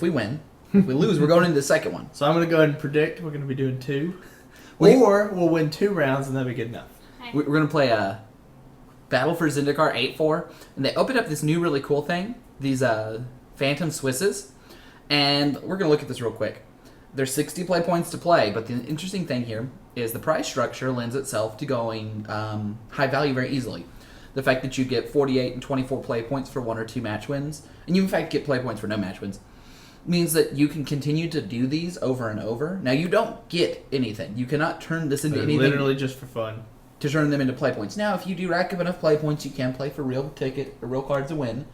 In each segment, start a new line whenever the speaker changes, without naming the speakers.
we win. If we lose, we're going into the second one.
So I'm going to go ahead and predict we're going to be doing 2.
Well,
Or we'll win 2 rounds and that'll be good enough.
We're going to play a Battle for Zendikar 8-4. And they opened up this new really cool thing. These Phantom Swisses. And we're going to look at this real quick. There's 60 play points to play. But the interesting thing here is the price structure lends itself to going high value very easily. The fact that you get 48 and 24 play points for 1 or 2 match wins. And you in fact get play points for no match wins. Means that you can continue to do these over and over. Now, you don't get anything. You cannot turn this into anything.
Literally just for fun.
To turn them into play points. Now, if you do rack up enough play points, you can play for real ticket or real cards to win.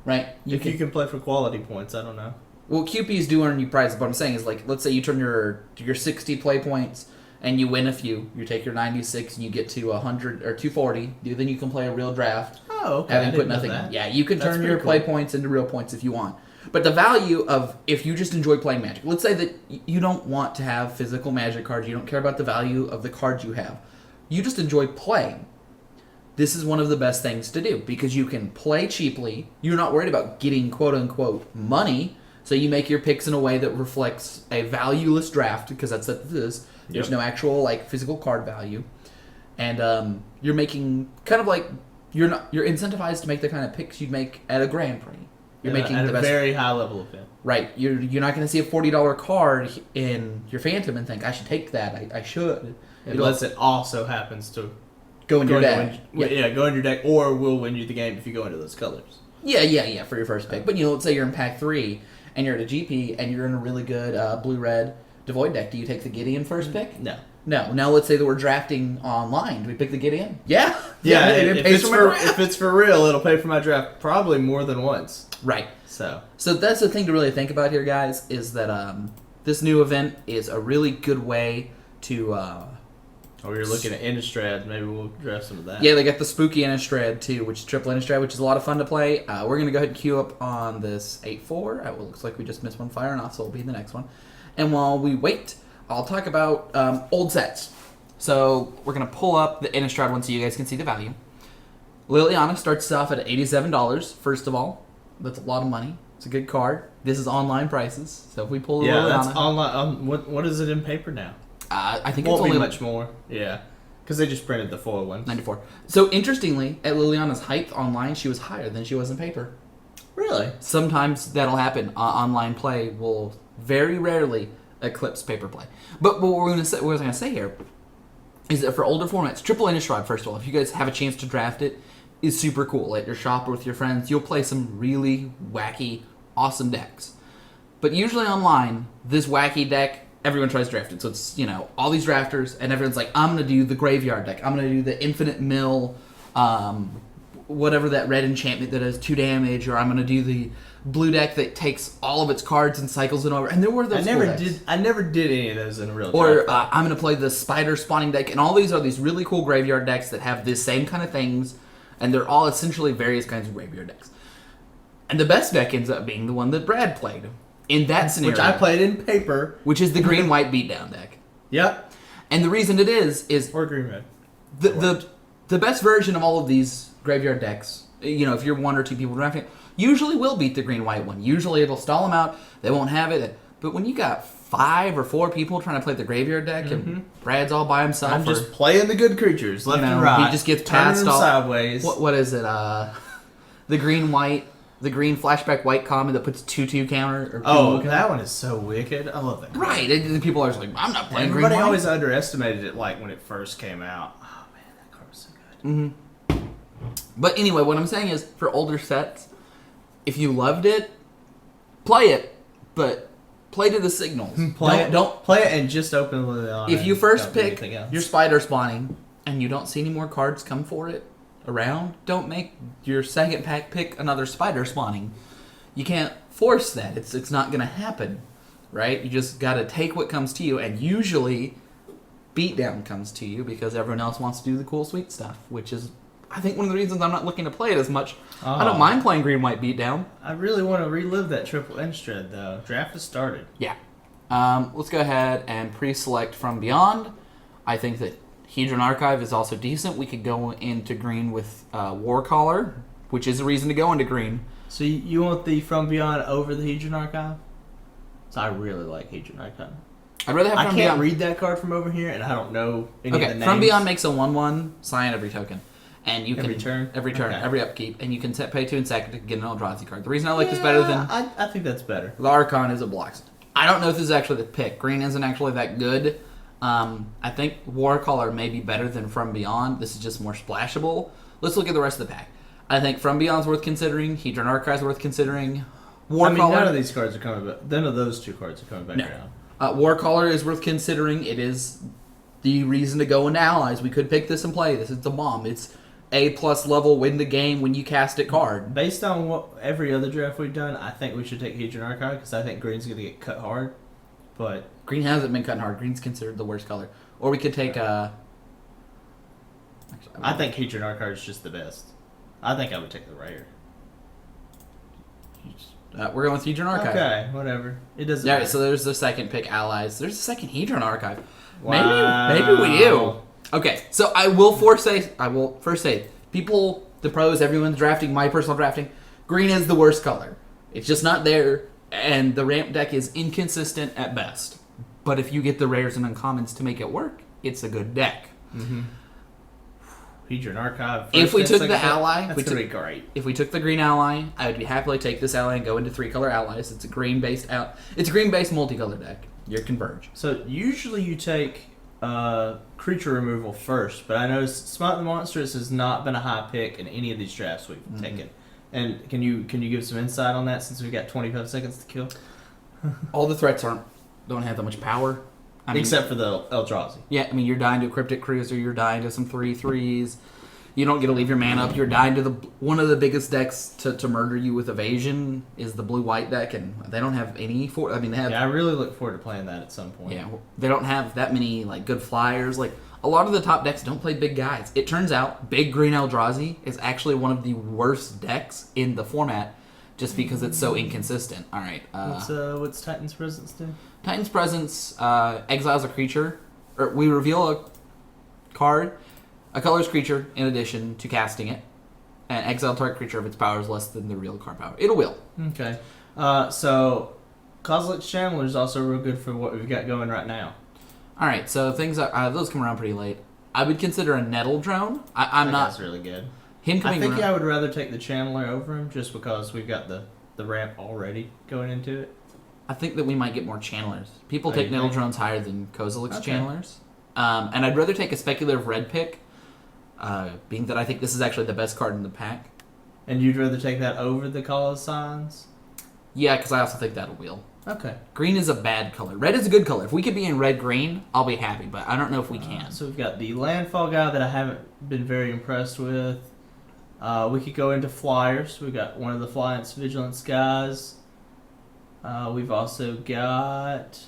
Right?
You can play for quality points, I don't know.
Well, QPs do earn you prizes. What I'm saying is, like, let's say you turn your 60 play points and you win a few. You take your 96 and you get to 100 or 240. Then you can play a real draft.
Oh, okay.
Having put nothing in. Yeah, you can turn your play points into real points if you want. But the value of, if you just enjoy playing Magic, let's say that you don't want to have physical Magic cards, you don't care about the value of the cards you have, you just enjoy playing. This is one of the best things to do, because you can play cheaply, you're not worried about getting quote-unquote money, so you make your picks in a way that reflects a valueless draft, because that's what this is. There's no actual like physical card value. And you're making kind of like, you're incentivized to make the kind of picks you'd make at a Grand Prix. You're making
at
the
a
best,
very high level event.
Right. You're not going to see a $40 card in your Phantom and think, I should take that. I should.
Unless it also happens to
go in your deck.
Go in your deck, or will win you the game if you go into those colors.
Yeah, for your first pick. But, let's say you're in Pack 3 and you're at a GP and you're in a really good blue-red Devoid deck. Do you take the Gideon first pick?
No.
Now let's say that we're drafting online. Do we pick the Gideon? Yeah.
If it's for real, it'll pay for my draft probably more than once.
Right.
So
that's the thing to really think about here, guys, is that this new event is a really good way to...
you're looking at Innistrad. Maybe we'll draft some of that.
Yeah, they got the spooky Innistrad, too, which is triple Innistrad, which is a lot of fun to play. We're going to go ahead and queue up on this 8-4. It looks like we just missed one fire off, so it'll be the next one. And while we wait, I'll talk about old sets. So we're going to pull up the Innistrad one so you guys can see the value. Liliana starts off at $87, first of all. That's a lot of money. It's a good card. This is online prices. So if we pull Liliana...
that's online. What is it in paper now?
I think
Won't
it's only...
be much more. Yeah. Because they just printed the foil ones.
94. So interestingly, at Liliana's height online, she was higher than she was in paper.
Really?
Sometimes that'll happen. Online play will very rarely eclipse paper play. But what we're going to say here is that for older formats, triple Innistrad, first of all, if you guys have a chance to draft it, is super cool. At your shop or with your friends, you'll play some really wacky, awesome decks. But usually online, this wacky deck, everyone tries to draft it. So it's, all these drafters, and everyone's like, I'm going to do the graveyard deck. I'm going to do the infinite mill, whatever that red enchantment that does 2 damage, or I'm going to do the blue deck that takes all of its cards and cycles it over. And there were those
I never did any of those in a real draft.
Or I'm going to play the spider spawning deck, and all these are these really cool graveyard decks that have this same kind of things, and they're all essentially various kinds of graveyard decks. And the best deck ends up being the one that Brad played. In that scenario.
Which I played in paper.
Which is the green-white beatdown deck.
Yep.
And the reason it is...
Or green-red.
The best version of all of these graveyard decks, if you're 1 or 2 people drafting it, usually will beat the green-white one. Usually it'll stall them out. They won't have it. But when you got 5 or 4 people trying to play the graveyard deck, and Brad's all by himself...
I'm just playing the good creatures, left and right.
He just gets passed off.
Sideways.
What is it? The green-white... The green flashback white common that puts 2/2 counter.
That one is so wicked. I love that.
Right. And people are just like, I'm not playing green.
Everybody always underestimated it when it first came out. Oh, man, that card was so good.
Mm-hmm. But anyway, what I'm saying is, for older sets, if you loved it, play it. But play to the signals.
Don't play it and just open it on.
If you first pick your spider spawning and you don't see any more cards come for it around, don't make your second pack pick another spider spawning. You can't force that. It's not going to happen, right? You just got to take what comes to you, and usually beatdown comes to you because everyone else wants to do the cool sweet stuff, which is, I think, one of the reasons I'm not looking to play it as much. I don't mind playing green-white beatdown.
I really want to relive that triple Innistrad, though. Draft has started.
Yeah. Let's go ahead and pre-select from Beyond. I think that Hedron Archive is also decent. We could go into green with Warcaller, which is a reason to go into green.
So you want the From Beyond over the Hedron Archive? So I really like Hedron Archon.
I'd rather have
I
From
can't
Beyond.
read that card from over here, and I don't know any of the
Okay,
names.
From Beyond makes a 1/1 sign every token. And you can
Every turn? Okay.
every upkeep, and you can pay 2 and sack to get an Eldrazi card. The reason I like this better than
I think that's better.
the Archon is it blocks. I don't know if this is actually the pick. Green isn't actually that good. I think Warcaller may be better than From Beyond. This is just more splashable. Let's look at the rest of the pack. I think From Beyond's worth considering. Hedron Archive's worth considering. Warcaller.
None of these cards are coming back. None of those 2 cards are coming back
No.
around.
Warcaller is worth considering. It is the reason to go into Allies. We could pick this and play this. It's a bomb. It's A+ level win the game when you cast it card.
Based on what every other draft we've done, I think we should take Hedron Archon because I think Green's going to get cut hard. But
Green hasn't been cut hard. Green's considered the worst color. Or we could take
I think Hedron Archon is just the best. I think I would take the rare.
we're going with Hedron Archive.
Okay, whatever. It doesn't
Yeah,
matter.
so there's the second pick, Allies. There's the second Hedron Archive.
Wow.
Maybe we do. Okay, so I will first say, people, the pros, everyone's drafting, my personal drafting, green is the worst color. It's just not there, and the ramp deck is inconsistent at best. But if you get the rares and uncommons to make it work, it's a good deck.
Mm-hmm. Hedron Archive.
If we took the ally,
that's going to be great.
If we took the green ally, I would be happily take this ally and go into 3-color allies. It's a green-based It's a green-based multicolor deck. You're Converge.
So usually you take creature removal first, but I know Smite the Monstrous has not been a high pick in any of these drafts we've taken. And can you give some insight on that since we've got 25 seconds to kill?
All the threats don't have that much power.
Except for the Eldrazi.
Yeah, I mean, you're dying to a Cryptic Cruiser, you're dying to some 3/3s. You don't get to leave your mana up. You're dying to one of the biggest decks to murder you with evasion is the blue-white deck, and they don't have any they have.
Yeah, I really look forward to playing that at some point.
Yeah, they don't have that many good flyers. A lot of the top decks don't play big guys. It turns out Big Green Eldrazi is actually one of the worst decks in the format, just because it's so inconsistent. All right.
What's Titan's Presence do?
Titan's Presence exiles a creature, or we reveal a card, a colorless creature, in addition to casting it, and exile target creature if its power is less than the real card power. It will.
Okay. So Kozilek's Channeler is also real good for what we've got going right now.
All right, so things those come around pretty late. I would consider a Nettle Drone. I'm not.
That's really good.
Him coming
I think
around,
I would rather take the Channeler over him just because we've got the ramp already going into it.
I think that we might get more channelers. People
Oh,
take
you
Nettle
think?
Drones higher than Kozilek's
Okay.
channelers. And I'd rather take a speculative red pick, being that I think this is actually the best card in the pack.
And you'd rather take that over the Call of Signs?
Yeah, because I also think that'll wheel.
Okay.
Green is a bad color. Red is a good color. If we could be in red-green, I'll be happy, but I don't know if we can.
So we've got the Landfall guy that I haven't been very impressed with. We could go into Flyers. We've got one of the Flyance Vigilant Skies. We've also got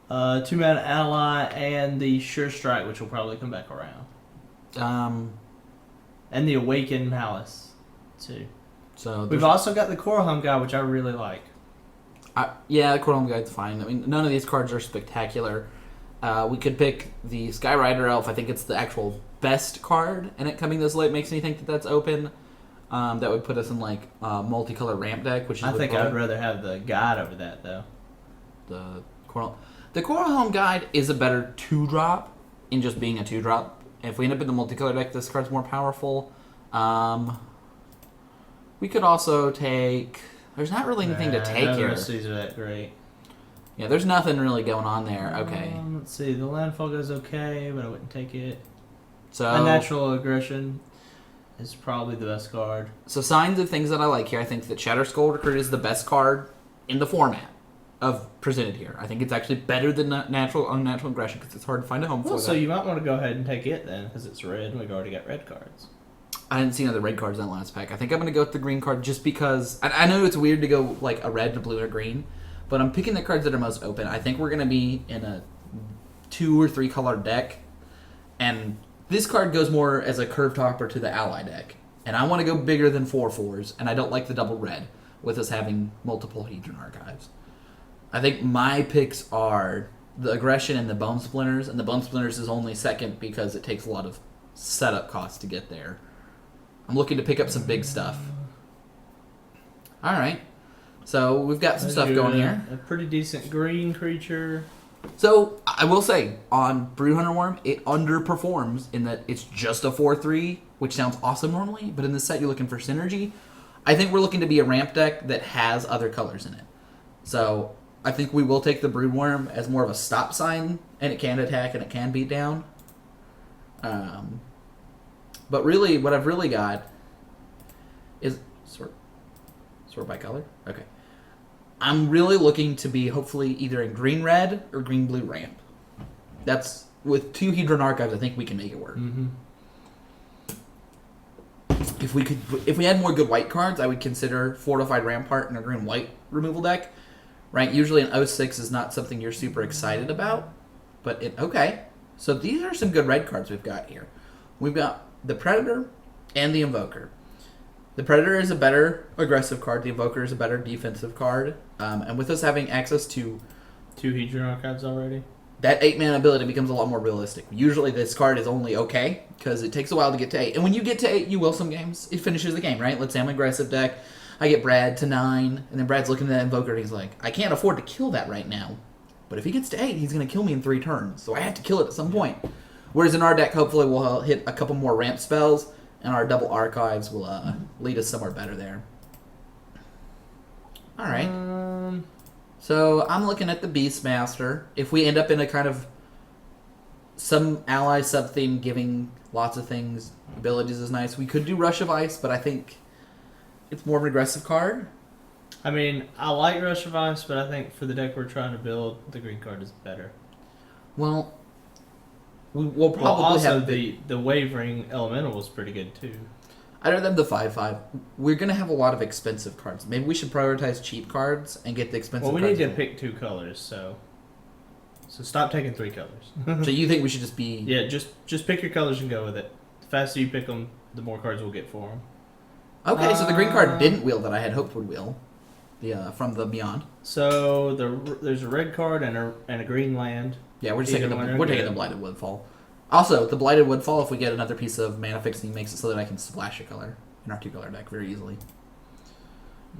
2-mana Ally and the Sure Strike, which will probably come back around. And the Awakened Malice, too.
So
We've also got the Korahum guy, which I really like.
yeah, the Coral Guide's fine. I mean, none of these cards are spectacular. We could pick the Skyrider Elf. I think it's the actual best card, and it coming this late makes me think that that's open. That would put us in multicolor ramp deck, which is
I think I'd rather have the guide over that, though.
The Coral Home Guide is a better 2-drop in just being a 2-drop. If we end up in the multicolor deck, this card's more powerful. We could also take. There's not really anything to take here.
These are that great.
Yeah, there's nothing really going on there. Okay.
Let's see. The Landfall goes okay, but I wouldn't take it.
So
Unnatural Aggression is probably the best card.
So signs of things that I like here. I think that Shatterskull Recruit is the best card in the format of presented here. I think it's actually better than Unnatural Aggression because it's hard to find a home for
So
that.
you might want to go ahead and take it then because it's red and we've already got red cards.
I didn't see any other red cards in that last pack. I think I'm going to go with the green card just because... I know it's weird to go a red, a blue, and a green, but I'm picking the cards that are most open. I think we're going to be in a 2 or 3 color deck, and this card goes more as a curve topper to the ally deck. And I want to go bigger than 4/4s, and I don't like the double red with us having multiple Hedron Archives. I think my picks are the Aggression and the Bone Splinters, and the Bone Splinters is only second because it takes a lot of setup costs to get there. I'm looking to pick up some big stuff. All right. So we've got some stuff
You
going
a-
here.
A pretty decent green creature.
So I will say, on Brood Hunter Worm, it underperforms in that it's just a 4/3, which sounds awesome normally, but in this set you're looking for synergy. I think we're looking to be a ramp deck that has other colors in it. So I think we will take the Brood Worm as more of a stop sign, and it can attack and it can beat down. But really, what I've really got is sort by color. Okay, I'm really looking to be hopefully either in green red or green blue ramp. That's with 2 Hedron Archives. I think we can make it work.
Mm-hmm.
If we had more good white cards, I would consider Fortified Rampart in a green white removal deck. Right? Usually an 06 is not something you're super excited about, but okay. So these are some good red cards we've got here. We've got the Predator and the Invoker. The Predator is a better aggressive card. The Invoker is a better defensive card. And with us having access to
2 Hedron Archives already.
that 8-mana ability becomes a lot more realistic. Usually this card is only okay, because it takes a while to get to 8. And when you get to 8, you will some games. It finishes the game, right? Let's say I'm an aggressive deck. I get Brad to 9, and then Brad's looking at that Invoker, and he's like, I can't afford to kill that right now. But if he gets to 8, he's going to kill me in 3 turns. So I have to kill it at some point. Whereas in our deck, hopefully we'll hit a couple more ramp spells, and our double archives will lead us somewhere better there. All right. So I'm looking at the Beastmaster. If we end up in a kind of some ally sub-theme giving lots of things, abilities is nice. We could do Rush of Ice, but I think it's more of an aggressive card.
I mean, I like Rush of Ice, but I think for the deck we're trying to build, the green card is better.
Well, we'll probably
also
have
the Wavering Elemental was pretty good too.
I'd rather have the 5/5. We're going to have a lot of expensive cards. Maybe we should prioritize cheap cards and get the expensive
Well, we
cards.
need to pick 2 colors, so stop taking 3 colors.
So you think we should just be...
Yeah, just pick your colors and go with it. The faster you pick them, the more cards we'll get for them.
Okay, so the green card didn't wheel that I had hoped would wheel. From the Beyond.
So there's a red card and a green land.
Yeah, we're just
Either
taking
one
the
are
we're taking
good.
the Blighted Woodfall. Also, the Blighted Woodfall, if we get another piece of mana fixing, makes it so that I can splash a color in our 2-color deck very easily.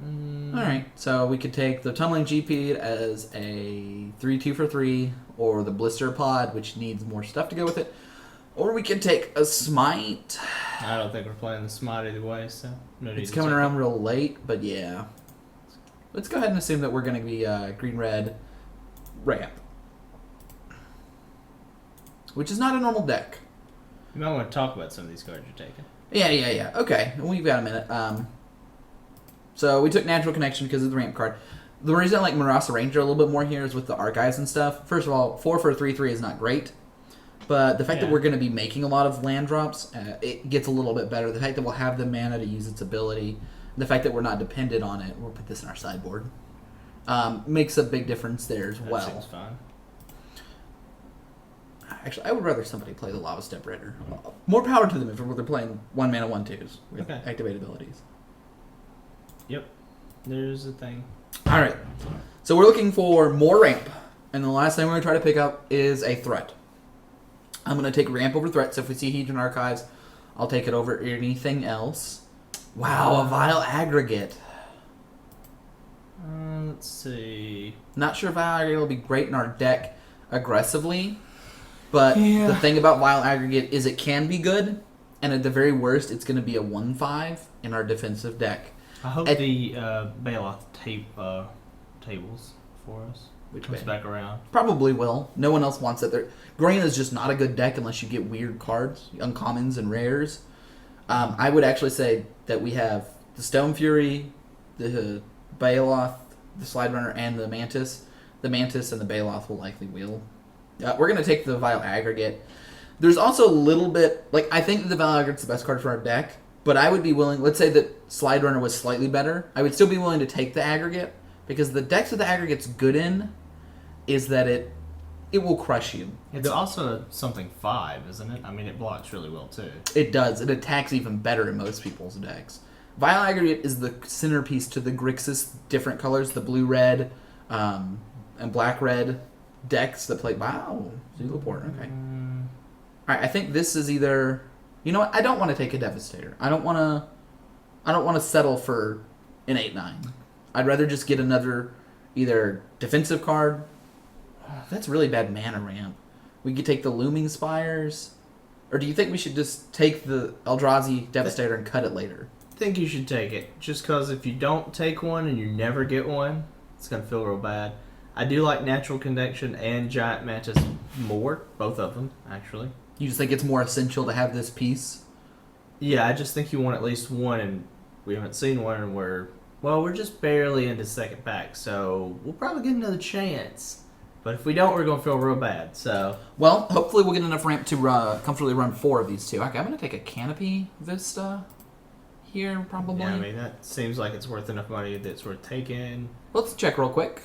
Alright, so we could take the Tumbling GP as a 3/2 for 3, or the Blister Pod, which needs more stuff to go with it. Or we could take a Smite.
I don't think we're playing the Smite either way, so no need
It's
to
coming
take
around real late, but yeah. Let's go ahead and assume that we're going to be green-red ramp. Which is not a normal deck.
You might want to talk about some of these cards you're taking.
Yeah. Okay, we've got a minute. So we took Natural Connection because of the ramp card. The reason I like Marasa Ranger a little bit more here is with the archives and stuff. First of all, 4 for a 3/3 is not great. But the fact that we're going to be making a lot of land drops, it gets a little bit better. The fact that we'll have the mana to use its ability, the fact that we're not dependent on it, we'll put this in our sideboard, makes a big difference there as
That
well.
seems fine.
Actually, I would rather somebody play the Lava Step Raider. More power to them if they're playing 1-mana 1/2s with
Okay.
activate abilities.
Yep. There's a thing.
All right. So we're looking for more ramp. And the last thing we're going to try to pick up is a threat. I'm going to take ramp over threat. So if we see Hedron Archives, I'll take it over anything else. Wow, a Vile Aggregate.
Let's see.
Not sure if Vile Aggregate will be great in our deck aggressively. But
Yeah.
the thing about Vile Aggregate is it can be good. And at the very worst, it's going to be a 1/5 in our defensive deck.
I hope the Bailoff tables for us
Which
comes
way?
back around.
Probably will. No one else wants it. Green is just not a good deck unless you get weird cards, uncommons and rares. I would actually say that we have the Stone Fury, the Bailoff, the Slide Runner, and the Mantis. The Mantis and the Bailoff will likely wheel. We're going to take the Vile Aggregate. There's also a little bit... I think that the Vile Aggregate's the best card for our deck, but I would be willing... Let's say that Slide Runner was slightly better. I would still be willing to take the Aggregate, because the decks that the Aggregate's good in is that it will crush you.
It's also something 5, isn't it? I mean, it blocks really well too.
It does. It attacks even better in most people's decks. Vile Aggregate is the centerpiece to the Grixis different colors, the blue-red and black-red decks that play... Wow, Zulaport, okay. Alright, I think this is either... You know what? I don't want to take a Devastator. I don't want to settle for an 8/9. I'd rather just get another either defensive card. That's really bad mana ramp. We could take the Looming Spires. Or do you think we should just take the Eldrazi Devastator and cut it later?
I think you should take it. Just because if you don't take one and you never get one, it's going to feel real bad. I do like Natural Connection and Giant Mantis more. Both of them, actually.
You just think it's more essential to have this piece?
Yeah, I just think you want at least one, and we haven't seen one, and we're just barely into second pack, so we'll probably get another chance. But if we don't, we're going to feel real bad, so...
Well, hopefully we'll get enough ramp to comfortably run 4 of these two. Okay, I'm going to take a Canopy Vista here, probably.
Yeah, I mean, that seems like it's worth enough money that it's worth taking.
Let's check real quick.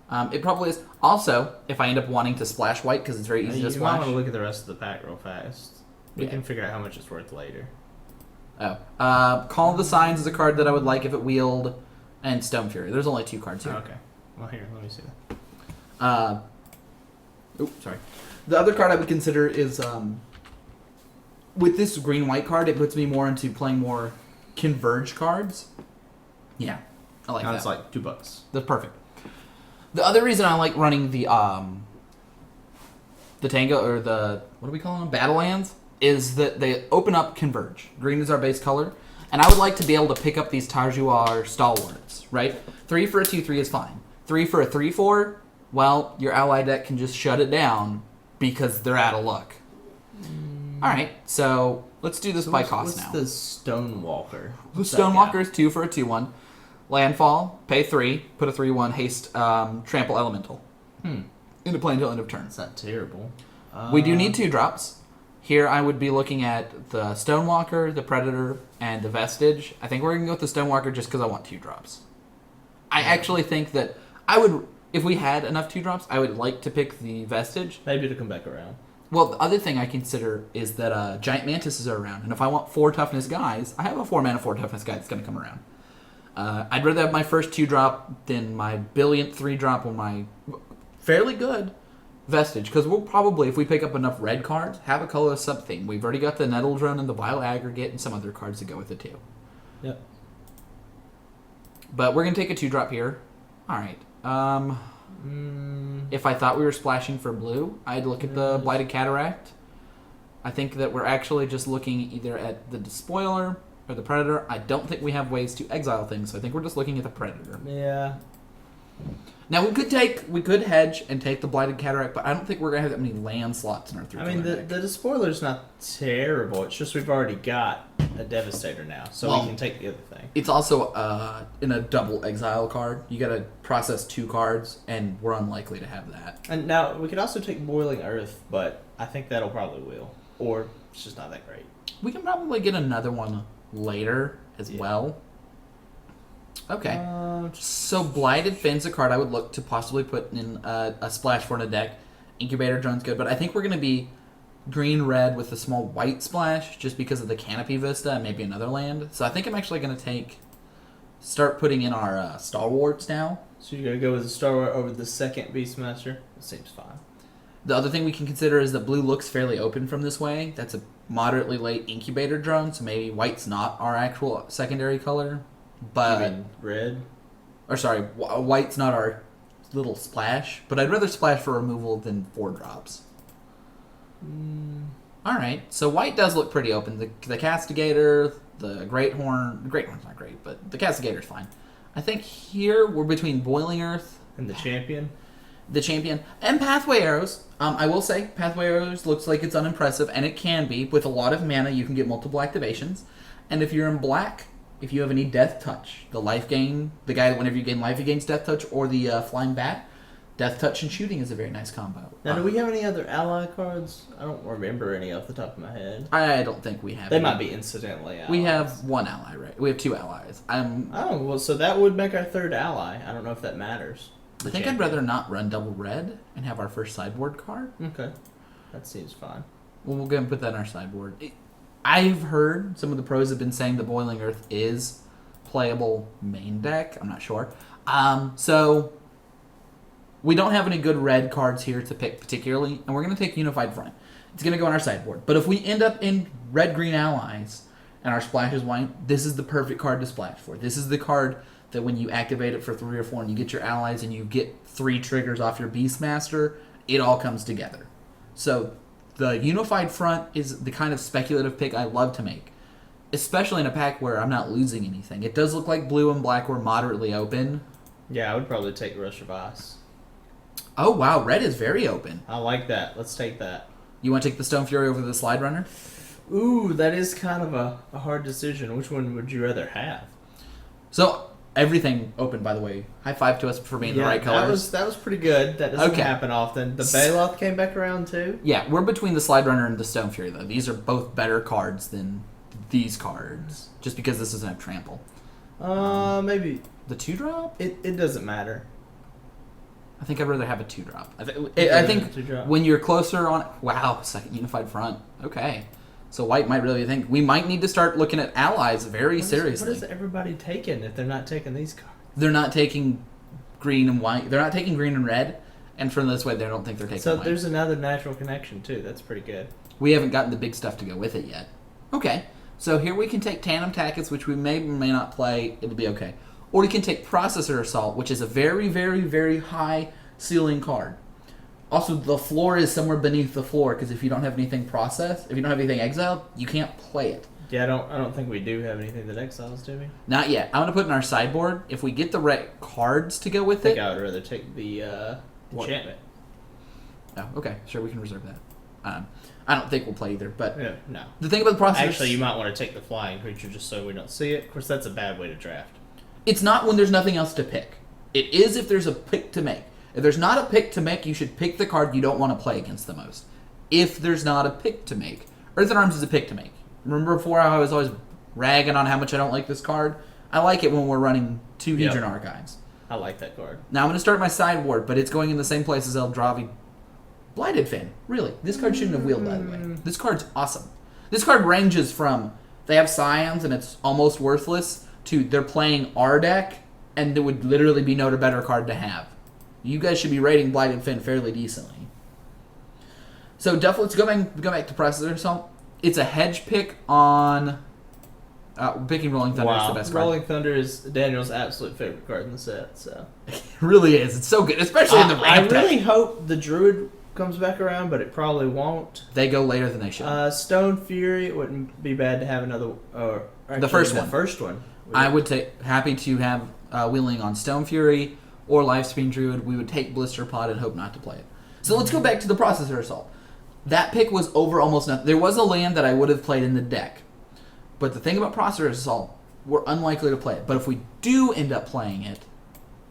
It probably is. Also, if I end up wanting to splash white, because it's very easy to
You might
splash.
want to look at the rest of the pack real fast. We
Yeah.
can figure out how much it's worth later.
Call of the Signs is a card that I would like if it wheeled, and Stone Fury. There's only 2 cards here.
Okay. Well, here, let me see that.
Sorry. The other card I would consider is, with this green-white card, it puts me more into playing more Converge cards. Yeah, I like
Now
that.
it's like $2.
That's perfect. The other reason I like running the Tango, or the, what do we call them? Battlelands, is that they open up Converge. Green is our base color. And I would like to be able to pick up these Tarjuar Stalwarts, right? 3 for a 2/3 is fine. 3 for a 3/4, well, your ally deck can just shut it down because they're out of luck. Alright, so let's do this by cost now.
What's the Stonewalker?
The Stonewalker is 2 for a 2/1. Landfall, pay 3, put a 3/1, haste, trample elemental. Into play until end of turn.
That's not terrible.
We do need 2 drops. Here I would be looking at the Stonewalker, the Predator, and the Vestige. I think we're going to go with the Stonewalker just because I want 2 drops. I actually think that I would, if we had enough 2 drops, I would like to pick the Vestige.
Maybe to come back around.
Well, the other thing I consider is that Giant Mantises are around, and if I want 4 toughness guys, I have a 4 mana 4 toughness guy that's going to come around. I'd rather have my first 2 drop than my billionth 3 drop on my fairly good Vestige, because we'll probably, if we pick up enough red cards, have a colorless something. We've already got the Nettle Drone and the Vile Aggregate and some other cards to go with it too.
Yep.
But we're going to take a 2 drop here. Alright. If I thought we were splashing for blue, I'd look at the Blighted Cataract. I think that we're actually just looking either at the Despoiler or the Predator. I don't think we have ways to exile things, so I think we're just looking at the Predator.
Yeah.
Now we could hedge and take the Blighted Cataract, but I don't think we're gonna have that many land slots in our 3.
I mean, the Despoiler's not terrible. It's just we've already got a Devastator now, so
Well,
we can take the other thing.
It's also in a double exile card. You gotta process 2 cards, and we're unlikely to have that.
And now we could also take Boiling Earth, but I think that'll probably wheel, or it's just not that great.
We can probably get another one later as well. Okay. So Blighted Fin's a card I would look to possibly put in a splash for in a deck. Incubator Drone's good, but I think we're going to be green-red with a small white splash just because of the Canopy Vista and maybe another land. So I think I'm actually going to start putting in our Stalwarts now.
So you're going to go with the Star Wars over the second Beastmaster? That seems fine.
The other thing we can consider is that blue looks fairly open from this way. That's a moderately late Incubator Drone, so maybe white's not our actual secondary color. But
You mean red?
Or sorry, white's not our little splash, but I'd rather splash for removal than 4 drops. Alright, so white does look pretty open. The Castigator, the Great Horn... The Great Horn's not great, but the Castigator's fine. I think here we're between Boiling Earth...
And the Champion?
The Champion, and Pathway Arrows. I will say, Pathway Arrows looks like it's unimpressive, and it can be. With a lot of mana, you can get multiple activations. And if you're in black... If you have any Death Touch, the life gain, the guy that whenever you gain life he gains Death Touch, or the Flying Bat, Death Touch and Shooting is a very nice combo.
Now, do we have any other ally cards? I don't remember any off the top of my head.
I don't think we have
They
any.
might be incidentally allies.
We have 1 ally, right? We have 2 allies.
Oh, well, so that would make our 3rd ally. I don't know if that matters.
I think I'd rather not run double red and have our first sideboard card.
Okay. That seems fine.
Well, we'll go and put that in our sideboard. I've heard some of the pros have been saying that Boiling Earth is playable main deck. I'm not sure. So we don't have any good red cards here to pick particularly, and we're going to take Unified Front. It's going to go on our sideboard. But if we end up in red-green allies and our splash is white, this is the perfect card to splash for. This is the card that when you activate it for 3 or 4 and you get your allies and you get 3 triggers off your Beastmaster, it all comes together. So the Unified Front is the kind of speculative pick I love to make, especially in a pack where I'm not losing anything. It does look like blue and black were moderately open.
Yeah, I would probably take Rush of Ice.
Oh, wow, red is very open.
I like that. Let's take that.
You want to take the Stone Fury over the Slide Runner?
Ooh, that is kind of a hard decision. Which one would you rather have?
So, everything open, by the way. High five to us for being the right colors.
That was pretty good. That doesn't happen often. The Baloth came back around too?
Yeah, we're between the Slide Runner and the Stone Fury, though. These are both better cards than these cards, just because this doesn't have Trample.
Maybe.
The 2-drop?
It doesn't matter.
I think I'd rather have a 2-drop. I think when you're closer on... Wow, second Unified Front. Okay. So white might really think... We might need to start looking at allies very seriously.
What is everybody taking if they're not taking these cards?
They're not taking green and white. They're not taking green and red. And from this way, they don't think they're taking white.
So there's another natural connection, too. That's pretty good.
We haven't gotten the big stuff to go with it yet. Okay. So here we can take Tandem Tackets, which we may or may not play. It'll be okay. Or we can take Processor Assault, which is a very, very, very high ceiling card. Also, the floor is somewhere beneath the floor, because if you don't have anything processed, if you don't have anything exiled, you can't play it.
Yeah, I don't think we do have anything that exiles, do we?
Not yet. I'm going to put in our sideboard. If we get the right cards to go with
I
it...
think I would rather take the enchantment.
Oh, okay. Sure, we can reserve that. I don't think we'll play either, but...
Yeah, no.
The thing about the Processor...
Actually, you might want to take the flying creature just so we don't see it. Of course, that's a bad way to draft.
It's not when there's nothing else to pick. It is if there's a pick to make. If there's not a pick to make, you should pick the card you don't want to play against the most. If there's not a pick to make. Earthen Arms is a pick to make. Remember before I was always ragging on how much I don't like this card? I like it when we're running 2 Hedron Archives.
I like that card.
Now I'm going to start my sideboard, but it's going in the same place as Eldrazi. Blighted Fin. Really. This card shouldn't have wheeled, by the way. This card's awesome. This card ranges from they have Scions and it's almost worthless to they're playing our deck and there would literally be no better card to have. You guys should be rating Blighted Fin fairly decently. So, let's go back to Processor Assault. It's a hedge pick on... picking Rolling Thunder is the best card.
Rolling Thunder is Daniel's absolute favorite card in the set. So
It really is. It's so good, especially in the ramp
I really
deck.
hope the Druid comes back around, but it probably won't.
They go later than they should.
Stone Fury, it wouldn't be bad to have another...
The first one. I would happy to have Wheeling on Stone Fury or Lifespan Druid. We would take Blister Pod and hope not to play it. So let's go back to the Processor Assault. That pick was over almost nothing. There was a land that I would have played in the deck. But the thing about Processor Assault, we're unlikely to play it. But if we do end up playing it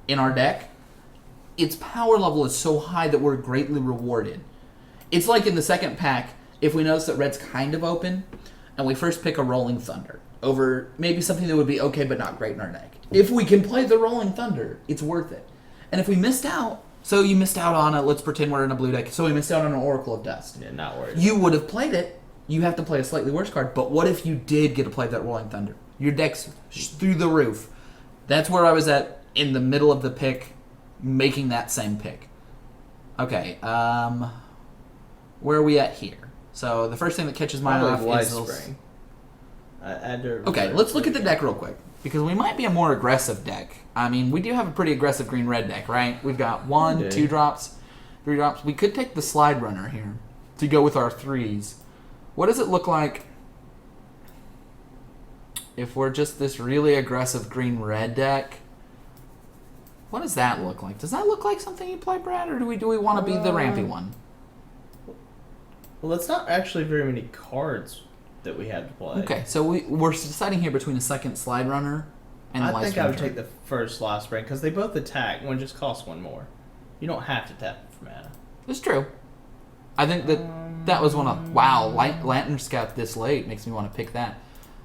in our deck, its power level is so high that we're greatly rewarded. It's like in the second pack, if we notice that red's kind of open, and we first pick a Rolling Thunder over maybe something that would be okay but not great in our deck. If we can play the Rolling Thunder, it's worth it. And if we missed out, so you missed out on let's pretend we're in a blue deck, so we missed out on an Oracle of Dust.
Yeah, not worried.
You would have played it. You have to play a slightly worse card, but what if you did get to play that Rolling Thunder? Your deck's through the roof. That's where I was at in the middle of the pick, making that same pick. Okay, where are we at here? So the first thing that catches my eye is
Spring.
Okay, let's look at the deck real quick, because we might be a more aggressive deck. I mean, we do have a pretty aggressive green-red deck, right? We've got 1, 2 drops, 3 drops. We could take the Slide Runner here to go with our 3s. What does it look like if we're just this really aggressive green-red deck? What does that look like? Does that look like something you play, Brad, or do we want to be the rampy one?
Well, that's not actually very many cards that we have to play.
Okay, so we're deciding here between a second Slide Runner and the
I think I would
Spring.
take the first Life Spring because they both attack. One just costs 1 more. You don't have to tap it for mana.
It's true. I think that was one of... Wow, Lantern Scout this late makes me want to pick that.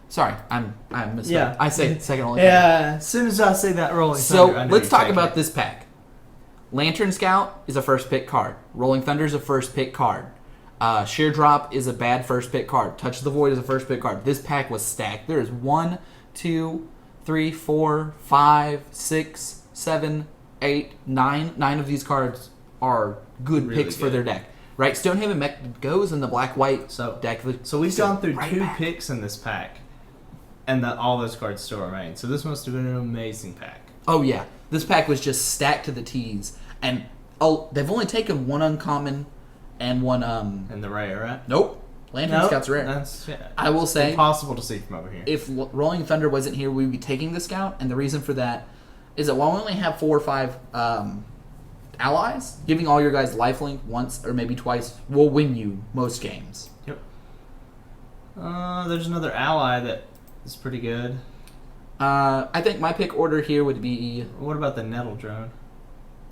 Sorry, I'm missed up. I say second only.
Yeah, as soon as I say that Rolling Thunder, I know
let's talk
you're
about
taking
this pack. Lantern Scout is a first pick card. Rolling Thunder is a first pick card. Sheer Drop is a bad first pick card. Touch of the Void is a first pick card. This pack was stacked. There is 1, 2, 3, 4, 5, 6, 7, 8, 9. 9 of these cards are good
really
picks for their deck. Right? Stonehaven Mech goes in the black-white deck.
So we've gone through
right
2
back.
picks in this pack, and all those cards still remain. So this must have been an amazing pack.
Oh yeah, this pack was just stacked to the T's, and they've only taken one uncommon and one
And the rare, right?
Nope. Lantern Scout's rare.
That's
I will say,
impossible to see from over here.
if Rolling Thunder wasn't here, we'd be taking the Scout, and the reason for that is that while we only have 4 or 5 allies, giving all your guys lifelink once or maybe twice will win you most games.
Yep. There's another ally that is pretty good.
I think my pick order here would be
What about the Nettle Drone?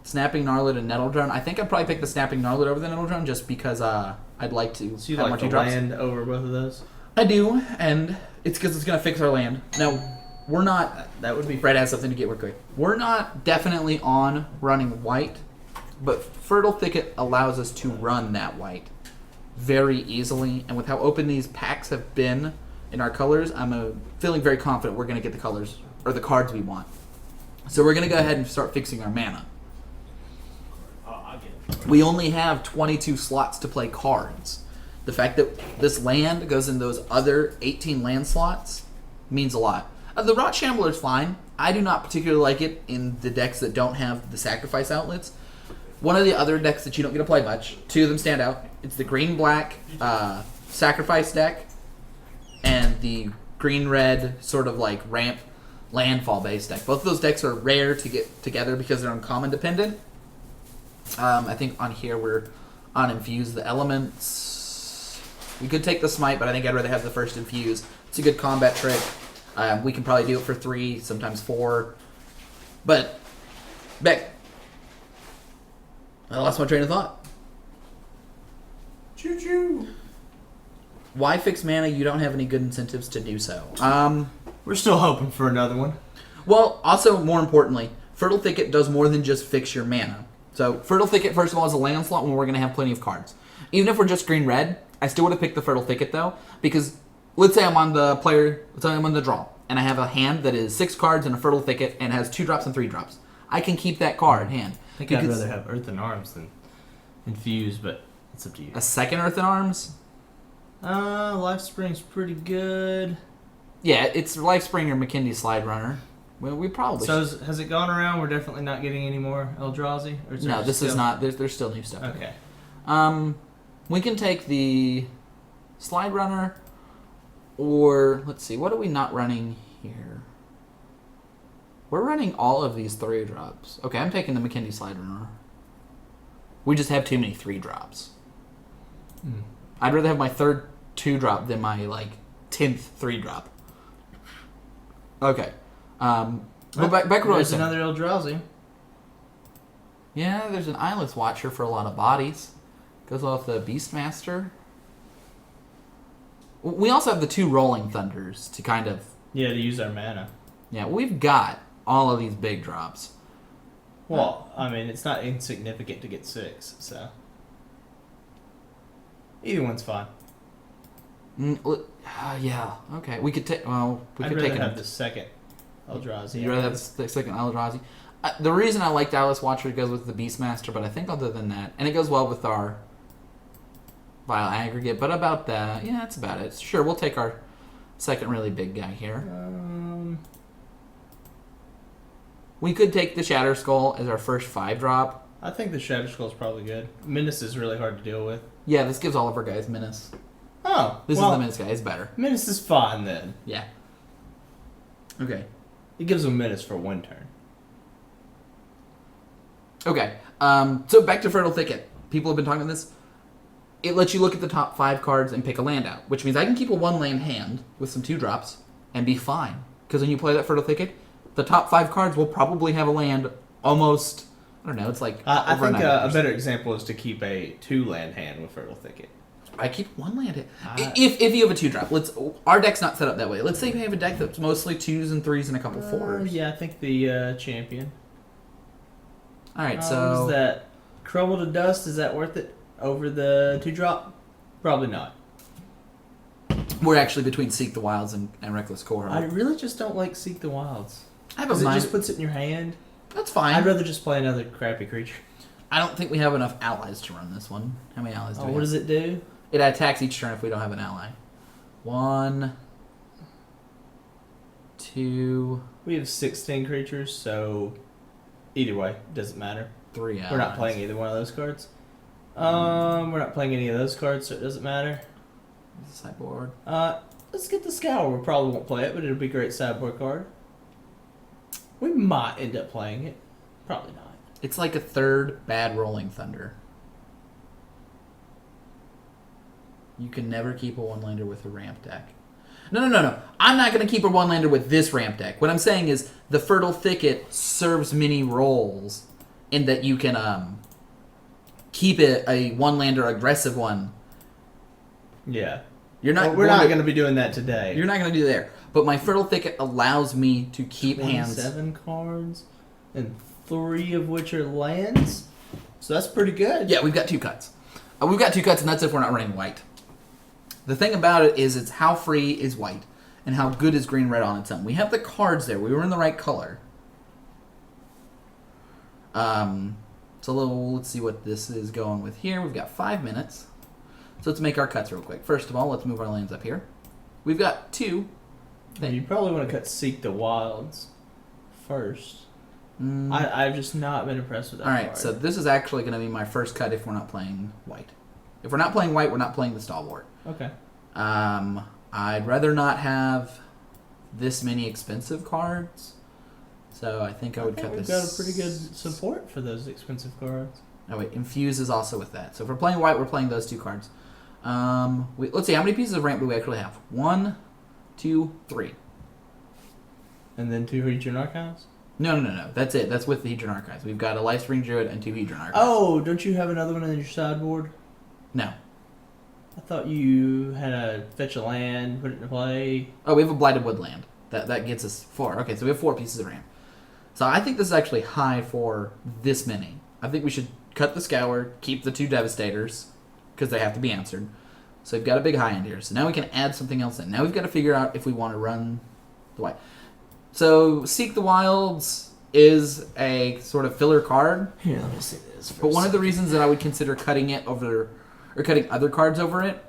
Snapping Gnarlid and Nettle Drone. I think I'd probably pick the Snapping Gnarlid over the Nettle Drone just because I'd like to
So you
have
like
more
the
2-drops.
land over both of those?
I do, and it's because it's going to fix our land. Now, we're not...
That would be...
Fred has something to get real quick. We're not definitely on running white, but Fertile Thicket allows us to run that white very easily, and with how open these packs have been in our colors, I'm feeling very confident we're going to get the colors, or the cards we want. So we're going to go ahead and start fixing our mana. We only have 22 slots to play cards. The fact that this land goes in those other 18 land slots means a lot. The Rot Shambler is fine. I do not particularly like it in the decks that don't have the sacrifice outlets. One of the other decks that you don't get to play much, 2 of them stand out. It's the green-black sacrifice deck and the green-red sort of like ramp landfall-based deck. Both of those decks are rare to get together because they're uncommon dependent. I think on here we're on Infuse the Elements. We could take the Smite, but I think I'd rather have the first Infuse. It's a good combat trick. We can probably do it for 3, sometimes 4. But, Beck, I lost my train of thought.
Choo-choo!
Why fix mana? You don't have any good incentives to do so.
We're still hoping for another one.
Well, also, more importantly, Fertile Thicket does more than just fix your mana. So, Fertile Thicket, first of all, is a land slot when we're going to have plenty of cards. Even if we're just green-red, I still would have picked the Fertile Thicket, though, because let's say I'm on the draw, and I have a hand that is 6 cards and a Fertile Thicket and has 2-drops and 3-drops. I can keep that card in hand.
I think I'd rather have Earthen Arms than Infuse, but it's up to you.
A second Earthen Arms?
Life Spring's pretty good.
Yeah, it's Life Spring or McKinley Slide Runner. Well, we probably
So has it gone around? We're definitely not getting any more Eldrazi? Or is
No, this is not. There's still new stuff.
Okay.
We can take the Slide Runner, or let's see, what are we not running here? We're running all of these 3-drops. Okay, I'm taking the McKinley Slide Runner. We just have too many 3-drops. I'd rather have my third 2-drop than my 10th 3-drop. Okay. Back to what I was
There's
saying.
another Eldrazi.
Yeah, there's an Eyeless Watcher for a lot of bodies. Goes off the Beastmaster. We also have the 2 Rolling Thunders to kind of...
Yeah, to use our mana.
Yeah, we've got all of these big drops.
Well, I mean, it's not insignificant to get 6, so... Either one's fine.
Yeah, okay. We could take... Well, we
I'd
could
rather
take
have the second Eldrazi.
You'd rather have the second Eldrazi. The reason I liked Eyeless Watcher goes with the Beastmaster, but I think other than that... And it goes well with our Vile Aggregate, but about that... Yeah, that's about it. Sure, we'll take our second really big guy here. We could take the Shatter Skull as our first 5-drop.
I think the Shatter Skull's probably good. Menace is really hard to deal with.
Yeah, this gives all of our guys Menace.
Oh,
This is the Menace guy. It's better.
Menace is fine then.
Yeah. Okay.
It gives them Menace for 1 turn.
Okay. So back to Fertile Thicket. People have been talking about this. It lets you look at the top 5 cards and pick a land out, which means I can keep a 1-land hand with some 2-drops and be fine. Because when you play that Fertile Thicket, the top 5 cards will probably have a land almost... I don't know, it's like...
I
over
think
90%.
a better example is to keep a 2-land hand with Fertile Thicket.
I keep 1 land hand. If you have a 2-drop. Our deck's not set up that way. Let's say we have a deck that's mostly 2s and 3s and a couple 4s.
Yeah, I think the champion.
Alright, so...
Is that Crumble to Dust, is that worth it over the 2-drop? Probably not.
We're actually between Seek the Wilds and Reckless Core.
I really just don't like Seek the Wilds.
I have a
Because it
mind...
just puts it in your hand.
That's fine.
I'd rather just play another crappy creature.
I don't think we have enough allies to run this one. How many allies do we have?
What does it do?
It attacks each turn if we don't have an ally. 1, 2,
We have 16 creatures, so either way, doesn't matter.
3 allies.
We're not playing either one of those cards. We're not playing any of those cards, so it doesn't matter.
Sideboard.
Let's get the Scour. We probably won't play it, but it'll be a great sideboard card. We might end up playing it. Probably not.
It's like a third bad Rolling Thunder. You can never keep a one-lander with a ramp deck. No. I'm not going to keep a one-lander with this ramp deck. What I'm saying is the Fertile Thicket serves many roles in that you can keep it a one-lander aggressive one.
Yeah.
We're
not going to be doing that today.
You're not going to do there. But my Fertile Thicket allows me to keep hands.
7 cards, and 3 of which are lands. So that's pretty good.
Yeah, we've got 2 cuts. We've got 2 cuts, and that's if we're not running white. The thing about it is it's how free is white, and how good is green-red on its own. We have the cards there. We were in the right color. So let's see what this is going with here. We've got 5 minutes. So let's make our cuts real quick. First of all, let's move our lands up here. We've got 2.
You probably want to cut Seek the Wilds first. I've just not been impressed with that
Alright,
card.
so this is actually going to be my first cut if we're not playing white. If we're not playing white, we're not playing the Stalwart.
Okay.
I'd rather not have this many expensive cards. So I think I would cut
we've
this.
got a pretty good support for those expensive cards.
Oh wait, Infuse is also with that. So if we're playing white, we're playing those 2 cards. Let's see, how many pieces of ramp do we actually have? 1, 2, 3.
And then 2 Hedron Archives?
No. That's it. That's with the Hedron Archives. We've got a Lifespring Druid and 2 Hedron Archives.
Oh, don't you have another one on your sideboard?
No.
I thought you had a fetch a land, put it into play.
Oh, we have a Blighted Woodland. That gets us 4. Okay, so we have 4 pieces of ramp. So I think this is actually high for this many. I think we should cut the Scour, keep the 2 Devastators, because they have to be answered. So we've got a big high end here. So now we can add something else in. Now we've got to figure out if we want to run the white. So Seek the Wilds is a sort of filler card.
Here, let me see this.
But one of the reasons that I would consider cutting it over, or cutting other cards over it,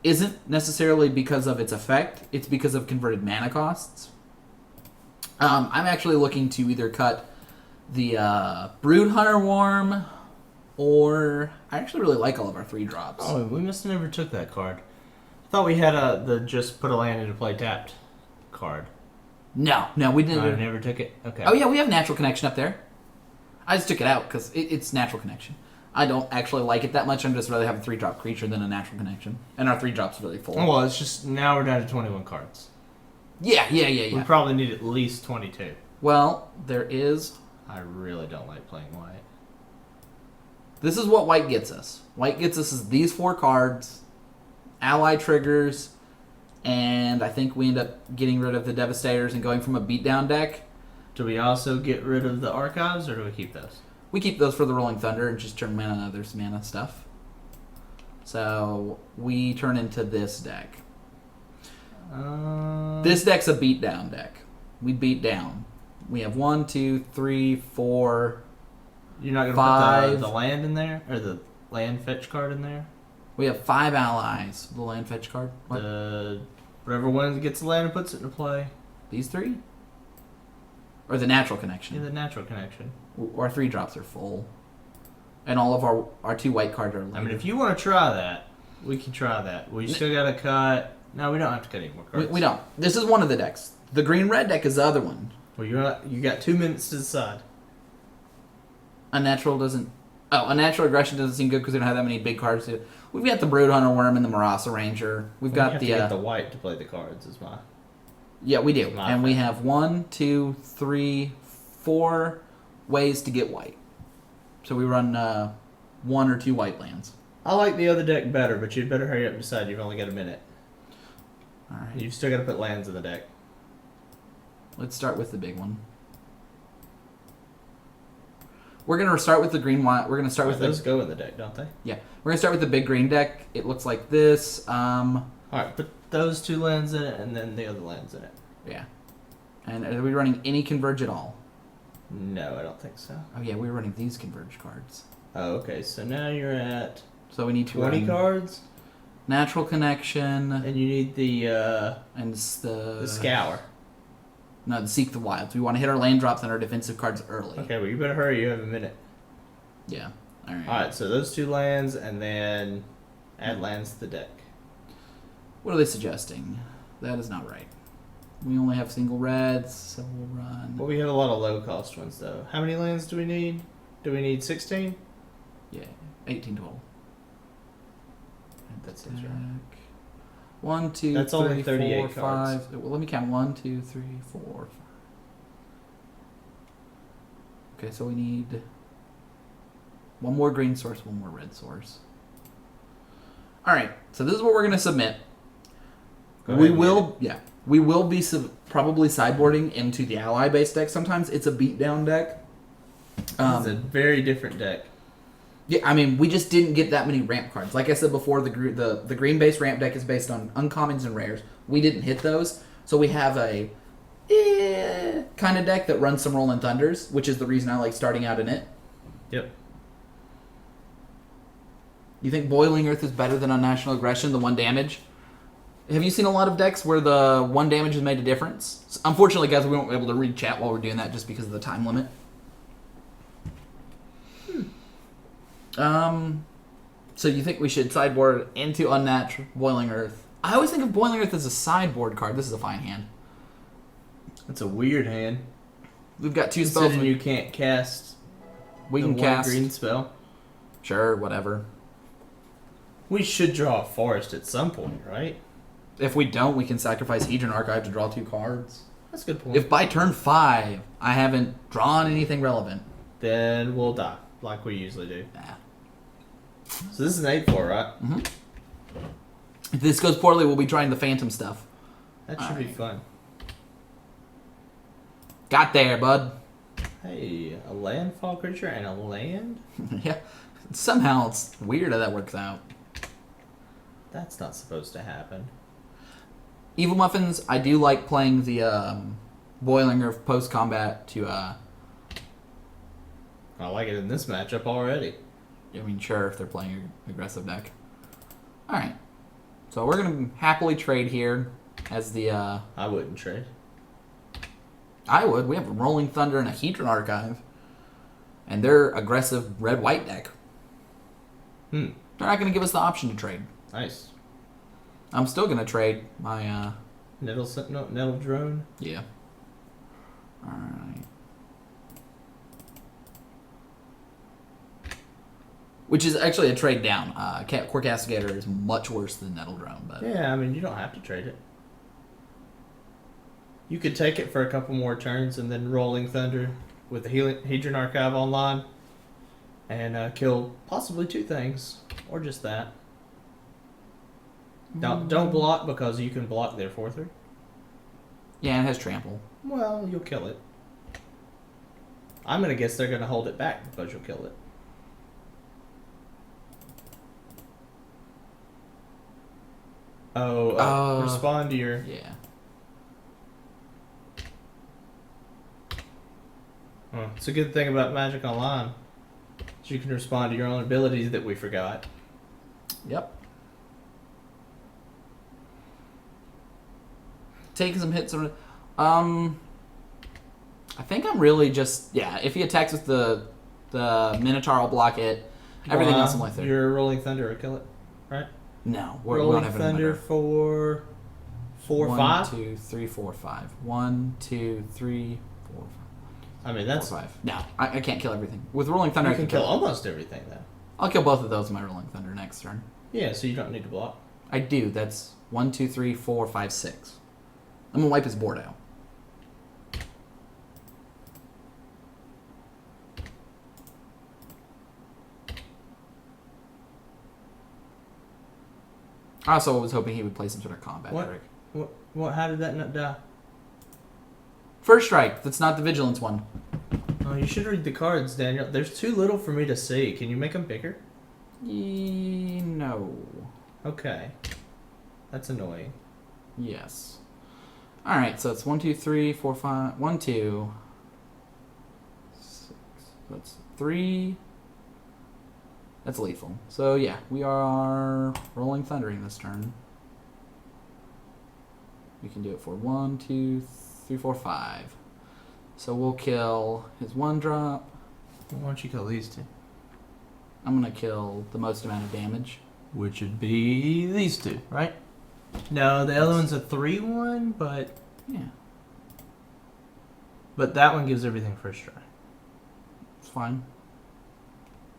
isn't necessarily because of its effect. It's because of converted mana costs. I'm actually looking to either cut the Broodhunter Worm, or I actually really like all of our 3 drops.
Oh, we must have never took that card. I thought we had the just put a land into play tapped card.
No, we didn't.
I never took it. Okay.
Oh yeah, we have Natural Connection up there. I just took it out because it's Natural Connection. I don't actually like it that much. I'm just rather have a 3-drop creature than a Natural Connection, and our 3-drop's really full.
Well, it's just now we're down to 21 cards.
Yeah.
We probably need at least 22.
Well, there is.
I really don't like playing white.
This is what white gets us. White gets us is these 4 cards, ally triggers, and I think we end up getting rid of the Devastators and going from a beatdown deck.
Do we also get rid of the archives, or do we keep those?
We keep those for the Rolling Thunder and just turn mana into other mana stuff. So we turn into this deck. This deck's a beatdown deck. We beat down. We have 1, 2, 3, 4.
You're not going to
5.
put the land in there? Or the land fetch card in there?
We have 5 allies. The land fetch card. What?
Whatever one gets the land and puts it into play.
These 3? Or the Natural Connection?
Yeah, the Natural Connection.
Our 3 drops are full. And all of our 2 white cards are later.
I mean, if you want to try that, we can try that. We still got to cut... No, we don't have to cut any more cards.
We don't. This is one of the decks. The green-red deck is the other one.
Well, you got 2 minutes to decide.
Unnatural doesn't... Oh, Unnatural Aggression doesn't seem good because we don't have that many big cards. We've got the Broodhunter Worm and the Marasa Ranger. We've got
to get the white to play the cards, is my...
Yeah, we do. And we have 1, 2, 3, 4 ways to get white. So we run 1 or 2 white lands.
I like the other deck better, but you'd better hurry up and decide. You've only got a minute.
All right.
You've still got to put lands in the deck.
Let's start with the big one. We're going to start with the green one. We're going to start with
those go in the deck, don't they?
Yeah. We're going to start with the big green deck. It looks like this.
All right, put those 2 lands in it and then the other lands in it.
Yeah. And are we running any Converge at all?
No, I don't think so.
Oh, yeah, we're running these Converge cards.
Oh, okay. So now you're at
So we need to
20
run
cards.
Natural Connection.
And you need the
And the
Scour.
No, Seek the Wilds. We want to hit our land drops and our defensive cards early.
Okay, well, you better hurry. You have a minute.
Yeah. All right.
Alright, so those 2 lands, and then add lands to the deck.
What are they suggesting? That is not right. We only have single reds, so we'll run.
Well, we have a lot of low-cost ones, though. How many lands do we need? Do we need 16?
Yeah, 18 total.
That's right.
1, 2,
That's
3,
only 38
4,
cards.
5. Well, let me count. 1, 2, 3, 4, 5. Okay, so we need one more green source, one more red source. All right, so this is what we're going to submit. We will be probably sideboarding into the ally-based deck. Sometimes it's a beatdown deck.
It's a very different deck.
Yeah, I mean, we just didn't get that many ramp cards. Like I said before, the green-based ramp deck is based on uncommons and rares. We didn't hit those, so we have a kind of deck that runs some Rolling Thunders, which is the reason I like starting out in it.
Yep.
You think Boiling Earth is better than Unnational Aggression, the 1 damage? Have you seen a lot of decks where the 1 damage has made a difference? Unfortunately, guys, we won't be able to read chat while we're doing that just because of the time limit. So you think we should sideboard into Unnatural Boiling Earth? I always think of Boiling Earth as a sideboard card. This is a fine hand.
That's a weird hand.
We've got 2 spells.
Considering you can't cast
We
the
can
1
cast.
green spell.
Sure, whatever.
We should draw a forest at some point, right?
If we don't, we can sacrifice Hedron Archive to draw 2 cards.
That's a good point.
If by turn 5 I haven't drawn anything relevant,
Then we'll die, like we usually do.
nah.
So this is an 8-4, right?
Mm-hmm. If this goes poorly, we'll be trying the Phantom stuff.
That should be fun.
Got there, bud.
Hey, a landfall creature and a land?
Yeah. Somehow it's weird how that works out.
That's not supposed to happen.
Evil Muffins, I do like playing the Boiling Earth post-combat to...
I like it in this matchup already.
I mean, sure, if they're playing an aggressive deck. Alright. So we're going to happily trade here as the...
I wouldn't trade.
I would. We have a Rolling Thunder and a Hedron Archive. And they're aggressive red-white deck. They're not going to give us the option to trade.
Nice.
I'm still going to trade my...
Nettle Sentinel, Nettle Drone.
Yeah. Alright. Which is actually a trade down. Core Castigator is much worse than Nettle Drone, but...
Yeah, I mean, you don't have to trade it. You could take it for a couple more turns and then Rolling Thunder with the Hedron Archive online and kill possibly 2 things. Or just that. Don't block because you can block their 4/3.
Yeah, it has trample.
Well, you'll kill it. I'm going to guess they're going to hold it back because you'll kill it. Respond to your...
Yeah.
It's a good thing about Magic Online. is you can respond to your own abilities that we forgot.
Yep. Taking some hits. I think I'm really just... Yeah, if he attacks with the Minotaur, I'll block it. Everything else I'm with it.
Your Rolling Thunder will kill it, right?
No. We
Rolling
don't have
Thunder for 4, 5?
1, 2, 3, 4, 5. 1, 2, 3, 4, 5.
I mean, that's...
4, 5. No, I can't kill everything. With Rolling Thunder,
You can kill almost everything, though.
I'll kill both of those in my Rolling Thunder next turn.
Yeah, so you don't need to block.
I do. That's 1, 2, 3, 4, 5, 6. I'm going to wipe his board out. I also was hoping he would play some sort of combat trick.
What? How did that not die?
First strike. That's not the vigilance one.
Oh, you should read the cards, Daniel. There's too little for me to see. Can you make them bigger?
No.
Okay. That's annoying.
Yes. Alright, so it's 1, 2, 3, 4, 5. 1, 2. 6. That's 3. That's lethal. So yeah, we are Rolling Thundering this turn. We can do it for 1, 2, 3, 4, 5. So we'll kill his 1-drop.
Why don't you kill these two?
I'm going to kill the most amount of damage.
Which would be these two, right? No, the other one's a 3/1, but
Yeah,
that one gives everything first try.
it's fine.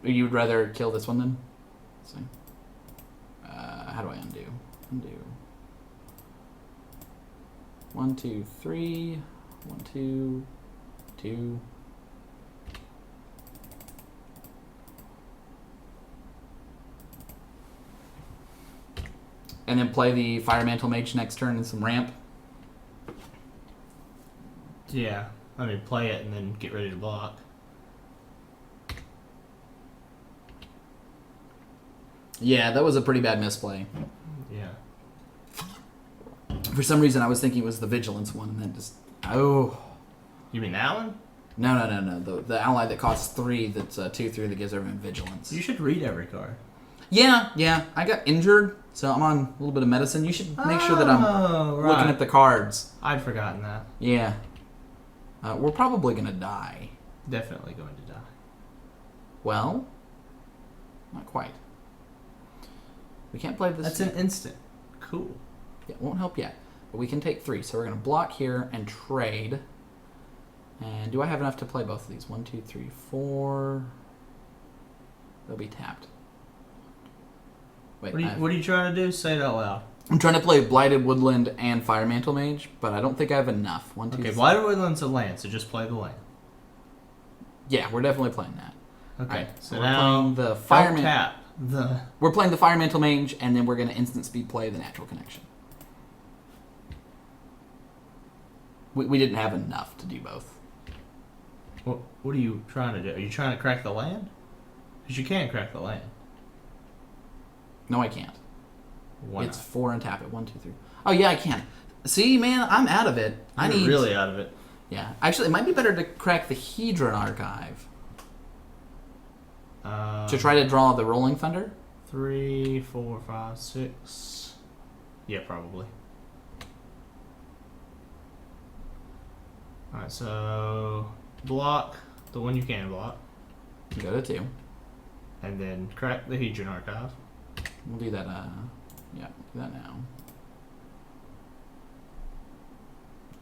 You would rather kill this one then? Let's see. How do I undo? Undo. 1, 2, 3. 1, 2, 2. And then play the Fire Mantle Mage next turn and some ramp.
Yeah, I mean, play it and then get ready to block.
Yeah, that was a pretty bad misplay.
Yeah.
For some reason, I was thinking it was the Vigilance one, and then just... Oh.
You mean that one?
No. The ally that costs 3, that's 2/3 that gives everyone Vigilance.
You should read every card.
Yeah. I got injured, so I'm on a little bit of medicine. You should make sure that I'm looking at the cards.
I'd forgotten that.
Yeah. We're probably going to die.
Definitely going to die.
Well, not quite. We can't play this.
That's an instant. Cool.
Yeah, it won't help yet. But we can take 3. So we're going to block here and trade. And do I have enough to play both of these? 1, 2, 3, 4. They'll be tapped. Wait,
What are you trying to do? Say it out loud.
I'm trying to play Blighted Woodland and Fire Mantle Mage, but I don't think I have enough. 1, 2,
Okay,
3.
Blighted Woodland's a land, so just play the land.
Yeah, we're definitely playing that.
Okay,
Right,
so
we're
now
playing the Fire
don't tap the...
We're playing the Fire Mantle Mage, and then we're going to instant speed play the Natural Connection. We didn't have enough to do both.
What are you trying to do? Are you trying to crack the land? Because you can't crack the land.
No, I can't.
Why
It's
not?
4 and tap it. 1, 2, 3. Oh yeah, I can. See, man, I'm out of it. I
You're
need
really out of it.
Yeah, actually, it might be better to crack the Hedron Archive to try to draw the Rolling Thunder.
3, 4, 5, 6. Yeah, probably. Alright, so block the one you can block,
Go to 2.
and then crack the Hedron Archive.
We'll do that. Yeah, do that now.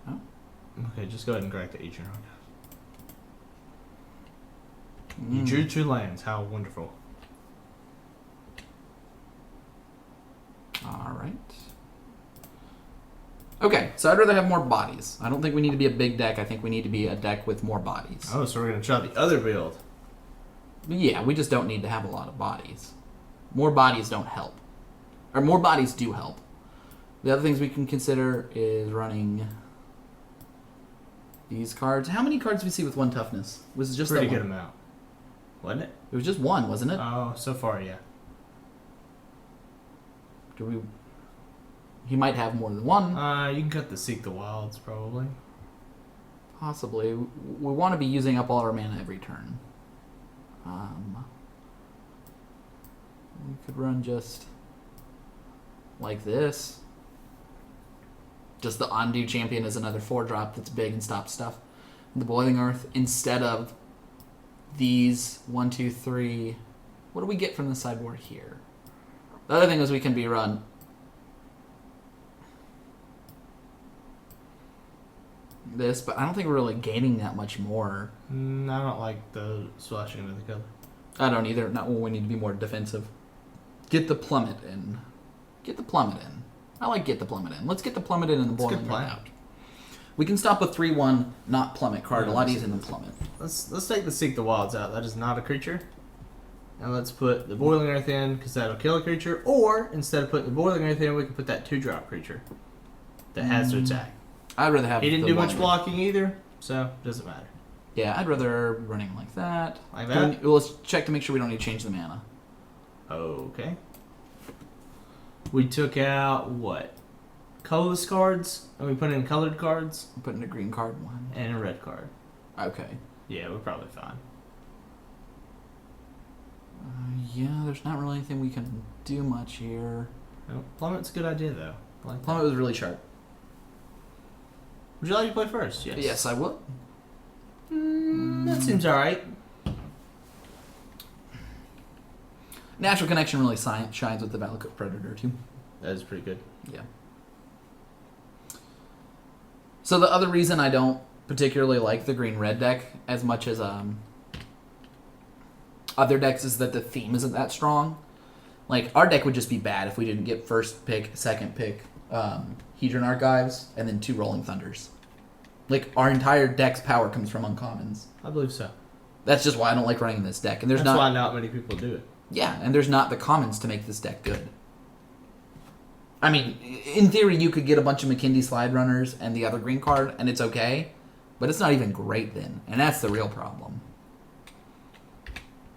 Oh.
Okay, just go ahead and crack the Hedron Archive. You
Mm.
drew 2 lands. How wonderful.
All right. Okay, so I'd rather have more bodies. I don't think we need to be a big deck. I think we need to be a deck with more bodies.
Oh, so we're going to try the other build.
But yeah, we just don't need to have a lot of bodies. More bodies don't help. Or more bodies do help. The other things we can consider is running these cards. How many cards do we see with 1 toughness? Was it just
Pretty
that
good
one?
amount. Wasn't it?
It was just 1, wasn't it?
Oh, so far, yeah.
Do we? He might have more than 1.
You can cut the Seek the Wilds, probably.
Possibly. We want to be using up all our mana every turn. We could run just like this. Just the Undo Champion is another 4-drop that's big and stops stuff. The Boiling Earth instead of these 1, 2, 3. What do we get from the sideboard here? The other thing is we can be run this, but I don't think we're really gaining that much more.
I don't like the splashing into the color.
I don't either. Not when we need to be more defensive. Get the Plummet in. Get the Plummet in. I like get the Plummet in. Let's get the Plummet in and the
That's a
Boiling
good
Earth
plan.
out. We can stop a 3/1 not Plummet card a
Yeah,
lot
let's
easier
see.
than Plummet.
Let's take the Seek the Wilds out. That is not a creature. And let's put the Boiling Earth in, because that'll kill a creature. Or, instead of putting the Boiling Earth in, we can put that 2-drop creature that has to attack.
I'd rather have
He didn't
the
do much
Boiling Earth.
blocking either, so doesn't matter.
Yeah, I'd rather running like that.
Like
Do
that?
well, let's check to make sure we don't need to change the mana.
Okay. We took out, what? Colorless cards, and we put in colored cards,
I'm putting a green card one.
and a red card.
Okay.
Yeah, we're probably fine.
Yeah, there's not really anything we can do much here.
No, Plummet's a good idea, though. I like
Plummet was really sharp.
Would you like to play first? Yes.
Yes, I will.
That seems alright.
Natural Connection really shines with the Valakut Predator, too.
That is pretty good.
Yeah. So the other reason I don't particularly like the green-red deck as much as other decks is that the theme isn't that strong. Like, our deck would just be bad if we didn't get first pick, second pick, Hedron Archives, and then 2 Rolling Thunders. Like, our entire deck's power comes from uncommons.
I believe so.
That's just why I don't like running this deck. And
That's why not many people do it.
Yeah, and there's not the commons to make this deck good. I mean, in theory, you could get a bunch of McKindy Slide Runners and the other green card, and it's okay. But it's not even great then, and that's the real problem.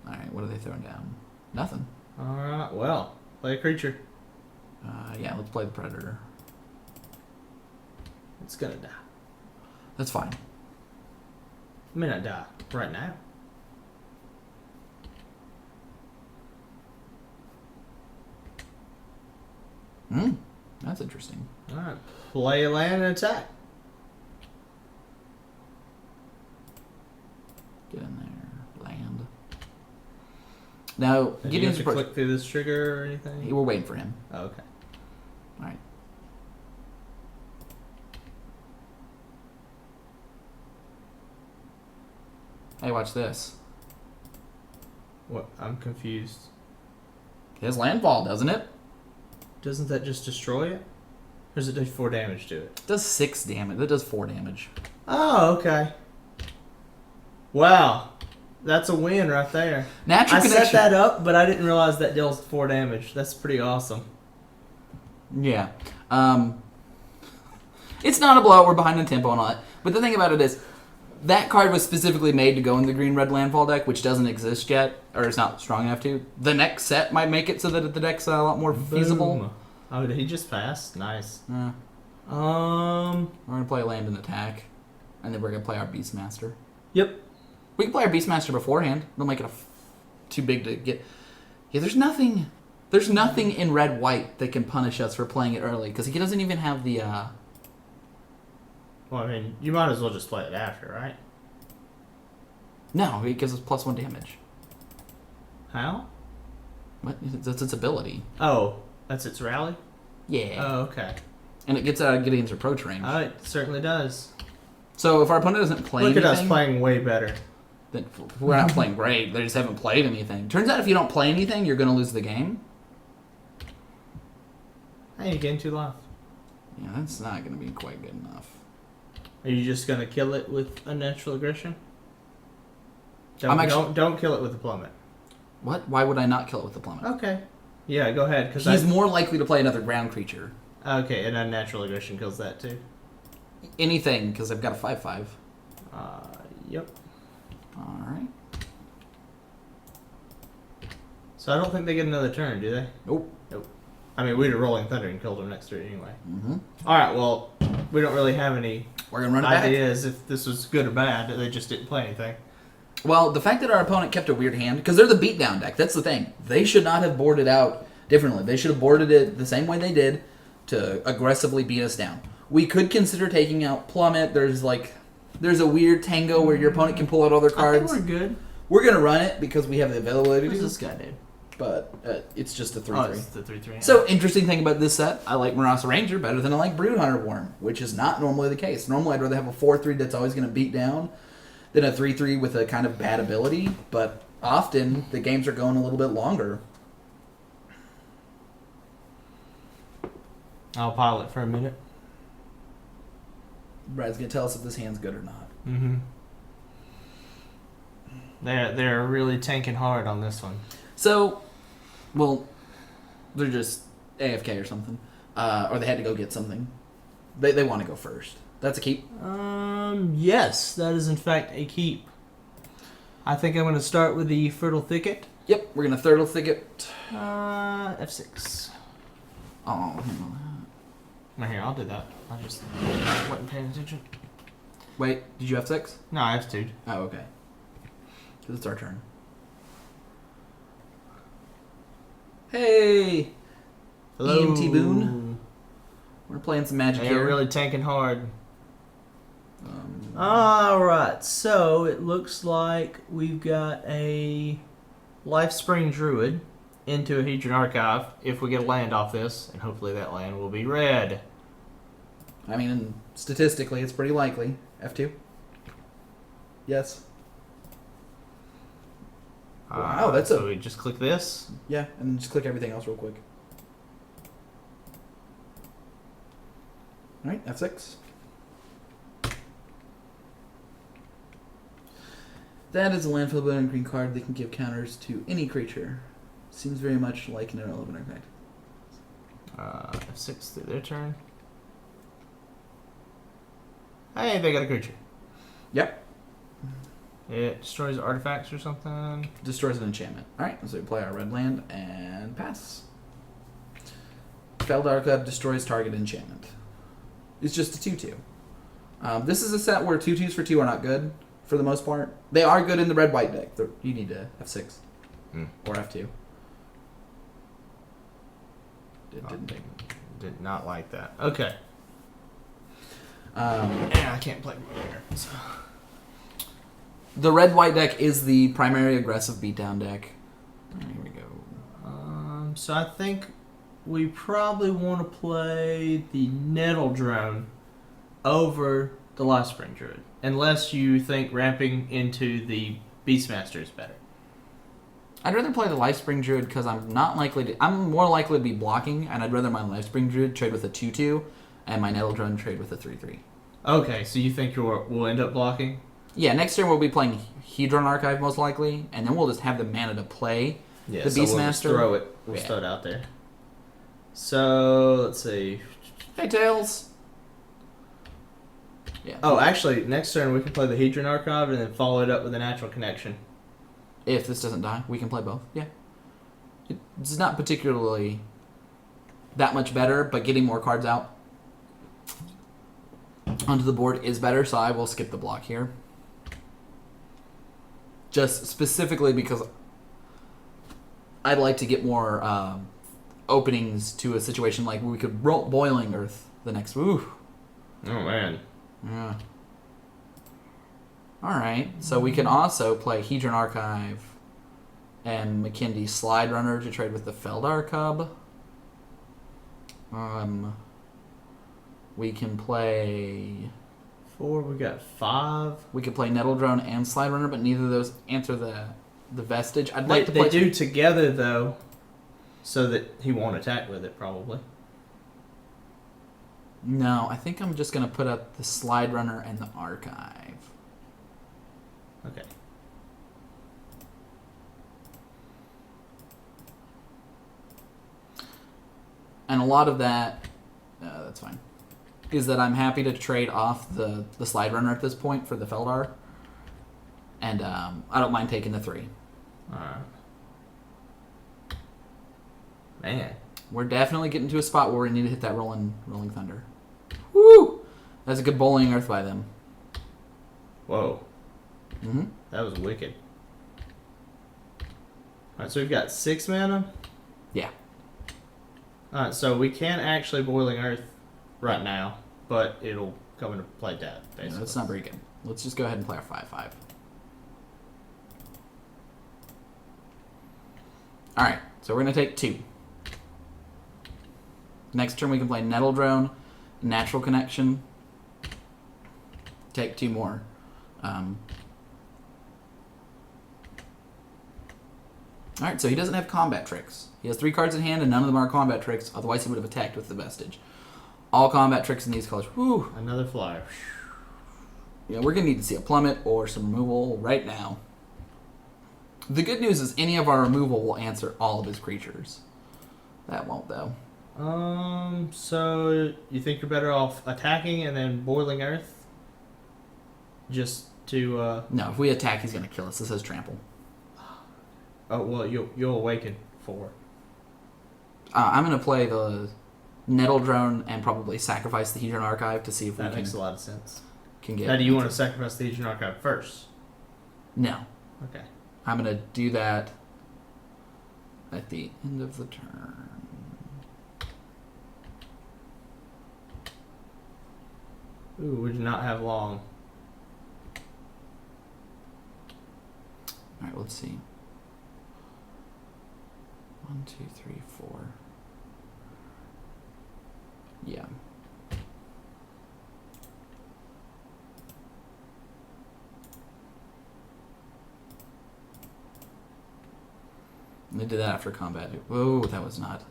Alright, what are they throwing down? Nothing.
Alright, well, play a creature.
Yeah, let's play the Predator.
It's gonna die.
That's fine.
It may not die right now.
That's interesting.
Alright, play a land and attack.
Get in there. Land. Now,
Do you
getting
have to click through this trigger or anything?
We're waiting for him.
Oh, okay.
Alright. Hey, watch this.
What? I'm confused.
His landfall, doesn't it?
Doesn't that just destroy it? Or does it do 4 damage to it?
It does 6 damage. That does 4 damage.
Oh, okay. Wow. That's a win right there.
Natural
I
Connection.
set that up, but I didn't realize that deals 4 damage. That's pretty awesome.
Yeah. It's not a blowout. We're behind in tempo and all that. But the thing about it is, that card was specifically made to go in the green-red landfall deck, which doesn't exist yet, or is not strong enough to. The next set might make it so that the deck's a lot more feasible.
Boom. Oh, did he just pass? Nice.
We're going to play land and attack, and then we're going to play our Beastmaster.
Yep.
We can play our Beastmaster beforehand. It'll make it too big to get... Yeah, there's nothing in red-white that can punish us for playing it early, because he doesn't even have the...
Well, I mean, you might as well just play it after, right?
No, it gives us +1 damage.
How?
What? That's its ability.
Oh, that's its rally?
Yeah.
Oh, okay.
And it gets out of Gideon's approach range.
Oh, it certainly does.
So if our opponent doesn't play
Look
anything...
at us playing way better.
Then we're not playing great. They just haven't played anything. Turns out if you don't play anything, you're going to lose the game.
Hey, you're getting 2 life.
Yeah, that's not going to be quite good enough.
Are you just going to kill it with unnatural aggression?
I'm
Don't kill it with a plummet.
What? Why would I not kill it with the plummet?
Okay. Yeah, go ahead.
He's more likely to play another ground creature.
Okay, and unnatural aggression kills that too.
Anything, because I've got a 5/5.
Yep.
Alright.
So I don't think they get another turn, do they?
Nope.
I mean, we'd have Rolling Thunder and killed them next turn anyway.
Mm-hmm.
Alright, well, we don't really have any
We're going to run it back.
ideas if this was good or bad. They just didn't play anything.
Well, the fact that our opponent kept a weird hand, because they're the beatdown deck, that's the thing. They should not have boarded out differently. They should have boarded it the same way they did to aggressively beat us down. We could consider taking out Plummet. There's a weird tango where your opponent can pull out other cards.
I think we're good.
We're going to run it because we have the availability
Who's
to.
this guy, dude?
But it's just a 3/3.
Oh, it's the 3/3.
So, interesting thing about this set, I like Marasa Ranger better than I like Broodhunter Worm, which is not normally the case. Normally, I'd rather have a 4/3 that's always going to beat down than a 3/3 with a kind of bad ability, but often the games are going a little bit longer.
I'll pilot for a minute.
Brad's going to tell us if this hand's good or not.
Mm-hmm. They're really tanking hard on this one.
So, well, they're just AFK or something. Or they had to go get something. They want to go first. That's a keep.
Yes, that is in fact a keep. I think I'm going to start with the Fertile Thicket.
Yep, we're going to Fertile Thicket.
F6.
Oh, hang on.
No, here, I'll do that. I just wasn't paying attention.
Wait, did you have 6?
No, I have 2.
Oh, okay. Because it's our turn. Hey!
Hello.
EMT Boone. We're playing some Magic
They're
here.
really tanking hard. Alright, so it looks like we've got a Lifespring Druid into a Hedron Archive if we get a land off this, and hopefully that land will be red.
I mean, statistically, it's pretty likely. F2. Yes. Wow, that's
so we just click this.
Yeah, and then just click everything else real quick. All right, F6. That is a landfill ability and green card. They can give counters to any creature. Seems very much like an irrelevant effect.
F6 through their turn. Hey, they got a creature.
Yep.
It destroys artifacts or something.
Destroys an enchantment. Alright, so we play our red land and pass. Feldar Club destroys target enchantment. It's just a 2-2. This is a set where 2-2s for 2 are not good, for the most part. They are good in the red-white deck. You need to F6. Or F2.
Did not like that. Okay. I can't play here. So.
The red-white deck is the primary aggressive beatdown deck. Here we go.
So I think we probably want to play the Nettle Drone over the Lifespring Druid, unless you think ramping into the Beastmaster is better.
I'd rather play the Lifespring Druid because I'm more likely to be blocking, and I'd rather my Lifespring Druid trade with a 2-2 and my Nettle Drone trade with a 3-3.
Okay, so you think we'll end up blocking?
Yeah, next turn we'll be playing Hedron Archive most likely, and then we'll just have the mana to play the Beastmaster.
We'll throw it out there. So, let's see.
Hey, Tails! Yeah.
Oh, actually, next turn we can play the Hedron Archive and then follow it up with a Natural Connection.
If this doesn't die, we can play both. Yeah. It's not particularly that much better, but getting more cards out onto the board is better, so I will skip the block here. Just specifically because I'd like to get more openings to a situation like where we could roll Boiling Earth the next. Ooh.
Oh, man.
Yeah. Alright, so we can also play Hedron Archive and McKindy Slide Runner to trade with the Feldar Cub. We can play...
4, we got 5.
We could play Nettle Drone and Slide Runner, but neither of those answer the Vestige. I'd like to play...
They do together, though, so that he won't attack with it, probably.
No, I think I'm just going to put up the Slide Runner and the Archive.
Okay.
And a lot of that, that's fine, is that I'm happy to trade off the Slide Runner at this point for the Feldar. And I don't mind taking the 3.
Alright. Man.
We're definitely getting to a spot where we need to hit that Rolling Thunder. Woo! That's a good Bowling Earth by them.
Whoa.
Mm-hmm.
That was wicked. Alright, so we've got 6 mana?
Yeah.
Alright, so we can't actually Boiling Earth right now, but it'll come into play dead, basically.
No, that's not very good. Let's just go ahead and play our 5/5. Alright, so we're going to take 2. Next turn we can play Nettle Drone, Natural Connection. Take 2 more. Alright, so he doesn't have combat tricks. He has 3 cards in hand and none of them are combat tricks, otherwise he would have attacked with the Vestige. All combat tricks in these colors. Whew.
Another flyer.
Yeah, we're going to need to see a plummet or some removal right now. The good news is any of our removal will answer all of his creatures. That won't, though.
So you think you're better off attacking and then Boiling Earth? Just to,
No, if we attack, he's going to kill us. This says trample.
Oh, well, you'll awaken 4.
I'm going to play the Nettle Drone and probably sacrifice the Hedron Archive to see if
that makes a lot of sense.
Can get.
Now, do you want to sacrifice the Hedron Archive first?
No.
Okay.
I'm going to do that at the end of the turn.
Ooh, we do not have long.
Alright, let's see. 1, 2, 3, 4. Yeah. They did that after combat. Whoa, that was not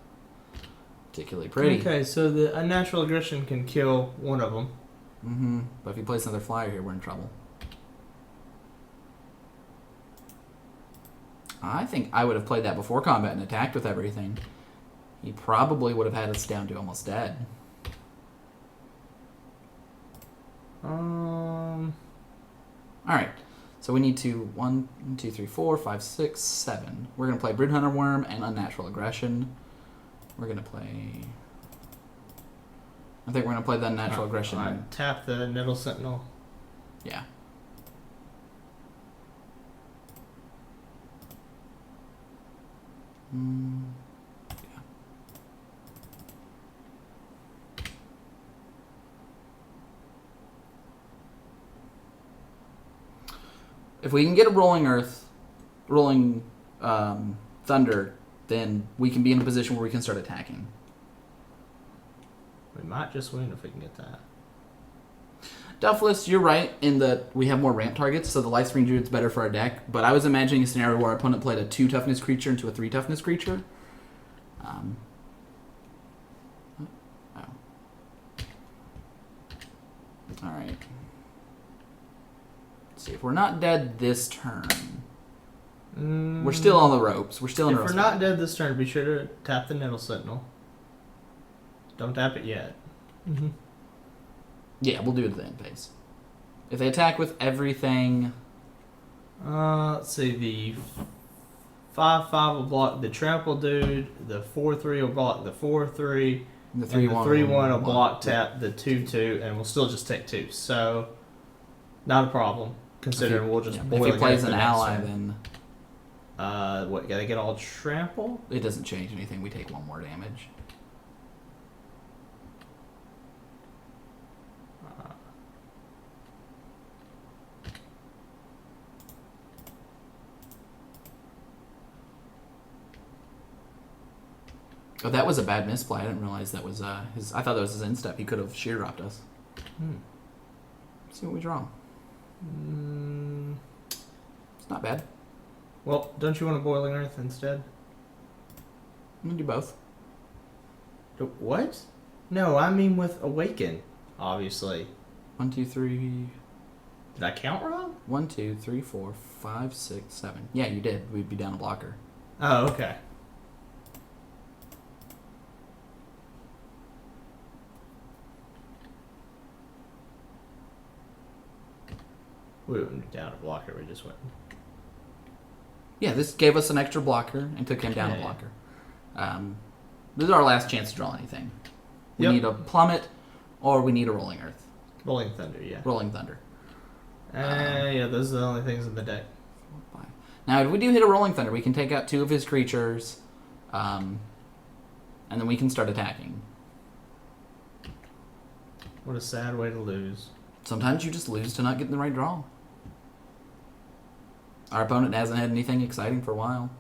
particularly pretty.
Okay, so the unnatural aggression can kill one of them.
Mm-hmm. But if he plays another flyer here, we're in trouble. I think I would have played that before combat and attacked with everything. He probably would have had us down to almost dead. Alright. So we need to 1, 2, 3, 4, 5, 6, 7. We're going to play Broodhunter Worm and Unnatural Aggression. We're going to play... I think we're going to play the Unnatural Aggression.
Alright, tap the Nettle Sentinel.
Yeah. Yeah. If we can get a rolling thunder, then we can be in a position where we can start attacking.
We might just win if we can get that.
Duffless, you're right in that we have more ramp targets, so the Life Spring Druid's better for our deck, but I was imagining a scenario where our opponent played a 2 toughness creature into a 3 toughness creature. Alright. Let's see, if we're not dead this turn, we're still on the ropes. We're still in
If
a
we're not dead this turn, be sure to tap the Nettle Sentinel. Don't tap it yet. Mm-hmm.
Yeah, we'll do it at the end phase. If they attack with everything...
let's see, the 5/5 will block the trample dude, the 4/3 will block the 4/3,
The
and the 3/1 will block tap the 2/2, and we'll still just take 2. So, not a problem, considering we'll just boil
if he plays
it
an
the next
ally,
turn.
then
What, gotta get all trample?
it doesn't change anything. We take 1 more damage. Oh, that was a bad misplay. I didn't realize that was his... I thought that was his instep. He could have sheer dropped us. Let's see what we draw. It's not bad.
Well, don't you want a Boiling Earth instead?
I'm going to do both.
What? No, I mean with Awaken, obviously.
1, 2, 3...
Did I count wrong?
1, 2, 3, 4, 5, 6, 7. Yeah, you did. We'd be down a blocker.
Oh, okay. We went down a blocker, we just went.
Yeah, this gave us an extra blocker and took him down a blocker. This is our last chance to draw anything. We need a Plummet or we need a Rolling Earth.
Rolling Thunder, yeah.
Rolling Thunder.
Yeah, those are the only things in the deck.
4, 5. Now, if we do hit a Rolling Thunder, we can take out 2 of his creatures, and then we can start attacking.
What a sad way to lose.
Sometimes you just lose to not getting the right draw. Our opponent hasn't had anything exciting for a while.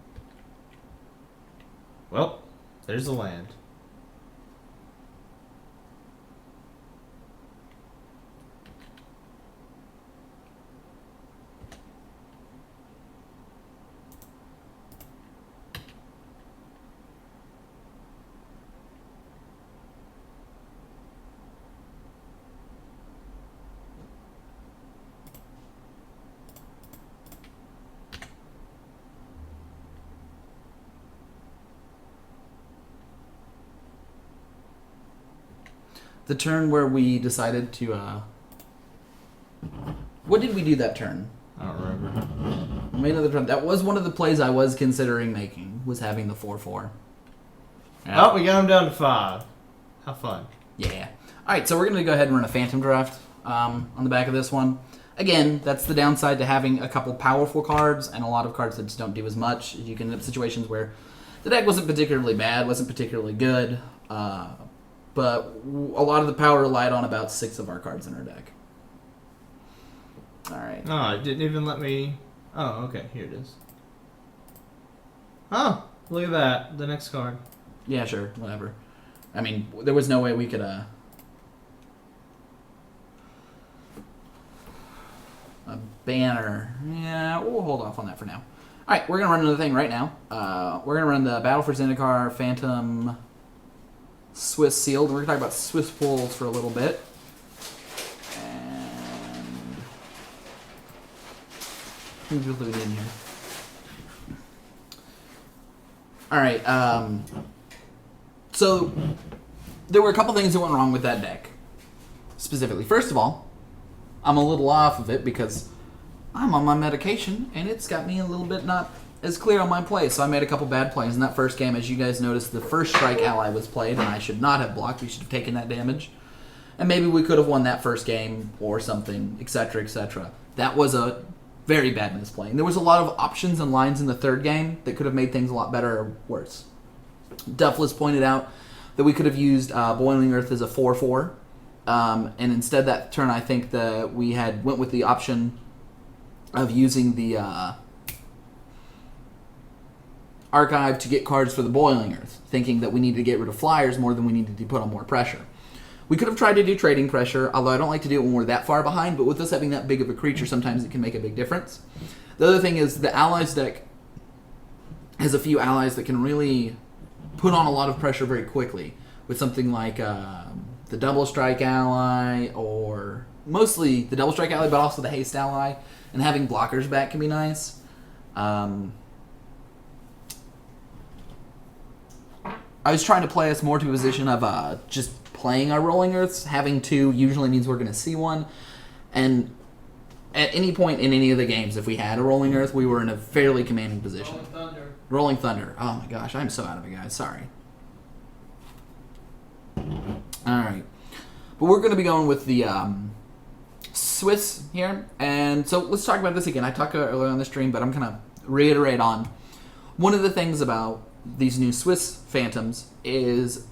Well, there's the land.
The turn where we decided to... What did we do that turn?
I don't remember.
We made another turn. That was one of the plays I was considering making, was having the 4/4. Yeah.
Oh, we got him down to 5. How fun.
Yeah. Alright, so we're going to go ahead and run a Phantom Draft on the back of this one. Again, that's the downside to having a couple powerful cards and a lot of cards that just don't do as much. You can end up situations where the deck wasn't particularly bad, wasn't particularly good, but a lot of the power relied on about 6 of our cards in our deck. Alright.
Oh, it didn't even let me Oh, okay. Here it is. Oh, look at that. The next card.
Yeah, sure, whatever. I mean, there was no way we could, A banner. Yeah, we'll hold off on that for now. Alright, we're going to run another thing right now. We're going to run the Battle for Zendikar Phantom Swiss Sealed. We're going to talk about Swiss pulls for a little bit. And who we in here? Alright, so there were a couple things that went wrong with that deck. Specifically. First of all, I'm a little off of it because I'm on my medication and it's got me a little bit not as clear on my play. So I made a couple bad plays in that first game. As you guys noticed, the first strike ally was played and I should not have blocked. We should have taken that damage. And maybe we could have won that first game or something, etc., etc. That was a very bad misplay. And there was a lot of options and lines in the third game that could have made things a lot better or worse. Duffless pointed out that we could have used Boiling Earth as a 4/4. And instead that turn, I think that we had went with the option of using the archive to get cards for the Boiling Earth, thinking that we needed to get rid of flyers more than we needed to put on more pressure. We could have tried to do trading pressure, although I don't like to do it when we're that far behind, but with us having that big of a creature, sometimes it can make a big difference. The other thing is the allies deck has a few allies that can really put on a lot of pressure very quickly with something like the Double Strike ally, or mostly the Double Strike ally, but also the Haste ally, and having blockers back can be nice. I was trying to play us more to a position of just playing our Rolling Earths. Having two usually means we're going to see one, and at any point in any of the games, if we had a Rolling Earth, we were in a fairly commanding position. Rolling Thunder. Oh my gosh, I'm so out of it, guys. Sorry. Alright. But we're going to be going with the Swiss here. And so let's talk about this again. I talked about it earlier on the stream, but I'm going to reiterate on one of the things about these new Swiss Phantoms is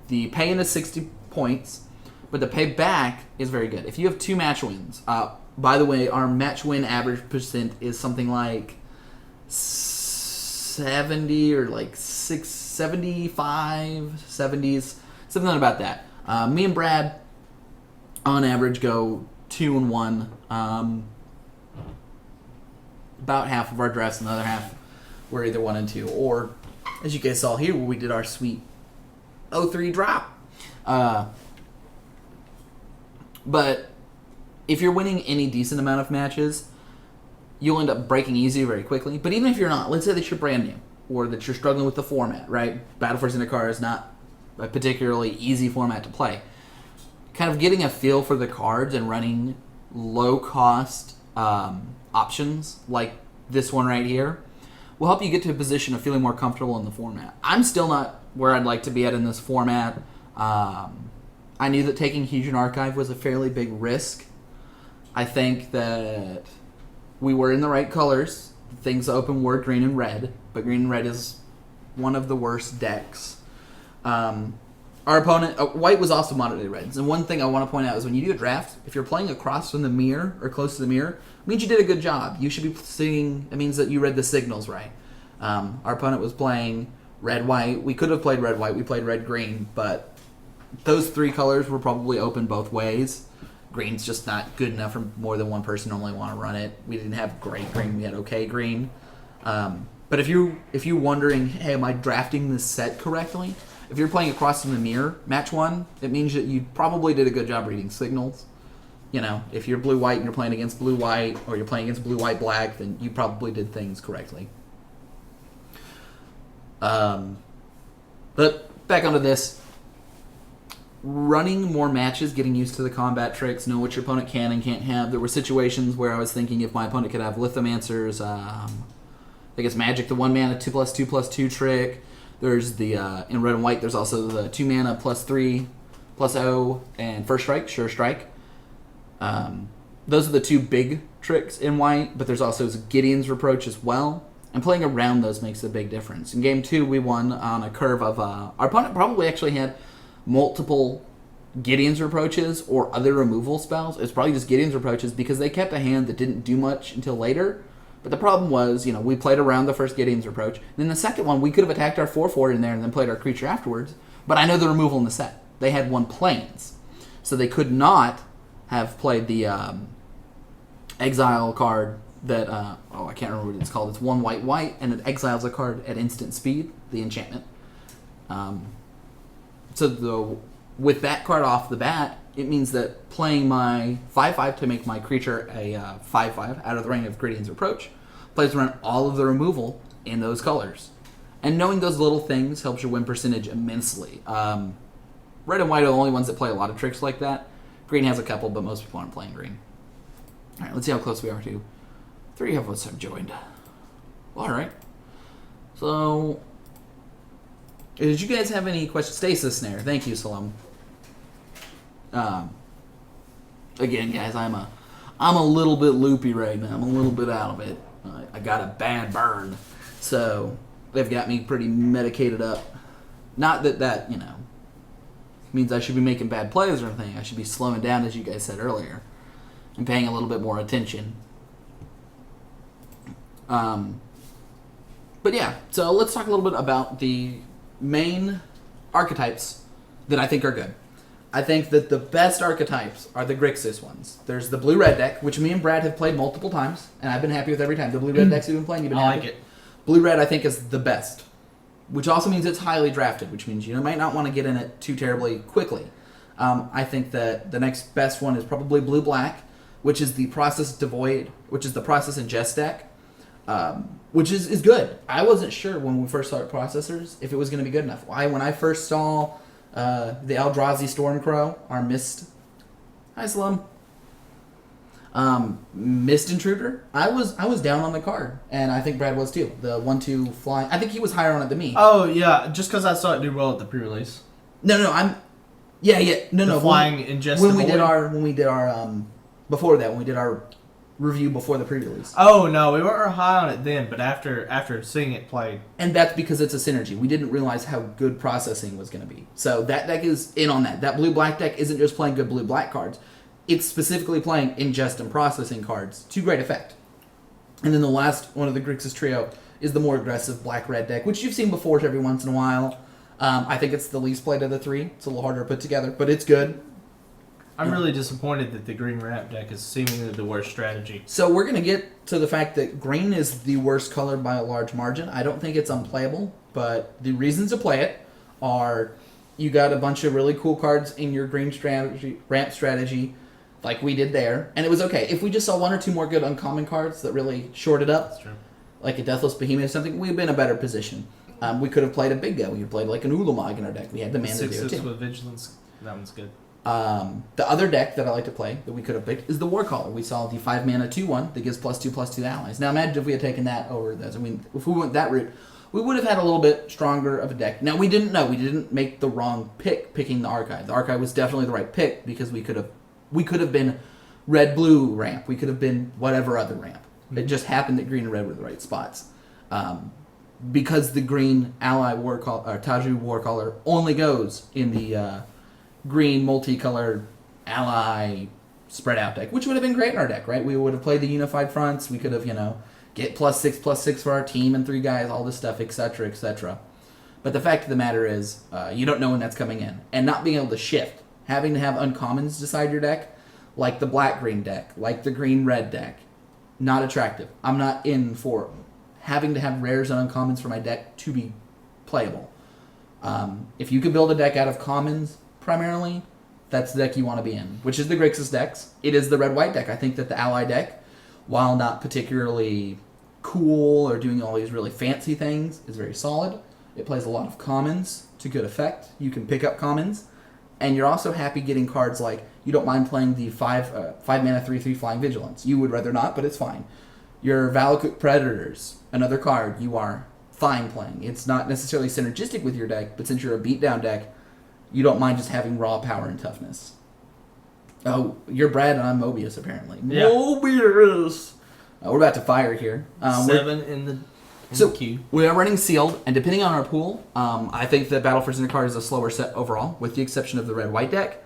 the pay-in is 60 points, but the pay back is very good. If you have 2 match wins, by the way, our match win average percent is something like 70 or like 75, 70s, something about that. Me and Brad, on average, go 2-1. About half of our drafts, and the other half we're either 1 and 2, or as you guys saw here, where we did our sweet 0-3 drop. But if you're winning any decent amount of matches, you'll end up breaking easy very quickly. But even if you're not, let's say that you're brand new, or that you're struggling with the format, right? Battle for Zendikar is not a particularly easy format to play. Kind of getting a feel for the cards and running low-cost options like this one right here will help you get to a position of feeling more comfortable in the format. I'm still not where I'd like to be at in this format. I knew that taking Huge Archive was a fairly big risk. I think that we were in the right colors. Things open were green and red, but green and red is one of the worst decks. Our opponent, white was also moderately reds. And one thing I want to point out is when you do a draft, if you're playing across from the mirror or close to the mirror, it means you did a good job. You should be seeing, it means that you read the signals right. Our opponent was playing red-white. We could have played red-white. We played red-green, but those 3 colors were probably open both ways. Green's just not good enough for more than one person normally want to run it. We didn't have great green. We had okay green. But if you're wondering, hey, am I drafting this set correctly? If you're playing across from the mirror, match 1, it means that you probably did a good job reading signals. You know, if you're blue-white and you're playing against blue-white, or you're playing against blue-white-black, then you probably did things correctly. But back onto this. Running more matches, getting used to the combat tricks, know what your opponent can and can't have. There were situations where I was thinking if my opponent could have Lithomancers, I guess Magic, the 1-mana 2+2/+2 trick. There's the, in red and white, there's also the 2-mana +3/+0 and First Strike, Sure Strike. Those are the 2 big tricks in white, but there's also Gideon's Reproach as well. And playing around those makes a big difference. In game 2, we won on a curve of, our opponent probably actually had multiple Gideon's Reproaches or other removal spells. It's probably just Gideon's Reproaches because they kept a hand that didn't do much until later. But the problem was, we played around the first Gideon's Reproach. Then the second one, we could have attacked our 4/4 in there and then played our creature afterwards. But I know the removal in the set. They had 1 planes. So they could not have played the exile card that, I can't remember what it's called. It's 1 white, and it exiles a card at instant speed, the enchantment. With that card off the bat, it means that playing my 5/5 to make my creature a 5/5 out of the range of Gideon's Reproach plays around all of the removal in those colors. And knowing those little things helps your win percentage immensely. Red and white are the only ones that play a lot of tricks like that. Green has a couple, but most people aren't playing green. All right, let's see how close we are to 3 of us have joined. All right. So, did you guys have any questions? Stasis Snare. Thank you, Salam. Again, guys, I'm a little bit loopy right now. I'm a little bit out of it. I got a bad burn, so they've got me pretty medicated up. Not that means I should be making bad plays or anything. I should be slowing down, as you guys said earlier, and paying a little bit more attention. But yeah, so let's talk a little bit about the main archetypes that I think are good. I think that the best archetypes are the Grixis ones. There's the blue-red deck, which me and Brad have played multiple times, and I've been happy with every time. The blue-red decks you've been playing, you've been happy.
I like it.
Blue-red, I think, is the best, which also means it's highly drafted, which means you might not want to get in it too terribly quickly. I think that the next best one is probably blue-black, which is the process ingest deck, which is good. I wasn't sure when we first started processors if it was going to be good enough. When I first saw the Eldrazi Stormcrow, our Mist... Hi, Slum. Mist Intruder. I was down on the card, and I think Brad was too. The 1/2 flying. I think he was higher on it than me.
Oh yeah, just because I saw it do well at the pre-release.
No, I'm. Yeah. No.
Flying ingest.
When we did our before that, when we did our review before the pre-release.
Oh no, we weren't high on it then, but after seeing it played.
And that's because it's a synergy. We didn't realize how good processing was going to be. So that deck is in on that. That blue-black deck isn't just playing good blue-black cards. It's specifically playing ingest and processing cards to great effect. And then the last one of the Grixis trio is the more aggressive black-red deck, which you've seen before every once in a while. I think it's the least played of the 3. It's a little harder to put together, but it's good.
I'm really disappointed that the green ramp deck is seemingly the worst strategy.
So we're going to get to the fact that green is the worst color by a large margin. I don't think it's unplayable, but the reasons to play it are you got a bunch of really cool cards in your green ramp strategy, like we did there, and it was okay. If we just saw 1 or 2 more good uncommon cards that really shorted up,
That's true.
like a Deathless Behemoth or something, we'd been in a better position. We could have played a big guy. We could have played like an Ulamog in our deck. We had the mana to do it
6/6
too.
with Vigilance. That one's good.
The other deck that I like to play that we could have picked is the Warcaller. We saw the 5 mana 2/1 that gives +2/+2 to allies. Now imagine if we had taken that over this. I mean, if we went that route, we would have had a little bit stronger of a deck. Now we didn't know. We didn't make the wrong pick picking the Archive. The Archive was definitely the right pick because we could have been red-blue ramp. We could have been whatever other ramp. Mm-hmm. It just happened that green and red were the right spots. Because the green ally Taju Warcaller only goes in the green multicolored ally spread out deck, which would have been great in our deck, right? We would have played the unified fronts. We could have, get +6/+6 for our team and 3 guys, all this stuff, etc., etc. But the fact of the matter is, you don't know when that's coming in, and not being able to shift, having to have uncommons decide your deck, like the black-green deck, like the green-red deck, not attractive. I'm not in for having to have rares and uncommons for my deck to be playable. If you can build a deck out of commons primarily, that's the deck you want to be in, which is the Grixis decks. It is the red-white deck. I think that the ally deck, while not particularly cool or doing all these really fancy things, is very solid. It plays a lot of commons to good effect. You can pick up commons, and you're also happy getting cards like, you don't mind playing the 5 mana 3/3 Flying Vigilance. You would rather not, but it's fine. Your Valakut Predators, another card you are fine playing. It's not necessarily synergistic with your deck, but since you're a beatdown deck, you don't mind just having raw power and toughness. Oh, you're Brad and I'm Mobius, apparently.
Yeah.
Mobius! We're about to fire here.
7 in the queue.
We are running sealed, and depending on our pool, I think that Battle for Zendikar is a slower set overall, with the exception of the red-white deck.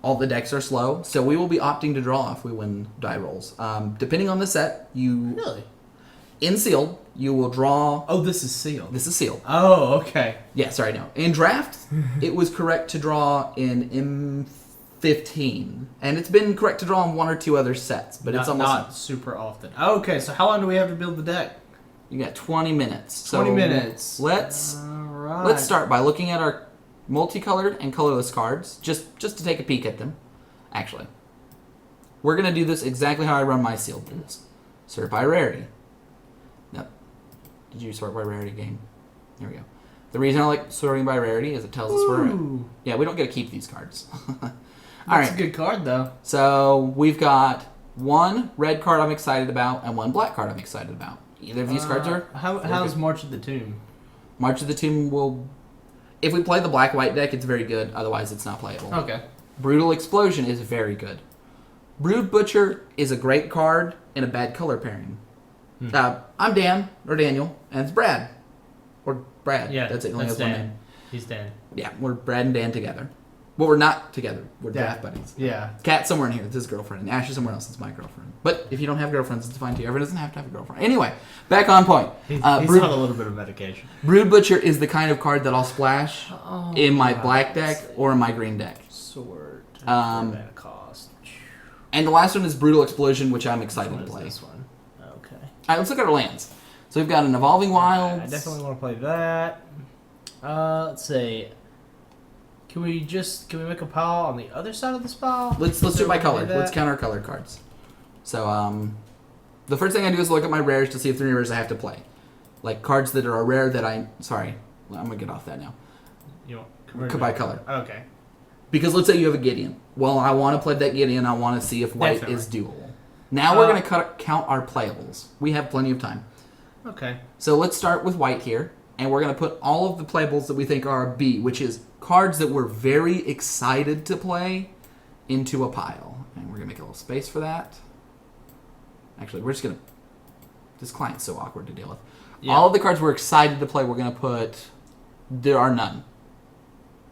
all the decks are slow, so we will be opting to draw if we win die rolls. Depending on the set,
Really?
in sealed, you will draw.
Oh, this is sealed.
This is sealed.
Oh, okay.
Yeah, sorry, no. In draft, it was correct to draw in M15, and it's been correct to draw in one or two other sets, but it's almost
not super often. Okay, so how long do we have to build the deck?
You got 20 minutes.
20 minutes.
Let's
Right.
start by looking at our multicolored and colorless cards, just to take a peek at them. Actually, we're gonna do this exactly how I run my sealed builds. Sort by rarity. Yep. Did you sort by rarity game? There we go. The reason I like sorting by rarity is it tells us where. Yeah, we don't get to keep these cards. All
That's
right.
a good card, though.
So we've got one red card I'm excited about and one black card I'm excited about. Either of these cards are.
How's March of the Tomb?
March of the Tomb will. If we play the black-white deck, it's very good. Otherwise, it's not playable.
Okay.
Brutal Explosion is very good. Brood Butcher is a great card in a bad color pairing. I'm Dan, or Daniel, and it's Brad. Or Brad.
Yeah,
That's it. He only
that's
has one
Dan.
name.
He's Dan.
Yeah, we're Brad and Dan together. Well, we're not together. We're
Yeah.
draft buddies.
Yeah.
Cat's somewhere in here. It's his girlfriend. And Ash is somewhere else. It's my girlfriend. But if you don't have girlfriends, it's fine too. Everyone doesn't have to have a girlfriend. Anyway, back on point.
He's
Brood,
on a little bit of medication.
Brood Butcher is the kind of card that I'll splash in my
wow.
black deck or in my green deck.
Sword.
Um,
cost.
And the last one is Brutal Explosion, which I'm
Which
excited
one
to
is
play.
this one? Okay.
All right, let's look at our lands. So we've got an Evolving Wilds.
I definitely want to play that. Let's see. Can we make a pile on the other side of this pile?
Let's do it by color.
that?
Let's count our colored cards. So the first thing I do is look at my rares to see if there are rares I have to play. Like cards that are rare that sorry, I'm going to get off that now.
You want
By color.
Okay.
Because let's say you have a Gideon. Well, I want to play that Gideon. I want to see if white
Definitely.
is doable. Now we're going to count our playables. We have plenty of time.
Okay.
So let's start with white here. And we're going to put all of the playables that we think are a B, which is cards that we're very excited to play, into a pile. And we're going to make a little space for that. Actually, we're just going to... This client's so awkward to deal with.
Yeah.
All of the cards we're excited to play, we're going to put... There are none.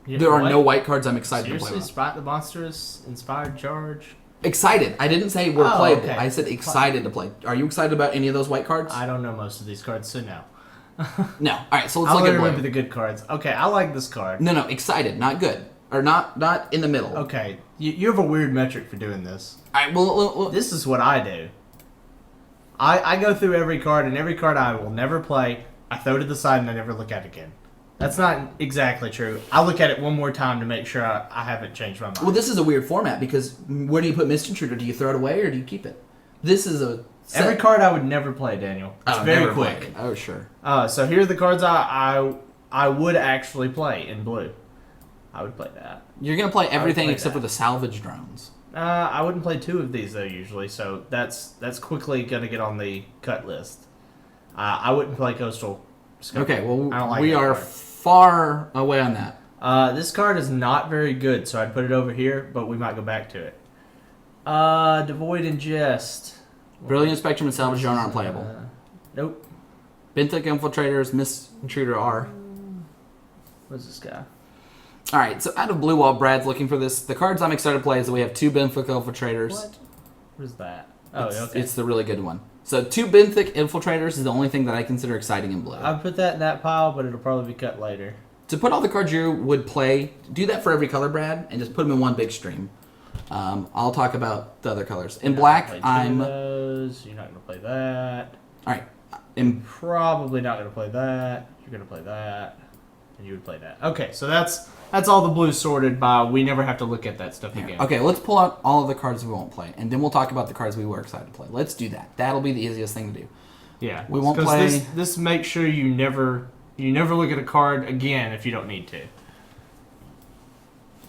You
There
know
are
what?
no white cards I'm excited to play
Seriously,
with.
Spot the Monstrous Inspired Charge?
Excited. I didn't say we're
Oh,
playable.
okay.
I said excited to play. Are you excited about any of those white cards?
I don't know most of these cards, so no.
No. All right, so let's
I
look
only
at
remember
blue.
the good cards. Okay, I like this card.
No, excited, not good. Or not in the middle.
Okay, you have a weird metric for doing this.
All right, well,
This is what I do. I go through every card, and every card I will never play, I throw to the side and I never look at it again. That's not exactly true. I look at it one more time to make sure I haven't changed my mind.
well, this is a weird format because where do you put Mist Intruder? Do you throw it away or do you keep it? This is a set.
Every card I would never play, Daniel. It's very
never
quick.
play. Oh, sure.
So here are the cards I would actually play in blue. I would play that.
You're gonna play everything
play
except
that.
for the salvage drones.
I wouldn't play two of these though usually, so that's quickly gonna get on the cut list. I wouldn't play Coastal Scope.
Okay, well,
I don't like
we
that
are
card.
far away on that.
This card is not very good, so I'd put it over here, but we might go back to it. Devoid Ingest.
Brilliant Spectrum and Salvage Drone aren't playable.
Nope.
Benthic Infiltrators, Mist Intruder are.
What's this guy?
All right, so out of blue, while Brad's looking for this, the cards I'm excited to play is that we have two Benthic Infiltrators.
What is that? Oh,
it's,
okay.
It's the really good one. So two Benthic Infiltrators is the only thing that I consider exciting in blue.
I'd put that in that pile, but it'll probably be cut later.
To put all the cards you would play, do that for every color, Brad, and just put them in one big stream. I'll talk about the other colors. In black,
Play two
I'm...
of
All
those. You're not gonna play that.
right. In
Probably not gonna play that. You're gonna play that, and you would play that. Okay, so that's all the blues sorted by. We never have to look at that stuff
here.
again.
Okay, let's pull out all of the cards we won't play, and then we'll talk about the cards we were excited to play. Let's do that. That'll be the easiest thing to do.
Yeah,
We won't
'cause
play-
This makes sure you never look at a card again if you don't need to.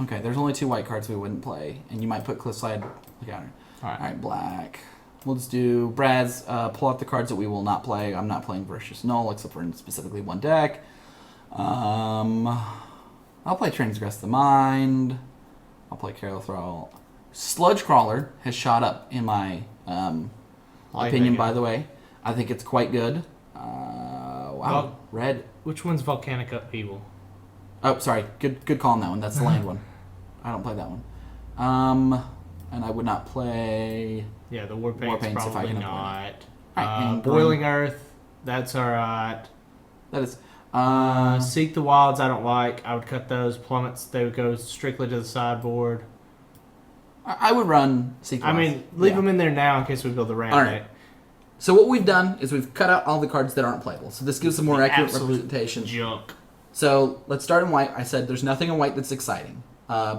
Okay, there's only two white cards we wouldn't play, and you might put Cliffside counter.
All right.
All right, black. We'll just do Brad's. Pull out the cards that we will not play. I'm not playing Vicious Null, except for in specifically one deck. I'll play Transgress the Mind. I'll play Carol Thrall. Sludge Crawler has shot up in my opinion, by the way. I think it's quite good. Wow.
Well-
Red.
Which one's Volcanic Upheaval?
Oh, sorry. Good call on that one. That's the land one. I don't play that one. And I would not play.
Yeah, the Warpaint's
Warpaint's if I
probably
can
not.
avoid Alright, and
Boiling Earth, that's alright.
That is.
Seek the Wilds, I don't like. I would cut those. Plummets, they would go strictly to the sideboard.
I would run Seek the
I
Wilds.
mean, leave them in there now in case we build the ramp.
All right. So what we've done is we've cut out all the cards that aren't playable. So this gives a more accurate representation.
Junk.
So let's start in white. I said there's nothing in white that's exciting.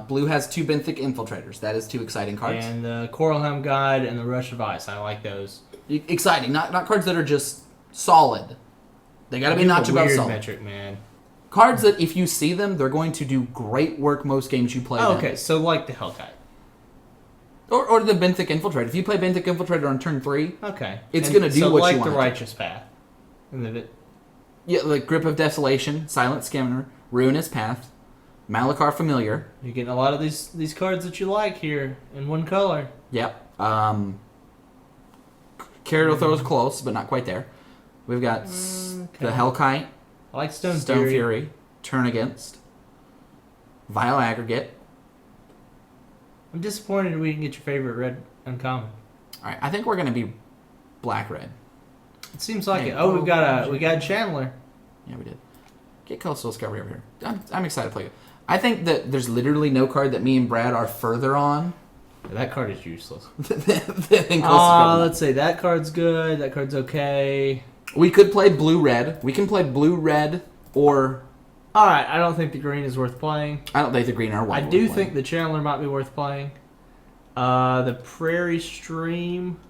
Blue has 2 Benthic Infiltrators. That is 2 exciting cards.
And the Coralhelm Guide and the Rush of Ice. I like those.
Exciting, not cards that are just solid. They got to be notch above solid.
Metric, man.
Cards that if you see them, they're going to do great work most games you play.
Oh, okay, so like the Hellkite.
Or the Benthic Infiltrator. If you play Benthic Infiltrator on turn 3,
okay,
it's going to do what
like
you want.
So like the Righteous Path. And then
yeah, like Grip of Desolation, Silent Scimmer, Ruinous Path, Malakar Familiar.
You're getting a lot of these cards that you like here in one color.
Yep. Gyarados throws close, but not quite there. We've got the Hellkite.
I like Stone
Fury. Turn Against. Vile Aggregate.
I'm disappointed we didn't get your favorite red uncommon.
Alright, I think we're going to be black-red.
It seems like it. Oh, we got a Chandler.
Yeah, we did. Get Coastal Discovery over here. I'm excited to play it. I think that there's literally no card that me and Brad are further on.
That card is useless.
Let's
say that card's good. That card's okay.
We could play blue-red. We can play blue-red or...
Alright, I don't think the green is worth playing.
I don't think the green or white
I do think the Chandler might be worth playing. The Prairie Stream...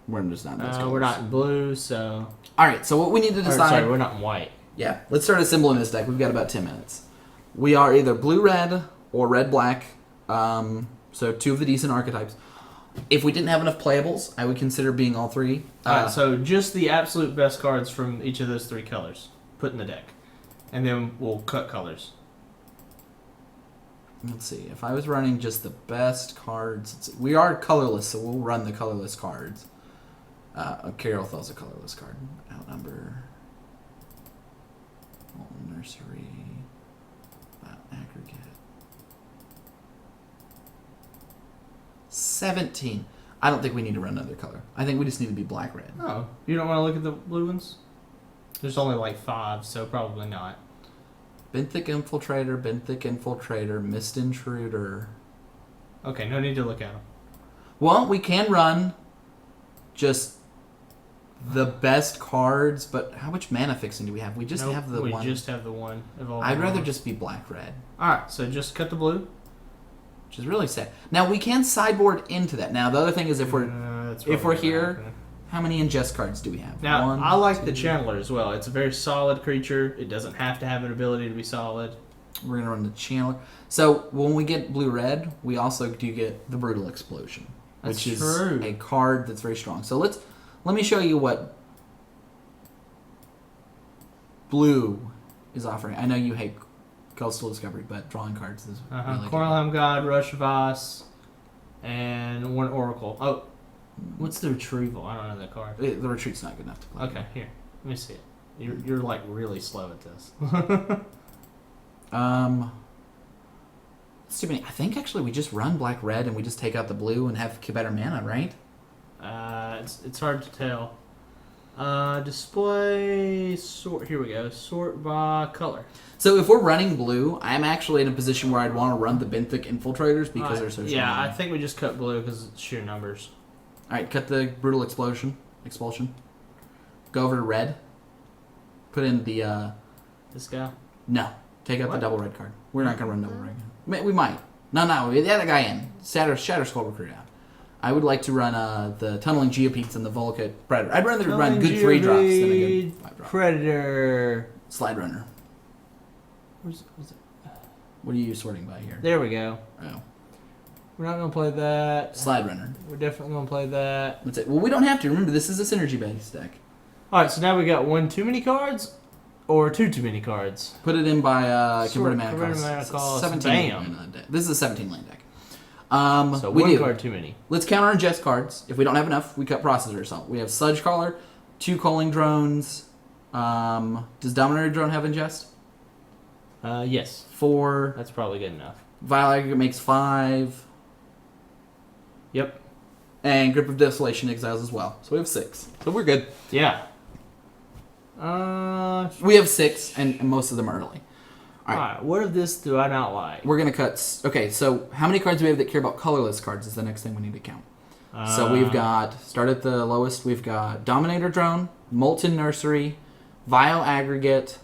We're just not
we're not in blue, so...
Alright, so what we need to decide...
sorry, we're not in white.
Yeah, let's start assembling this deck. We've got about 10 minutes. We are either blue-red or red-black. So 2 of the decent archetypes. If we didn't have enough playables, I would consider being all 3.
Alright, so just the absolute best cards from each of those 3 colors. Put in the deck. And then we'll cut colors.
Let's see. If I was running just the best cards... We are colorless, so we'll run the colorless cards. Carolthel's a colorless card. Outnumber... Nursery... Aggregate... 17. I don't think we need to run another color. I think we just need to be black-red.
Oh, you don't want to look at the blue ones? There's only like 5, so probably not.
Benthic Infiltrator, Mist Intruder.
Okay, no need to look at them.
Well, we can run just the best cards, but how much mana fixing do we have? We just have the one.
We just have the one.
I'd rather just be black-red.
Alright, so just cut the blue.
Which is really sad. Now, we can sideboard into that. Now, the other thing is if we're here... How many ingest cards do we have?
Now,
1,
I like
2.
the Chandler as well. It's a very solid creature. It doesn't have to have an ability to be solid.
We're going to run the Chandler. So, when we get blue-red, we also do get the Brutal Explosion.
That's
which is
true.
a card that's very strong. So, let me show you what blue is offering. I know you hate Coastal Discovery, but drawing cards is really
Coralhelm God, Rush of Ice, and 1 Oracle. Oh, what's the Retrieval? I don't know that card.
The Retreat's not good enough to play.
Okay, here. Let me see it. You're like really slow at this.
It's too many. I think actually we just run black-red and we just take out the blue and have better mana, right?
It's hard to tell. Display sort. Here we go. Sort by color.
So if we're running blue, I'm actually in a position where I'd want to run the Benthic Infiltrators because they're so strong.
Yeah, I think we just cut blue because it's sheer numbers.
All right, cut the Brutal Expulsion. Go over to red. Put in the...
This guy?
No. Take out the double red card. We're not going to run double red. We might. No. The other guy in. Shatter Skull Recruit out. I would like to run the Tunneling Geopeats and the Volkite Predator. I'd rather run good 3 drops than a good 5 drop.
Predator.
Slide Runner.
Where's it?
What are you sorting by here?
There we go.
Oh.
We're not going to play that.
Slide Runner.
We're definitely going to play that.
That's it. Well, we don't have to. Remember, this is a synergy-based deck.
Alright, so now we got 1 too many cards or 2 too many cards.
Put it in by Converted Mana Cost. 17
Bam.
land deck. This is a 17 land deck.
So
we
1 card too many.
Let's counter ingest cards. If we don't have enough, we cut Processor Assault. We have Sludge Caller, 2 Culling Drones. Does Dominator Drone have ingest?
Yes.
4.
That's probably good enough.
Vile Aggregate makes 5.
Yep.
And Grip of Desolation exiles as well. So we have 6. So we're good.
Yeah.
We have 6, and most of them are early.
Alright, what of this do I not like?
We're going to cut... Okay, so how many cards do we have that care about colorless cards is the next thing we need to count. So we've got... Start at the lowest. We've got Dominator Drone, Molten Nursery, Vile Aggregate...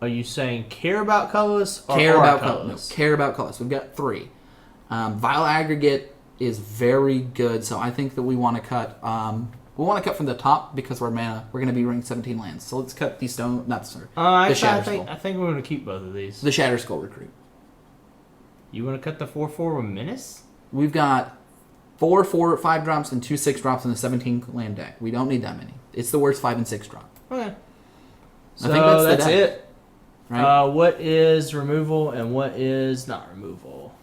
Are you saying care about colorless or
care about
colorless?
No, care about colorless. We've got 3. Vile Aggregate is very good, so I think that we want to cut... we want to cut from the top because we're mana. We're going to be running 17 lands. So let's cut the stone... Not the stone.
I
Shatterskull.
think we're going to keep both of these.
The Shatterskull Recruit.
You want to cut the 4/4 with Menace?
We've got 4 5 drops and 2 6 drops in a 17 land deck. We don't need that many. It's the worst 5 and 6 drop.
Okay. So
I think that's the
that's
deck.
it.
Right?
What is removal and what is not removal?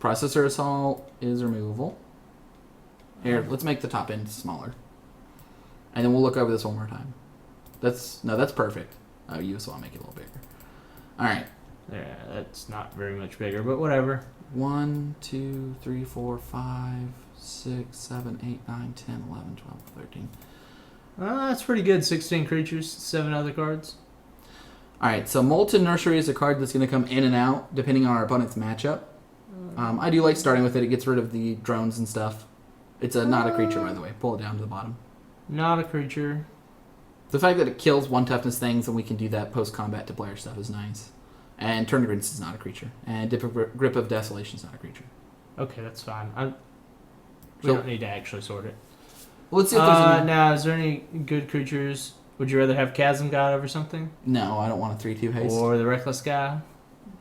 Processor Assault is removable. Here, let's make the top end smaller. And then we'll look over this one more time. That's perfect. Oh, you also want to make it a little bigger. Alright.
Yeah, that's not very much bigger, but whatever.
1, 2, 3, 4, 5, 6, 7, 8, 9, 10, 11, 12, 13.
That's pretty good. 16 creatures, 7 other cards.
Alright, so Molten Nursery is a card that's going to come in and out depending on our opponent's matchup. I do like starting with it. It gets rid of the drones and stuff. It's not a creature, by the way. Pull it down to the bottom.
Not a creature.
The fact that it kills 1 toughness things and we can do that post-combat to player stuff is nice. And Turn to Rinse is not a creature. And Grip of Desolation is not a creature.
Okay, that's fine. We
So-
don't need to actually sort it.
Well, let's see if there's any...
Now, is there any good creatures? Would you rather have Chasm God over something?
No, I don't want a 3/2 haste.
Or the Reckless Guy?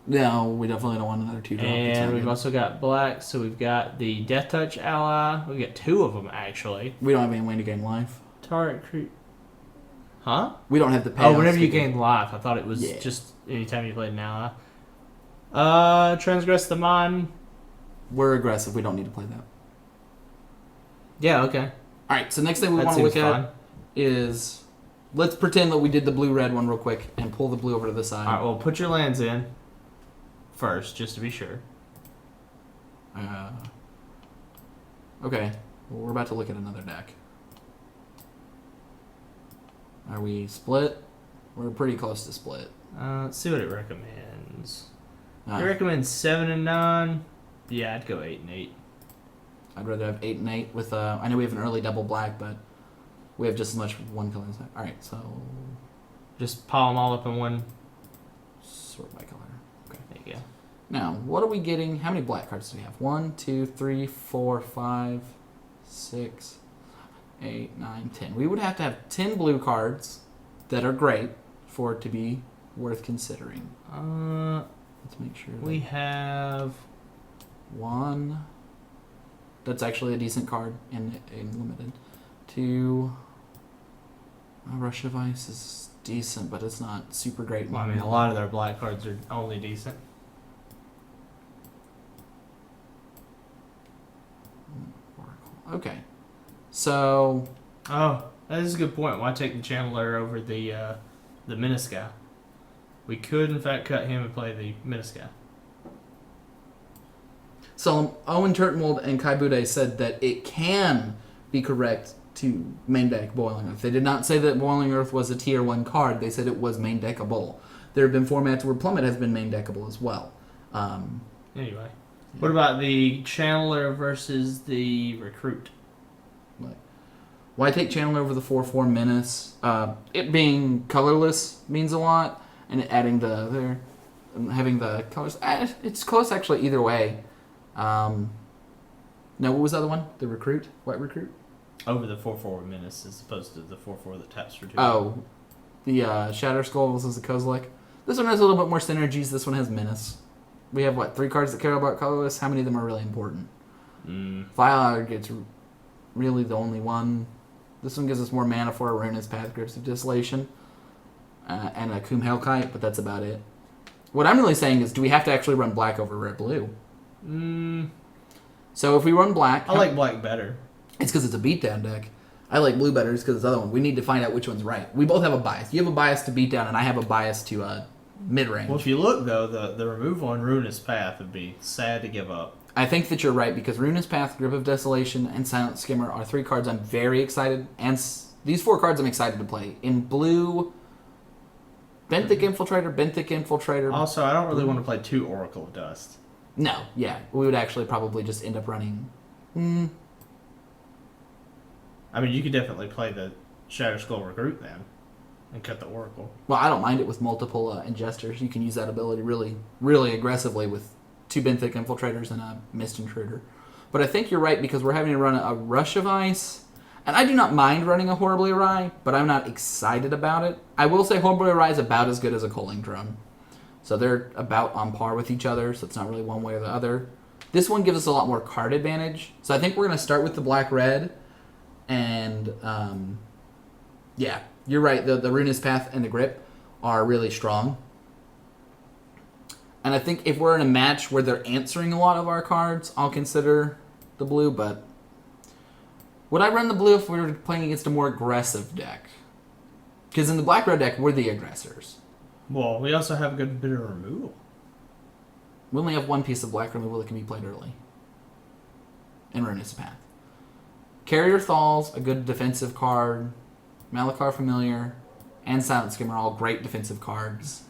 No, we definitely don't want another 2 drop.
And we've also got black, so we've got the Death Touch ally. We've got 2 of them, actually.
We don't have any way to gain life.
Target Huh?
We don't have the pay.
Oh, whenever you gain life. I thought it was
Yeah.
just anytime you played an ally. Transgress the Mind.
We're aggressive. We don't need to play that.
Yeah, okay.
Alright, so next thing we
That
want to
seems
look
fine.
at is... Let's pretend that we did the blue-red one real quick and pull the blue over to the side.
Alright, well, put your lands in first, just to be sure.
Okay, well, we're about to look at another deck. Are we split? We're pretty close to split.
Let's see what it recommends.
Uh,
It recommends 7 and 9. Yeah, I'd go 8 and 8.
I'd rather have 8 and 8 with... I know we have an early double black, but we have just as much one color. Alright, so...
Just pile them all up in one.
Sort by color. Okay.
There you go.
Now, what are we getting? How many black cards do we have? 1, 2, 3, 4, 5, 6, 8, 9, 10. We would have to have 10 blue cards that are great for it to be worth considering. Let's make sure.
We have...
1. That's actually a decent card in limited. 2. Rush of Ice is decent, but it's not super great.
Well, I mean, a lot of their black cards are only decent.
Okay. So...
Oh, that is a good point. Why take the Channeler over the Menace guy? We could, in fact, cut him and play the Menace guy.
So Owen Turtmold and Kai Bude said that it can be correct to main deck Boiling Earth. They did not say that Boiling Earth was a tier 1 card. They said it was main deckable. There have been formats where Plummet has been main deckable as well.
Anyway. What about the Channeler versus the Recruit?
Why take Channeler over the 4/4 Menace? It being colorless means a lot, and adding having the colors. It's close actually either way. No, what was the other one? The Recruit? What Recruit?
Over the 4/4 Menace as opposed to the 4/4 that taps for 2.
Oh, the Shatterskull versus the Kozilek. This one has a little bit more synergies. This one has Menace. We have, 3 cards that care about colorless? How many of them are really important? Vile Aggregate's really the only one. This one gives us more mana for Aruna's Path, Grips of Desolation, and a Kum Hellkite, but that's about it. What I'm really saying is, do we have to actually run black over red-blue? So if we run black...
I like black better.
It's because it's a beatdown deck. I like blue better because it's the other one. We need to find out which one's right. We both have a bias. You have a bias to beatdown, and I have a bias to mid-range.
Well, if you look, though, the removal on Ruinous Path would be sad to give up.
I think that you're right because Ruinous Path, Grip of Desolation, and Silent Skimmer are 3 cards I'm very excited, and these 4 cards I'm excited to play. In blue, Benthic Infiltrator.
Also, I don't really want to play 2 Oracle of Dust.
No, yeah, we would actually probably just end up running.
I mean, you could definitely play the Shadow Skull Recruit then, and cut the Oracle.
Well, I don't mind it with multiple Ingestors. You can use that ability really, really aggressively with 2 Benthic Infiltrators and a Mist Intruder. But I think you're right because we're having to run a Rush of Ice. And I do not mind running a Horribly Awry, but I'm not excited about it. I will say Horribly Awry is about as good as a Culling Drone. So they're about on par with each other, so it's not really one way or the other. This one gives us a lot more card advantage. So I think we're going to start with the black-red. And, yeah, you're right. The Ruinous Path and the Grip are really strong. And I think if we're in a match where they're answering a lot of our cards, I'll consider the blue, but would I run the blue if we were playing against a more aggressive deck? Because in the black-red deck, we're the aggressors.
Well, we also have a good bit of removal.
We only have 1 piece of black removal that can be played early. In Ruinous Path. Carrier Thal's a good defensive card. Malakar Familiar and Silent Skimmer are all great defensive cards.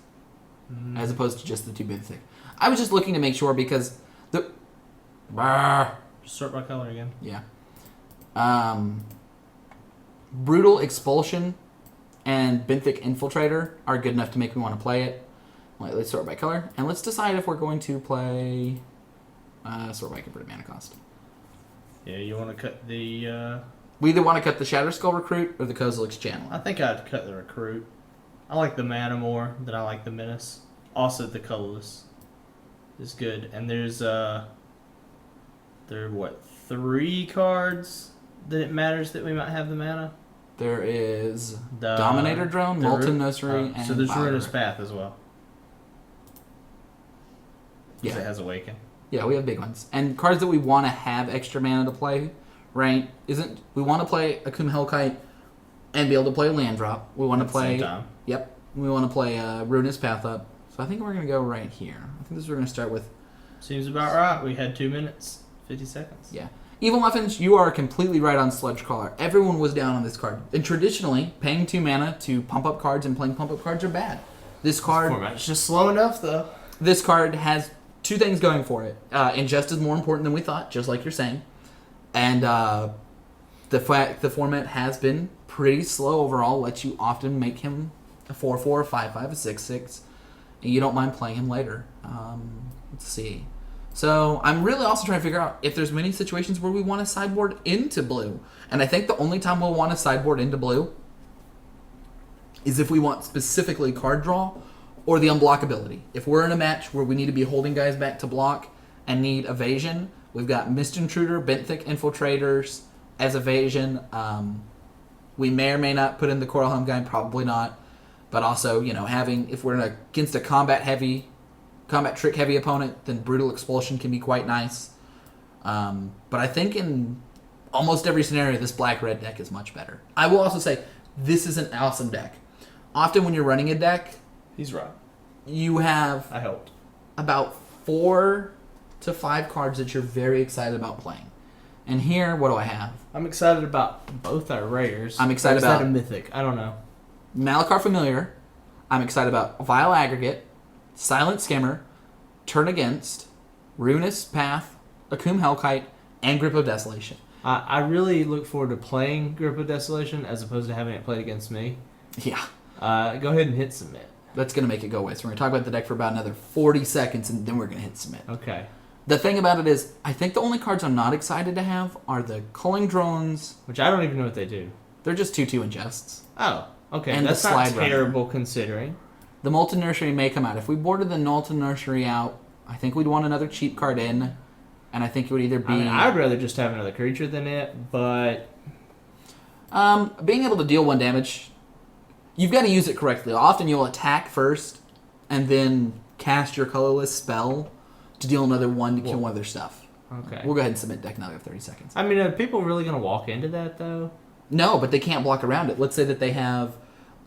As opposed to just the 2 Benthic. I was just looking to make sure because the...
Just sort by color again.
Yeah. Brutal Expulsion and Benthic Infiltrator are good enough to make me want to play it. Let's sort by color. And let's decide if we're going to play... sort by converted mana cost.
Yeah, you want to cut the...
We either want to cut the Shatter Skull Recruit or the Kozilek's Channel.
I think I'd cut the Recruit. I like the mana more than I like the Menace. Also, the colorless is good. And there's, there are, what, 3 cards that it matters that we might have the mana?
There is
The
Dominator Drone, Molten Nursery, and
so there's
Fire.
Ruinous Path as well.
Yeah.
It has Awaken.
Yeah, we have big ones. And cards that we want to have extra mana to play, right? We want to play Akum Hellkite and be able to play a land drop. We want to play...
At the same time.
Yep. We want to play Ruinous Path up. So I think we're going to go right here. I think this is what we're going to start with.
Seems about right. We had 2 minutes, 50 seconds.
Yeah. Evil Muffins, you are completely right on Sludge Crawler. Everyone was down on this card. And traditionally, paying 2 mana to pump up cards and playing pump up cards are bad. This card...
Format's just slow enough, though.
This card has 2 things going for it. Ingest is more important than we thought, just like you're saying. And the format has been pretty slow overall. Lets you often make him a 4/4, a 5/5, a 6/6. And you don't mind playing him later. Let's see. So I'm really also trying to figure out if there's many situations where we want to sideboard into blue. And I think the only time we'll want to sideboard into blue is if we want specifically card draw or the unblockability. If we're in a match where we need to be holding guys back to block and need evasion, we've got Mist Intruder, Benthic Infiltrators as evasion. We may or may not put in the Coral Helm guy, probably not. But also, if we're against a combat trick heavy opponent, then Brutal Expulsion can be quite nice. But I think in almost every scenario, this black-red deck is much better. I will also say, this is an awesome deck. Often when you're running a deck,
He's right.
you have
I helped.
about 4 to 5 cards that you're very excited about playing. And here, what do I have?
I'm excited about both our rares.
I'm excited
Or is that
about-
a mythic. I don't know.
Malakar Familiar. I'm excited about Vile Aggregate, Silent Skimmer, Turn Against, Ruinous Path, Akum Hellkite, and Grip of Desolation.
I really look forward to playing Grip of Desolation as opposed to having it played against me.
Yeah,
Go ahead and hit submit.
that's going to make it go away. So we're going to talk about the deck for about another 40 seconds, and then we're going to hit submit.
Okay.
The thing about it is, I think the only cards I'm not excited to have are the Culling Drones.
Which I don't even know what they do.
They're just 2/2 ingests.
Oh, okay.
And
that's
the
not
Slide Runner.
terrible considering.
The Molten Nursery may come out. If we boarded the Molten Nursery out, I think we'd want another cheap card in, and I think it would either be...
I mean, I'd rather just have another creature than it, but...
being able to deal 1 damage, you've got to use it correctly. Often you'll attack first, and then cast your colorless spell to deal another 1 to kill one of their stuff.
Okay.
We'll go ahead and submit deck now. We have 30 seconds.
I mean, are people really going to walk into that, though?
No, but they can't block around it. Let's say that they have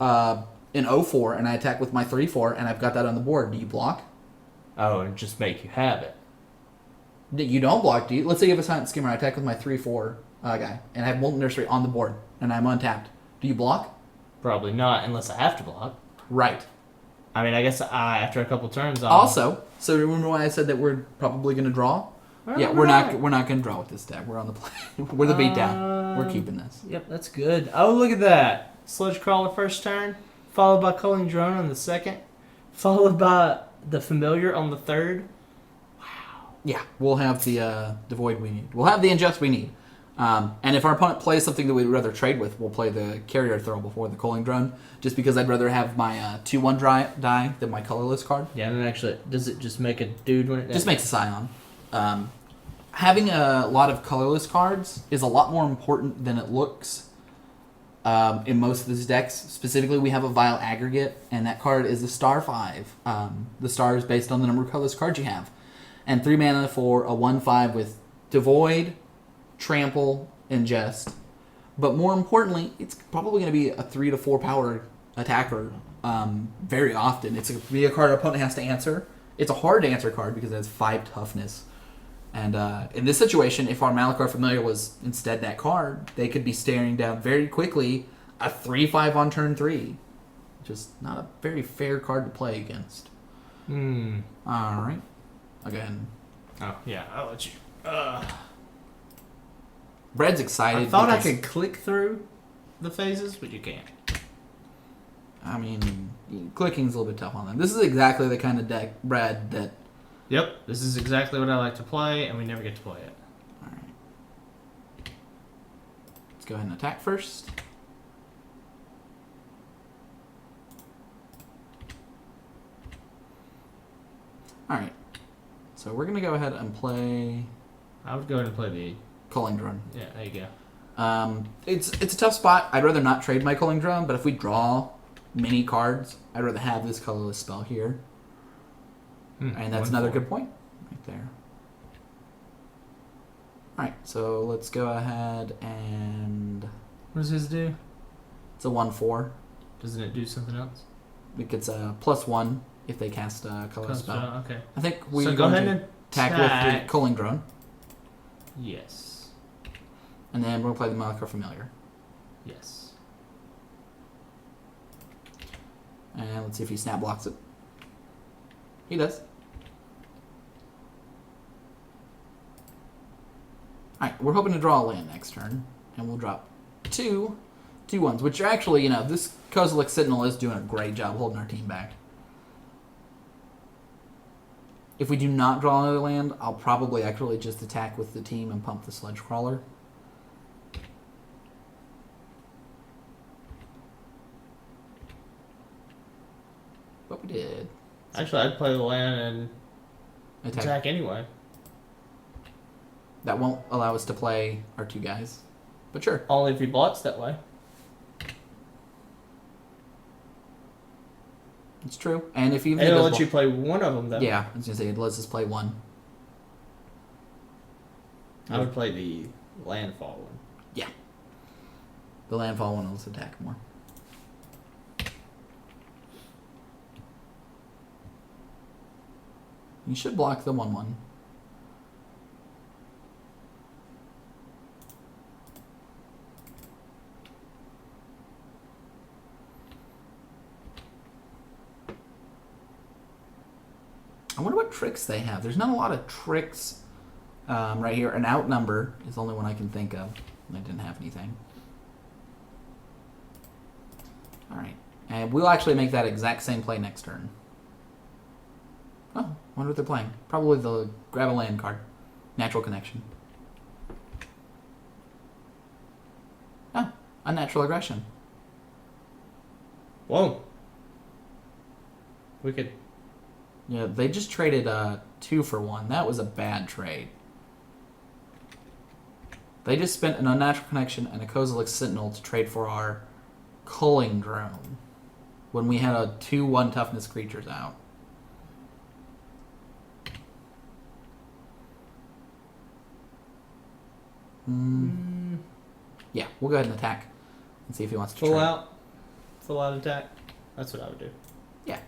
an 0/4, and I attack with my 3/4, and I've got that on the board. Do you block?
Oh, and just make you have it.
You don't block, do you? Let's say you have a Silent Skimmer. I attack with my 3/4 guy, and I have Molten Nursery on the board, and I'm untapped. Do you block?
Probably not, unless I have to block.
Right.
I mean, I guess after a couple turns, I'll...
Also, so remember why I said that we're probably going to draw? Yeah, we're not going to draw with this deck. We're on the play. We're the beatdown. We're keeping this.
Yep, that's good. Oh, look at that. Sludge Crawler first turn, followed by Culling Drone on the second, followed by the Familiar on the third.
Yeah, we'll have the void we need. We'll have the ingest we need. And if our opponent plays something that we'd rather trade with, we'll play the Carrier Throw before the Culling Drone, just because I'd rather have my 2/1 die than my colorless card.
Yeah, and actually, does it just make a dude when it...
Just makes a Scion. Having a lot of colorless cards is a lot more important than it looks in most of these decks. Specifically, we have a Vile Aggregate, and that card is a star 5. The star is based on the number of colorless cards you have. And 3 mana for a 1/5 with Devoid, Trample, Ingest. But more importantly, it's probably going to be a 3 to 4 power attacker very often. It's going to be a card our opponent has to answer. It's a hard to answer card because it has 5 toughness. And in this situation, if our Malachar Familiar was instead that card, they could be staring down very quickly a 3/5 on turn 3. Just not a very fair card to play against. Alright. Again.
Oh, yeah, I'll let you...
Brad's excited.
I thought I could click through the phases, but you can't.
I mean, clicking's a little bit tough on them. This is exactly the kind of deck, Brad, that...
Yep, this is exactly what I like to play, and we never get to play it.
Alright. Let's go ahead and attack first. Alright. So we're going to go ahead and play...
I would go ahead and play the...
Culling Drone.
Yeah, there you go.
It's a tough spot. I'd rather not trade my Culling Drone, but if we draw many cards, I'd rather have this colorless spell here. And that's another good point right there. Alright, so let's go ahead and...
What does his do?
It's a 1/4.
Doesn't it do something else?
It gets a +1 if they cast a colorless spell.
Okay.
I think we're
So go
going
ahead
to
and
attack with the Culling Drone.
Yes.
And then we'll play the Malachar Familiar.
Yes.
And let's see if he snap blocks it. He does. Alright, we're hoping to draw a land next turn. And we'll drop 2 2/1s, which are actually, this Kozilek Sentinel is doing a great job holding our team back. If we do not draw another land, I'll probably actually just attack with the team and pump the Sludge Crawler. But we did.
Actually, I'd play the land and attack anyway.
That won't allow us to play our 2 guys. But sure.
Only if he blocks that way.
It's true. And if even
It'll let you play one of them, though.
Yeah, I was going to say, it lets us play 1.
I would play the landfall one.
Yeah. The landfall one lets us attack more. You should block the 1/1. I wonder what tricks they have. There's not a lot of tricks right here. An outnumber is the only one I can think of. I didn't have anything. Alright. And we'll actually make that exact same play next turn. Oh, wonder what they're playing. Probably the grab a land card. Natural Connection. Oh, Unnatural Aggression.
Whoa. We could...
Yeah, they just traded 2 for 1. That was a bad trade. They just spent an Unnatural Connection and a Kozilek Sentinel to trade for our Culling Drone when we had a 2/1 toughness creatures out. Yeah, we'll go ahead and attack and see if he wants to
Full
trade.
out? Full out attack? That's what I would do.
Yeah.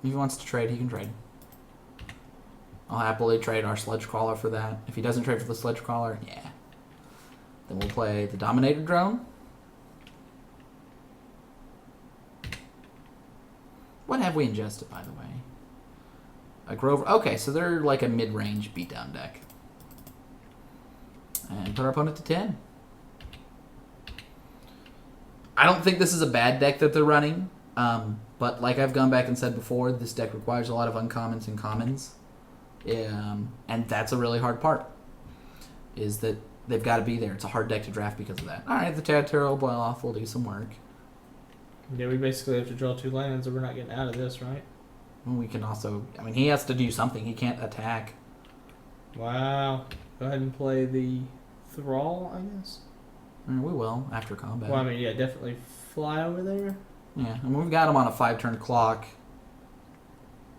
If he wants to trade, he can trade. I'll happily trade our Sledge Crawler for that. If he doesn't trade for the Sledge Crawler, yeah. Then we'll play the Dominator Drone. What have we ingested, by the way? A Grover. Okay, so they're like a mid-range beatdown deck. And put our opponent to 10. I don't think this is a bad deck that they're running. But like I've gone back and said before, this deck requires a lot of uncommons and commons. And that's a really hard part. Is that they've got to be there. It's a hard deck to draft because of that. Alright, the Terrible Boil Off will do some work.
Yeah, we basically have to draw 2 lands or we're not getting out of this, right?
We can also... I mean, he has to do something. He can't attack.
Wow. Go ahead and play the Thrall, I guess?
We will, after combat.
Well, I mean, yeah, definitely fly over there.
Yeah, and we've got him on a 5-turn clock.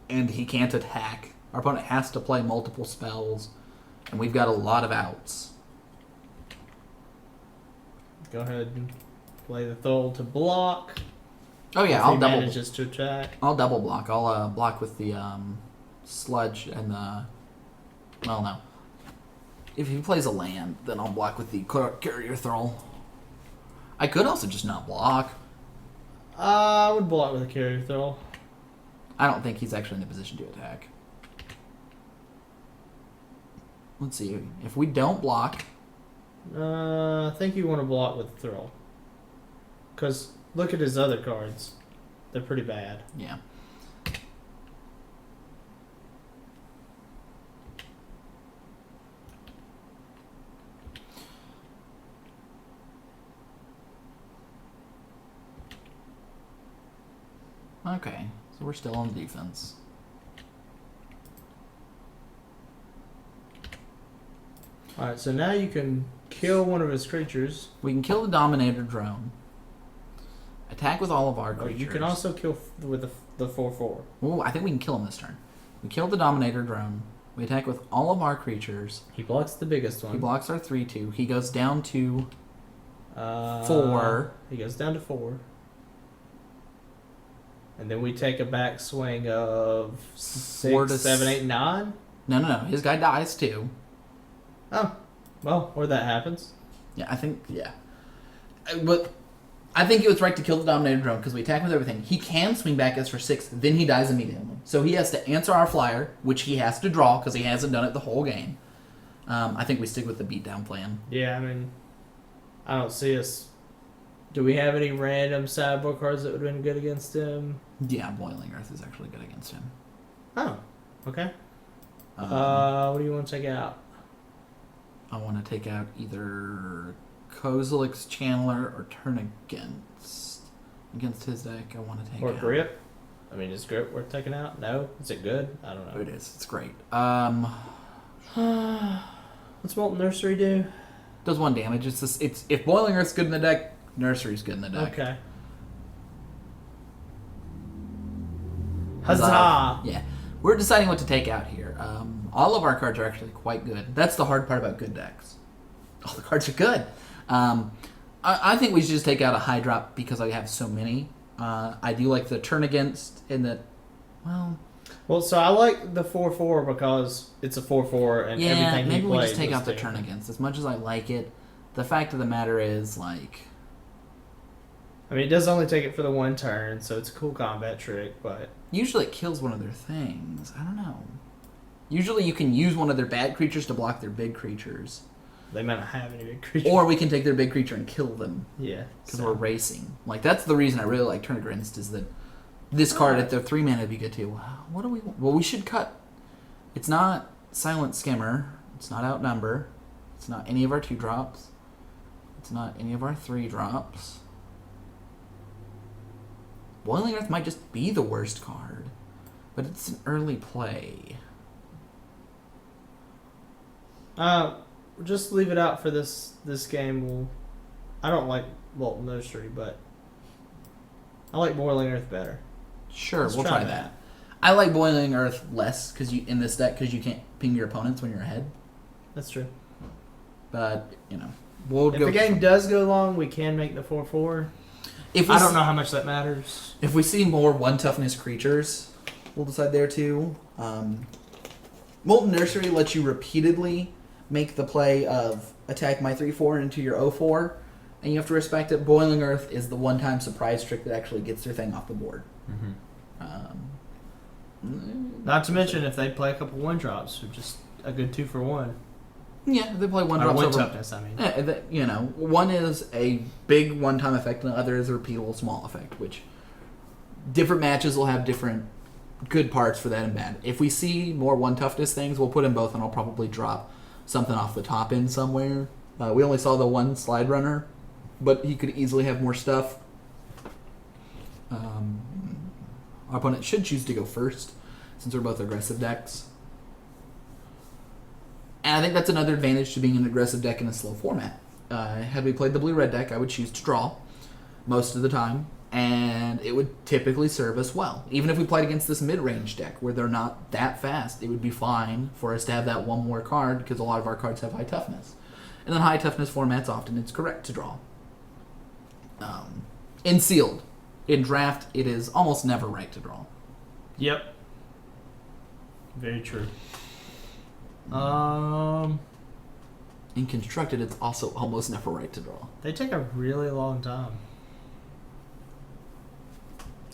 And he can't attack. Our opponent has to play multiple spells. And we've got a lot of outs.
Go ahead and play the Thrall to block.
Oh yeah,
if
I'll
he
double.
manages to attack.
I'll double block. I'll block with the sludge and the. Well, no. If he plays a land, then I'll block with the carrier thrall. I could also just not block.
I would block with a carrier Thrall.
I don't think he's actually in a position to attack. Let's see. If we don't block,
I think you want to block with Thrall. Because look at his other cards. They're pretty bad.
yeah. Okay, so we're still on defense.
Alright, so now you can kill one of his creatures.
We can kill the Dominator drone. Attack with all of our
Or
creatures.
you can also kill with the 4/4.
Ooh, I think we can kill him this turn. We kill the Dominator drone. We attack with all of our creatures.
He blocks the biggest one.
He blocks our 3/2. He goes down to 4.
He goes down to 4. And then we take a back swing of
4
6,
to
7, 8, 9.
No. His guy dies too.
Oh, well, or that happens.
Yeah, I think, yeah. But I think it was right to kill the Dominator drone because we attack with everything. He can swing back us for 6, then he dies immediately. So he has to answer our flyer, which he has to draw because he hasn't done it the whole game. I think we stick with the beatdown plan.
Yeah, I mean, I don't see us. Do we have any random sideboard cards that would have been good against him?
Yeah, Boiling Earth is actually good against him.
Oh, okay. What do you want to take out?
I want to take out either Kozilek's Channeler or Turn against his deck. I want to take
Or
out
Grip? I mean, is Grip worth taking out? No? Is it good? I don't
Oh,
know.
it is. It's great.
What's Molten Nursery do?
Does 1 damage. It's this, it's if Boiling Earth's good in the deck, Nursery's good in the deck.
Okay. Huzzah!
Yeah, we're deciding what to take out here. All of our cards are actually quite good. That's the hard part about good decks. All the cards are good. I think we should just take out a high drop because I have so many. I do like the Turn Against in that.
Well, so I like the 4/4 because it's a 4/4 and
Yeah,
everything
maybe
he
we
plays
just take
is
out the
there.
Turn Against. As much as I like it, the fact of the matter is, like,
I mean, it does only take it for the 1 turn, so it's a cool combat trick, but...
usually it kills one of their things. I don't know. Usually you can use one of their bad creatures to block their big creatures.
They might not have any big creatures.
Or we can take their big creature and kill them.
Yeah.
Because we're racing. Like, that's the reason I really like Turn Against, is that this card at the 3 mana would be good too. What do we want? Well, we should cut. It's not Silent Skimmer. It's not Outnumber. It's not any of our 2-drops. It's not any of our 3-drops. Boiling Earth might just be the worst card. But it's an early play.
Just leave it out for this game. I don't like Molten Nursery, but I like Boiling Earth better.
Sure,
Let's
we'll
try
try that. I like Boiling Earth less in this deck because you can't ping your opponents when you're ahead.
That's true.
But, we'll
If
go.
the game does go long, we can make the 4/4.
If
I don't know how much that matters.
If we see more 1 toughness creatures, we'll decide there too. Molten Nursery lets you repeatedly make the play of attack my 3/4 into your 0/4, and you have to respect it. Boiling Earth is the one-time surprise trick that actually gets their thing off the board.
Not to mention if they play a couple 1-drops, or just a good 2-for-1.
Yeah, they play 1
Or
drops
1
over.
toughness, I mean.
One is a big one-time effect, and the other is a repeatable small effect, which different matches will have different good parts for that and bad. If we see more 1 toughness things, we'll put in both, and I'll probably drop something off the top end somewhere. We only saw the 1 slide runner, but he could easily have more stuff. Our opponent should choose to go first, since we're both aggressive decks. And I think that's another advantage to being an aggressive deck in a slow format. Had we played the blue-red deck, I would choose to draw most of the time, and it would typically serve us well. Even if we played against this mid-range deck where they're not that fast, it would be fine for us to have that 1 more card because a lot of our cards have high toughness. And in high toughness formats, often it's correct to draw. In sealed, in draft, it is almost never right to draw.
Yep. Very true.
In constructed, it's also almost never right to draw.
They take a really long time.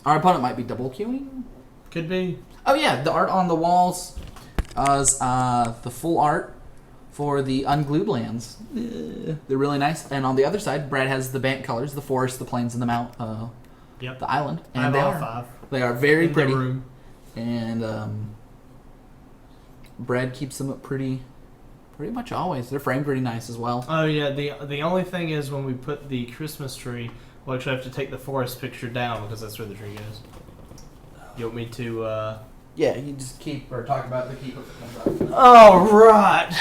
Our opponent might be double queuing.
Could be.
Oh yeah, the art on the walls is the full art for the unglued lands. They're really nice. And on the other side, Brad has the Bant colors, the forest, the plains, and the mount,
Yep.
the island.
I have
they
all
are
5.
They are very
in
pretty.
the room.
And Brad keeps them up pretty much always. They're framed pretty nice as well.
Oh yeah, the only thing is when we put the Christmas tree, we'll actually have to take the forest picture down because that's where the tree goes. You want me to?
Yeah, you just keep or talk about the keep if it comes up.
All right.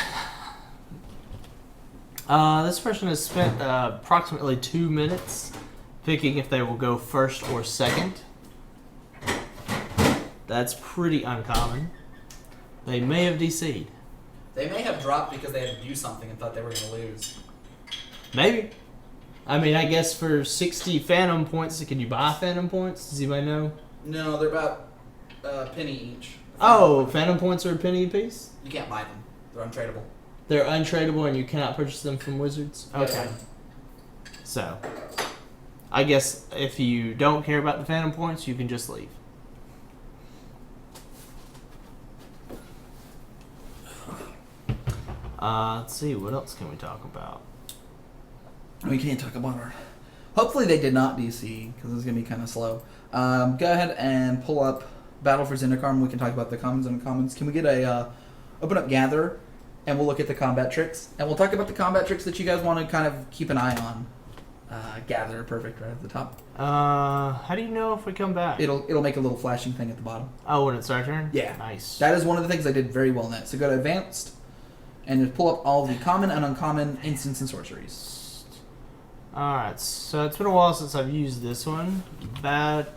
This person has spent approximately 2 minutes picking if they will go first or second. That's pretty uncommon. They may have DC'd.
They may have dropped because they had to do something and thought they were going to lose.
Maybe. I mean, I guess for 60 Phantom points, can you buy Phantom points? Does anybody know?
No, they're about a penny each.
Oh, Phantom points are a penny a piece?
You can't buy them. They're untradeable.
They're untradeable and you cannot purchase them from Wizards? Okay.
Yeah.
So, I guess if you don't care about the Phantom points, you can just leave. Let's see, what else can we talk about?
We can't talk about our... Hopefully they did not DC, because it's going to be kind of slow. Go ahead and pull up Battle for Zendikar, and we can talk about the commons and uncommons. Can we get a... open up Gather, and we'll look at the combat tricks. And we'll talk about the combat tricks that you guys want to kind of keep an eye on. Gather, perfect, right at the top.
How do you know if we come back?
It'll make a little flashing thing at the bottom.
Oh, when it's our turn?
Yeah.
Nice.
That is one of the things I did very well in that. So go to Advanced, and just pull up all the common and uncommon instants and sorceries.
Alright, so it's been a while since I've used this one. Battle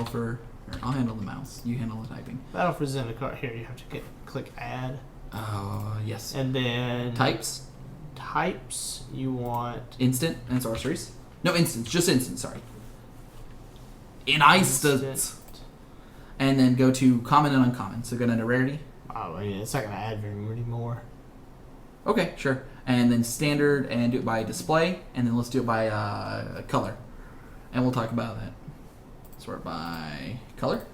for... I'll handle the mouse. You handle the typing.
Battle for Zendikar. Here, you have to click Add.
Yes.
And then...
Types.
Types, you want...
Instant and sorceries. No, instants. Just instant, sorry. In instants. And then go to common and uncommon. So go down to rarity.
Oh, yeah, it's not going to add very many more.
Okay, sure. And then standard and do it by display. And then let's do it by color. And we'll talk about that. Sort by color.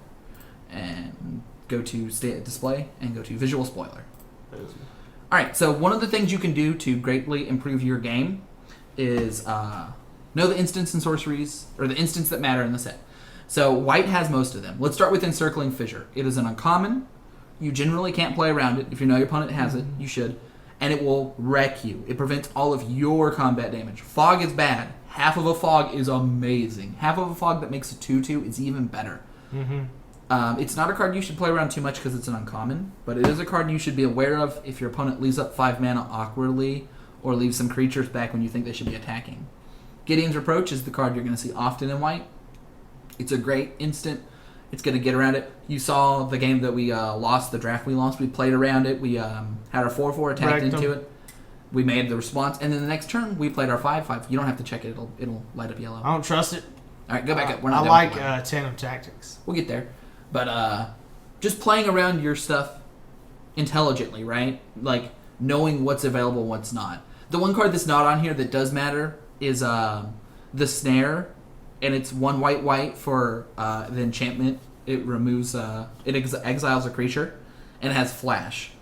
And go to display and go to visual spoiler. Alright, so one of the things you can do to greatly improve your game is know the instants and sorceries, or the instants that matter in the set. So white has most of them. Let's start with Encircling Fissure. It is an uncommon. You generally can't play around it. If you know your opponent has it, you should. And it will wreck you. It prevents all of your combat damage. Fog is bad. Half of a fog is amazing. Half of a fog that makes a 2/2 is even better. It's not a card you should play around too much because it's an uncommon, but it is a card you should be aware of if your opponent leaves up 5 mana awkwardly or leaves some creatures back when you think they should be attacking. Gideon's Reproach is the card you're going to see often in white. It's a great instant. It's going to get around it. You saw the game that we lost, the draft we lost. We played around it. We had our 4/4 attacked into it. We made the response, and then the next turn we played our 5/5. You don't have to check it; it'll light up yellow.
I don't trust it.
All right, go back up. We're not
I
done
like
with the line.
Tandem Tactics.
We'll get there. But just playing around your stuff intelligently, right? Like knowing what's available and what's not. The one card that's not on here that does matter is the Snare, and it's 1 white for the enchantment. It removes, exiles a creature, and it has flash.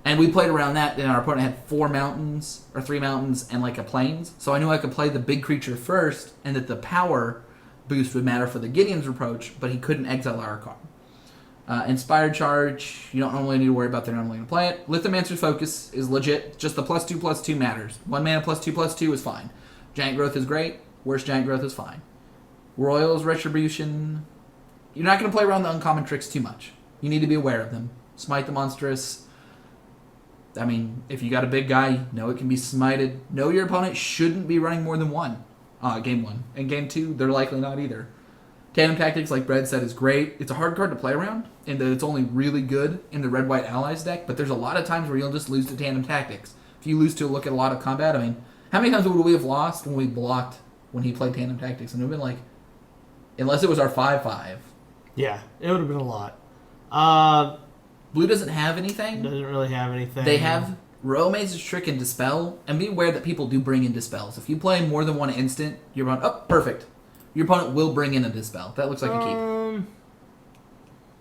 And we played around that, and our opponent had 4 mountains, or 3 mountains, and like a plains. So I knew I could play the big creature first, and that the power boost would matter for the Gideon's Reproach, but he couldn't exile our card. Inspired Charge, you don't normally need to worry about. They're normally going to play it. Lithomancer's Focus is legit. Just the +2/+2 matters. 1 mana +2/+2 is fine. Giant Growth is great. Worst Giant Growth is fine. Royal's Retribution. You're not going to play around the uncommon tricks too much. You need to be aware of them. Smite the Monstrous. I mean, if you got a big guy, know it can be smited. Know your opponent shouldn't be running more than 1. Game 1. And game 2, they're likely not either. Tandem Tactics, like Brad said, is great. It's a hard card to play around, in that it's only really good in the Red-White Allies deck, but there's a lot of times where you'll just lose to Tandem Tactics. If you lose to look at a lot of combat, I mean, how many times would we have lost when we blocked when he played Tandem Tactics? And it would have been like, unless it was our 5/5.
Yeah, it would have been a lot.
Blue doesn't have anything.
Doesn't really have anything.
They have Romaze's Trick and Dispel, and be aware that people do bring in Dispels. If you play more than 1 instant, you're on, perfect. Your opponent will bring in a Dispel. That looks like a keep.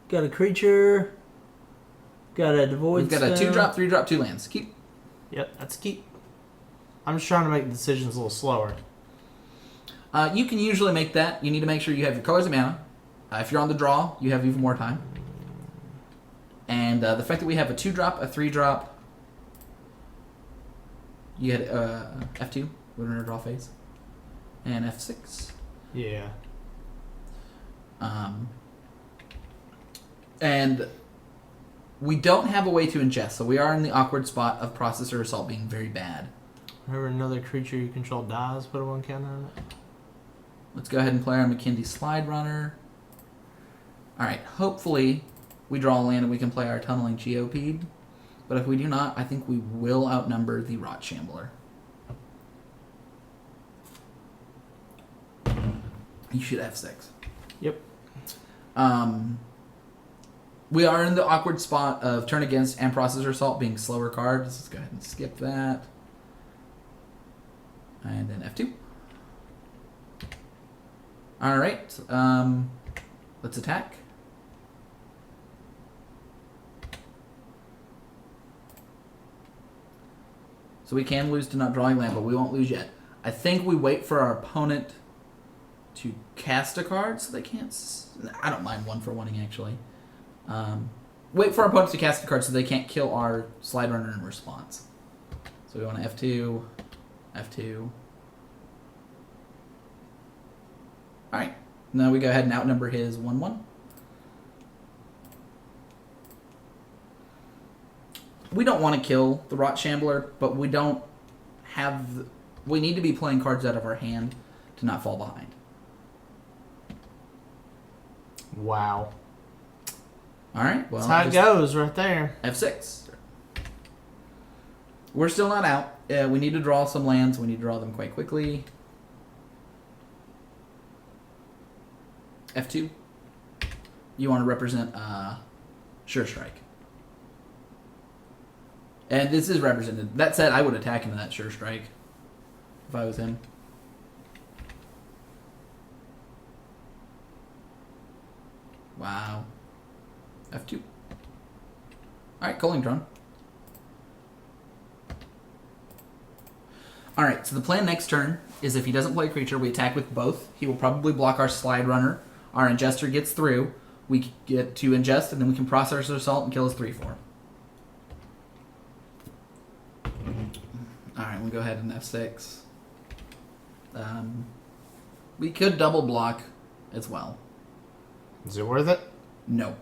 Got a creature. Got a Devoid
We've got a 2-drop, 3-drop, 2 lands. Keep.
Yep, that's a keep. I'm just trying to make decisions a little slower.
You can usually make that. You need to make sure you have your colors of mana. If you're on the draw, you have even more time. And the fact that we have a 2-drop, a 3-drop, you had F2, we're in our draw phase, and F6.
Yeah.
And we don't have a way to ingest, so we are in the awkward spot of Processor Assault being very bad.
Whenever another creature you control dies, put a 1 counter on it.
Let's go ahead and play our McKindy Slide Runner. Alright, hopefully we draw a land and we can play our Tunneling Geopede. But if we do not, I think we will outnumber the Rot Shambler. You should F6.
Yep.
We are in the awkward spot of Turn Against and Processor Assault being slower cards. Let's go ahead and skip that. And then F2. Alright. Let's attack. So we can lose to not drawing land, but we won't lose yet. I think we wait for our opponent to cast a card so they can't... I don't mind 1-for-1ing, actually. Wait for our opponents to cast a card so they can't kill our Slide Runner in response. So we want to F2, F2. Alright. Now we go ahead and outnumber his 1/1. We don't want to kill the Rot Shambler, but we don't have... We need to be playing cards out of our hand to not fall behind.
Wow.
Alright, well...
That's how it goes right there.
F6. We're still not out. We need to draw some lands. We need to draw them quite quickly. F2. You want to represent Sure Strike. And this is represented. That said, I would attack into that Sure Strike if I was him. Wow. F2. Alright, Culling Drone. Alright, so the plan next turn is if he doesn't play a creature, we attack with both. He will probably block our Slide Runner. Our Ingester gets through. We get to ingest, and then we can Processor Assault and kill his 3/4. Alright, we'll go ahead and F6. We could double block as well.
Is it worth it?
No.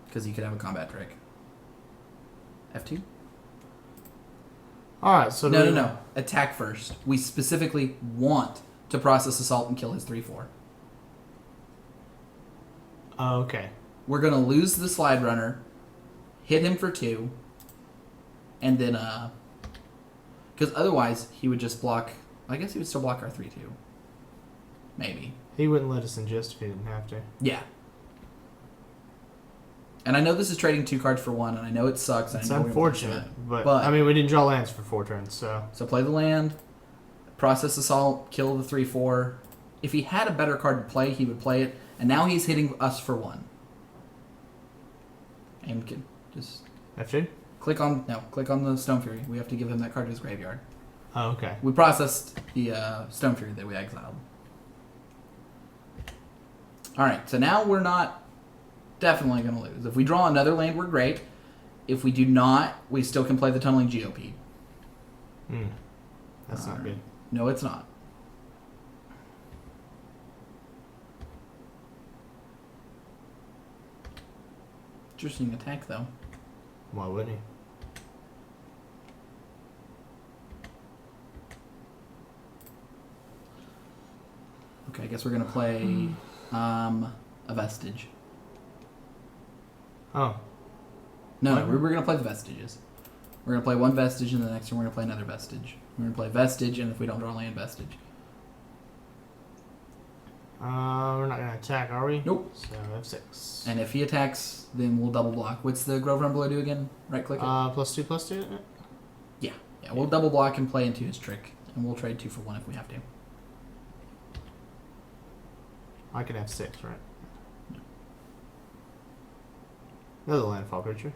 Because you could have a combat trick. F2?
Alright, so...
No. Attack first. We specifically want to Process Assault and kill his 3/4.
Oh, okay.
We're going to lose the Slide Runner, hit him for 2, and then, because otherwise he would just block... I guess he would still block our 3/2. Maybe.
He wouldn't let us ingest if he didn't have to.
Yeah. And I know this is trading 2 cards for 1, and I know it sucks.
It's
I know
unfortunate,
but
but I mean, we didn't draw lands for 4 turns, so.
So play the land, process assault, kill the 3/4. If he had a better card to play, he would play it. And now he's hitting us for 1. And just
F2?
click on the Stone Fury. We have to give him that card to his graveyard.
Oh, okay.
We processed the Stone Fury that we exiled. Alright, so now we're not definitely going to lose. If we draw another land, we're great. If we do not, we still can play the Tunneling GOP.
That's not good.
No, it's not. Interesting attack, though.
Why wouldn't he?
Okay, I guess we're going to play a Vestige.
Oh.
No, we're going to play the Vestiges. We're going to play 1 Vestige, and the next turn we're going to play another Vestige. We're going to play Vestige, and if we don't draw land, Vestige.
We're not going to attack, are we?
Nope.
So F6.
And if he attacks, then we'll double block. What's the Grove Rumbler do again? Right click it?
+2/+2, isn't it?
Yeah, we'll double block and play into his trick. And we'll trade 2 for 1 if we have to.
I can have 6, right? Another landfall creature.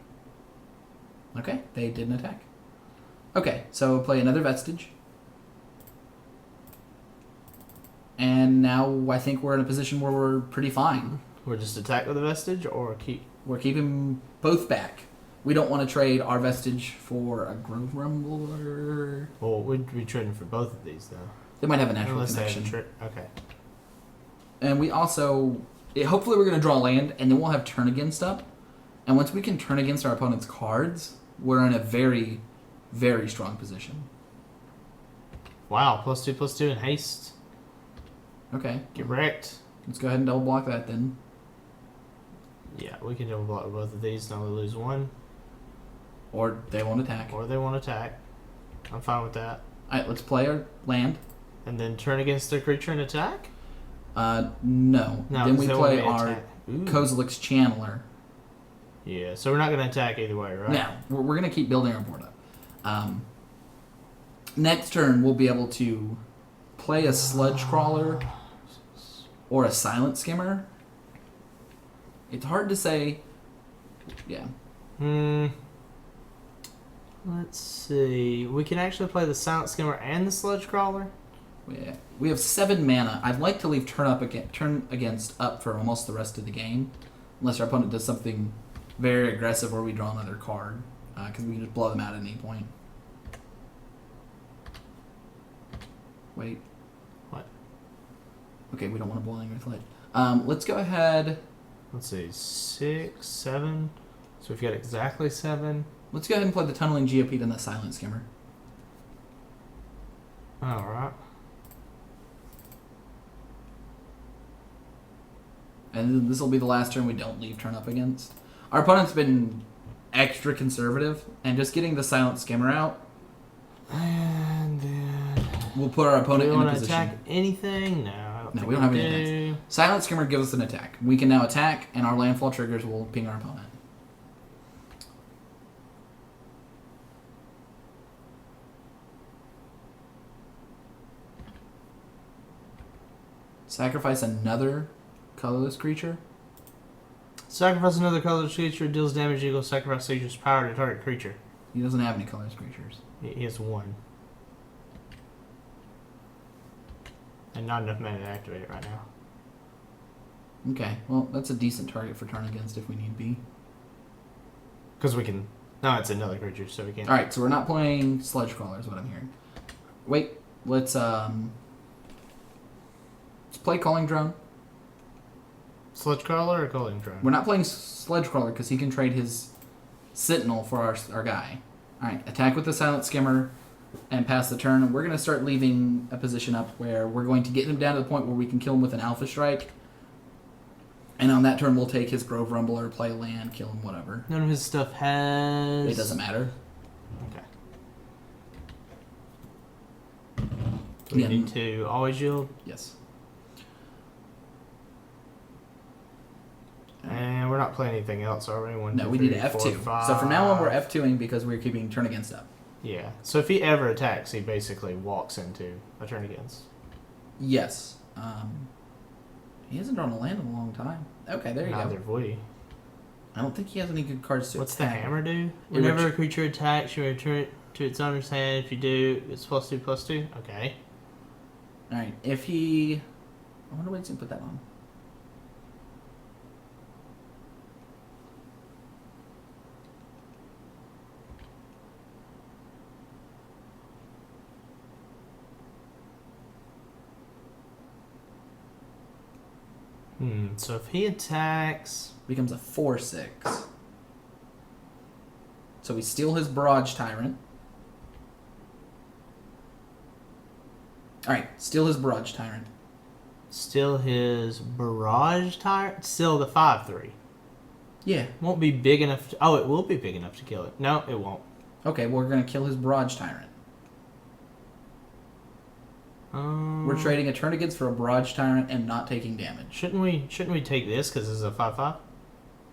Okay, they didn't attack. Okay, so we'll play another Vestige. And now I think we're in a position where we're pretty fine.
We're just attack with a vestige or keep?
We're keeping both back. We don't want to trade our Vestige for a Grove Rumbler.
Well, we'd be trading for both of these, though.
They might have a natural
Unless
connection.
they have a okay.
And we also... hopefully we're going to draw land, and then we'll have turn against up. And once we can turn against our opponent's cards, we're in a very, very strong position.
Wow, +2/+2 and haste.
Okay.
Get wrecked.
Let's go ahead and double block that then.
Yeah, we can double block both of these and only lose 1.
Or they won't attack.
Or they won't attack. I'm fine with that.
Alright, let's play our land.
And then turn against their creature and attack?
No.
No,
Then we
they
play
won't
our
attack. Ooh.
Kozilek's Channeler.
Yeah, so we're not going to attack either way, right?
Now, we're going to keep building our board up. Next turn, we'll be able to play a Sludge Crawler or a Silent Skimmer. It's hard to say. Yeah.
Let's see. We can actually play the Silent Skimmer and the Sludge Crawler?
Yeah. We have 7 mana. I'd like to leave turn against up for almost the rest of the game. Unless our opponent does something very aggressive or we draw another card. Because we can just blow them out at any point. Wait.
What?
Okay, we don't want to blow anything with light. Let's go ahead.
Let's see. 6, 7. So we've got exactly 7.
Let's go ahead and play the Tunneling Geopede and the Silent Skimmer.
Alright.
And this will be the last turn we don't leave turn up against. Our opponent's been extra conservative, and just getting the Silent Skimmer out
And then...
will put our opponent
Do we
in a
want to
position.
attack anything? No, I don't
No,
think
we don't have
do.
any attacks. Silent Skimmer gives us an attack. We can now attack, and our landfall triggers will ping our opponent. Sacrifice another colorless creature.
Sacrifice another colorless creature, deals damage equals sacrifice creature's power to target creature.
He doesn't have any colorless creatures.
He has 1. And not enough mana to activate it right now.
Okay, well, that's a decent target for turn against if we need be.
Because we can... No, it's another creature, so we can't...
Alright, so we're not playing Sludge Crawler is what I'm hearing. Wait, let's play Calling Drone.
Sludge Crawler or Calling Drone?
We're not playing Sledge Crawler because he can trade his Sentinel for our guy. Alright, attack with the Silent Skimmer and pass the turn. We're going to start leaving a position up where we're going to get him down to the point where we can kill him with an Alpha Strike. And on that turn, we'll take his Grove Rumbler, play land, kill him, whatever.
None of his stuff has...
It doesn't matter.
Okay. Do we
Yeah.
need to always yield?
Yes.
not playing anything else, are we? One,
No,
two,
we
three,
need
four,
F2.
five.
So from now on, we're F2ing because we're keeping turn against up.
Yeah. So if he ever attacks, he basically walks into a turn against.
Yes. He hasn't drawn a land in a long time. Okay, there you
Neither
go.
have we.
I don't think he has any good cards to
What's the
attack.
hammer do? Whenever a creature attacks, you return it to its owner's hand. If you do, it's +2/+2. Okay.
All right. If he, I wonder what he's gonna put that on.
So if he attacks,
Becomes a 4/6. So we steal his Barrage Tyrant. All right, steal his Barrage Tyrant.
still his barrage tyrant, still the 5/3.
Yeah.
Won't be big enough. Oh, it will be big enough to kill it. No, it won't.
Okay, well, we're gonna kill his Barrage Tyrant. We're trading a turn against for a Barrage Tyrant and not taking damage.
Shouldn't we take this because this is a 5/5?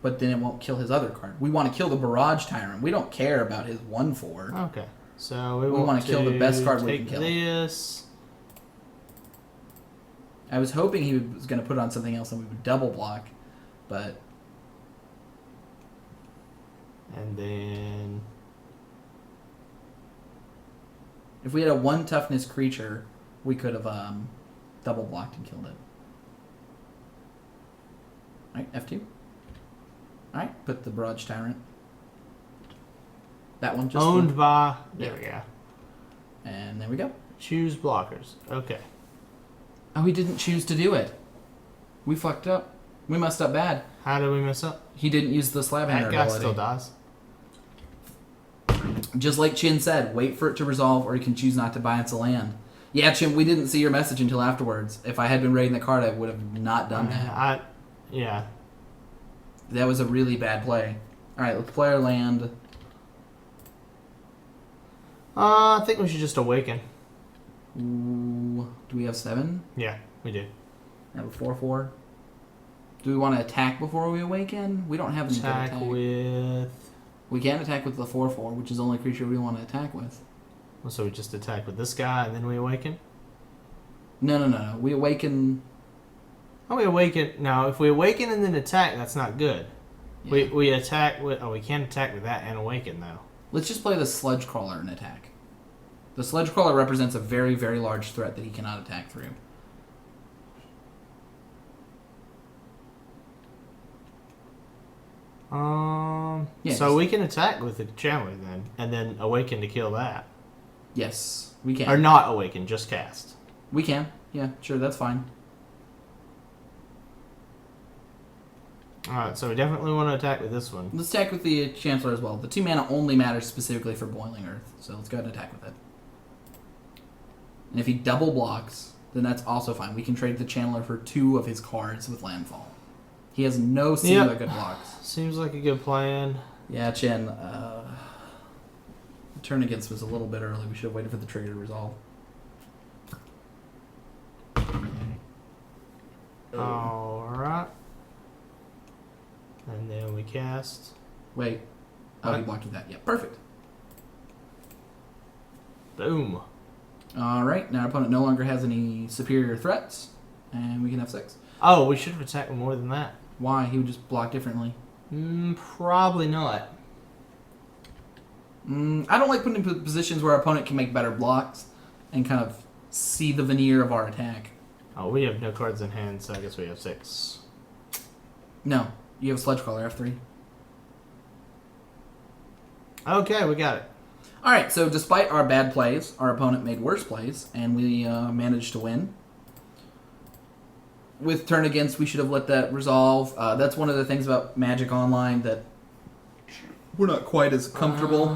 But then it won't kill his other card. We want to kill the Barrage Tyrant. We don't care about his 1/4.
Okay, so we
want
want
to kill the best card we
take
can kill.
This.
I was hoping he was going to put on something else and we would double block, but
And then
if we had a 1 toughness creature, we could have double blocked and killed it. Alright, F2. Alright, put the Barrage Tyrant. That one just
owned
flew.
by. There we go.
And there we go.
Choose blockers. Okay.
Oh, he didn't choose to do it. We fucked up. We messed up bad.
How did we mess up?
He didn't use the Slab
That
Hammer
guy
ability.
still dies.
Just like Chin said, wait for it to resolve or you can choose not to buy its a land. Yeah, Chin, we didn't see your message until afterwards. If I had been raiding the card, I would have not done that.
Yeah.
That was a really bad play. Alright, let's play our land.
I think we should just awaken.
Ooh, do we have 7?
Yeah, we do.
I have a 4/4. Do we want to attack before we awaken? We don't have any good
Attack
attack.
with.
We can attack with the 4/4, which is the only creature we want to attack with.
So we just attack with this guy and then we awaken?
No. We awaken.
Oh, we awaken. No, if we awaken and then attack, that's not good.
Yeah.
We attack with. Oh, we can't attack with that and awaken though.
Let's just play the Sludge Crawler and attack. The Sludge Crawler represents a very, very large threat that he cannot attack through. Yeah,
So
just-
we can attack with the Chandler then, and then awaken to kill that,
Yes, we can.
or not awaken, just cast.
We can. Yeah, sure, that's fine.
All right, so we definitely want to attack with this one.
Let's attack with the Chancellor as well. The 2 mana only matters specifically for Boiling Earth, so let's go ahead and attack with it. And if he double blocks, then that's also fine. We can trade the Chandler for 2 of his cards with Landfall. He has no singular good blocks.
Seems like a good plan.
Yeah, Chen, turn against was a little bit early. We should have waited for the trigger to resolve.
All right, and then we cast.
Wait. Oh, he
What?
blocked with that. Yeah, perfect.
Boom.
Alright, now our opponent no longer has any superior threats, and we can have 6.
Oh, we should have attacked with more than that.
Why? He would just block differently.
Probably not.
I don't like putting in positions where our opponent can make better blocks and kind of see the veneer of our attack.
Oh, we have no cards in hand, so I guess we have 6.
No, you have a Sledge Crawler, F3.
Okay, we got it.
Alright, so despite our bad plays, our opponent made worse plays, and we managed to win. With turn against, we should have let that resolve. That's one of the things about Magic Online that we're not quite as comfortable.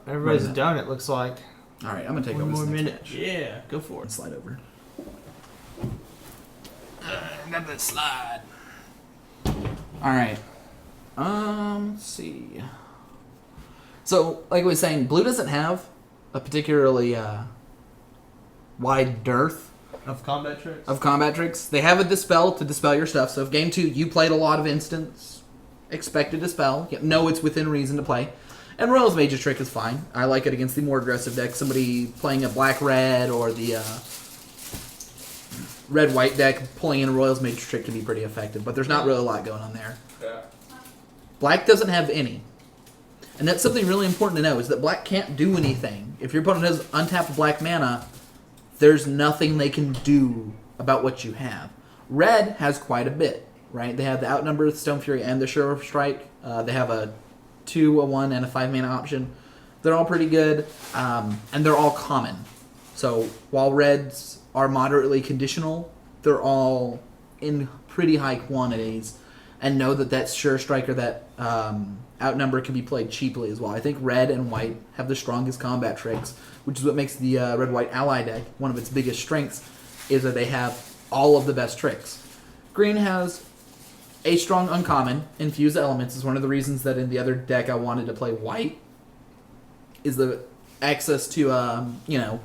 Everybody's
Right.
done, it looks like.
Alright, I'm going to take
One
over
more
this next
minute.
match.
Yeah, go for
And
it.
slide over. Got that slide. Alright. Let's see. So, like I was saying, blue doesn't have a particularly wide dearth
Of combat tricks?
of combat tricks. They have a dispel to dispel your stuff. So if game 2 you played a lot of instants, expect to dispel. Know it's within reason to play. And Royal's Mage's Trick is fine. I like it against the more aggressive deck. Somebody playing a black-red or the red-white deck, pulling in a Royal's Mage's Trick can be pretty effective. But there's not really a lot going on there.
Yeah.
Black doesn't have any. And that's something really important to know, is that black can't do anything. If your opponent has untapped black mana, there's nothing they can do about what you have. Red has quite a bit, right? They have the Outnumber, Stone Fury, and the Sure Strike. They have a 2, a 1, and a 5 mana option. They're all pretty good, and they're all common. So while reds are moderately conditional, they're all in pretty high quantities. And know that that Sure Strike or that Outnumber can be played cheaply as well. I think red and white have the strongest combat tricks, which is what makes the red-white ally deck one of its biggest strengths, is that they have all of the best tricks. Green has a strong uncommon. Infuse Elements is one of the reasons that in the other deck I wanted to play white, is the access to, +3/+3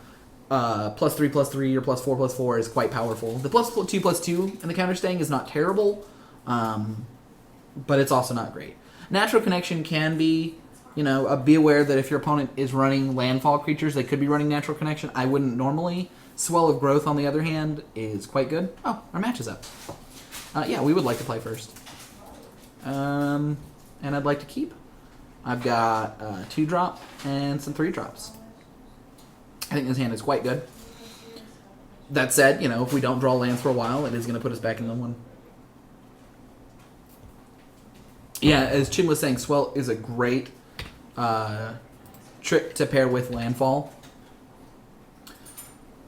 or +4/+4 is quite powerful. The +2/+2 and the counterstaying is not terrible, but it's also not great. Natural Connection can be, be aware that if your opponent is running landfall creatures, they could be running Natural Connection. I wouldn't normally. Swell of Growth, on the other hand, is quite good. Oh, our match is up. Yeah, we would like to play first. And I'd like to keep. I've got 2-drop and some 3-drops. I think this hand is quite good. That said, if we don't draw lands for a while, it is going to put us back in the one. Yeah, as Chin was saying, Swell is a great trick to pair with Landfall.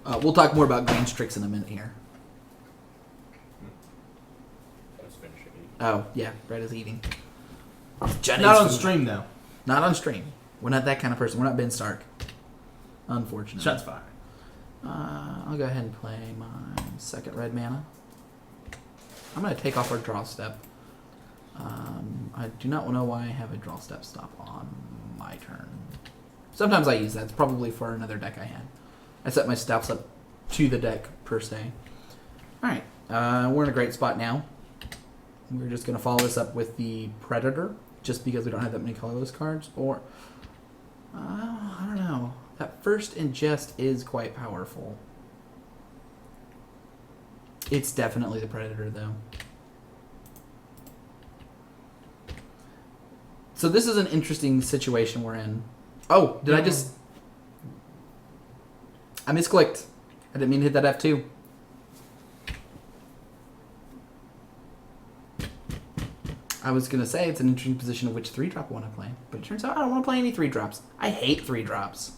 We'll talk more about Green's tricks in a minute here.
Let's finish it.
Oh, yeah, Brett is eating.
Not on stream, though.
Not on stream. We're not that kind of person. We're not Ben Stark. Unfortunately.
Shots fired.
I'll go ahead and play my second red mana. I'm going to take off our draw step. I do not know why I have a draw step stop on my turn. Sometimes I use that. It's probably for another deck I had. I set my stops up to the deck, per se. Alright, we're in a great spot now. We're just going to follow this up with the Predator, just because we don't have that many colorless cards. Or, I don't know. That first Ingest is quite powerful. It's definitely the Predator, though. So this is an interesting situation we're in. Oh, did I just... I misclicked. I didn't mean to hit that F2. I was going to say it's an interesting position of which 3-drop I want to play. But it turns out I don't want to play any 3-drops. I hate 3-drops.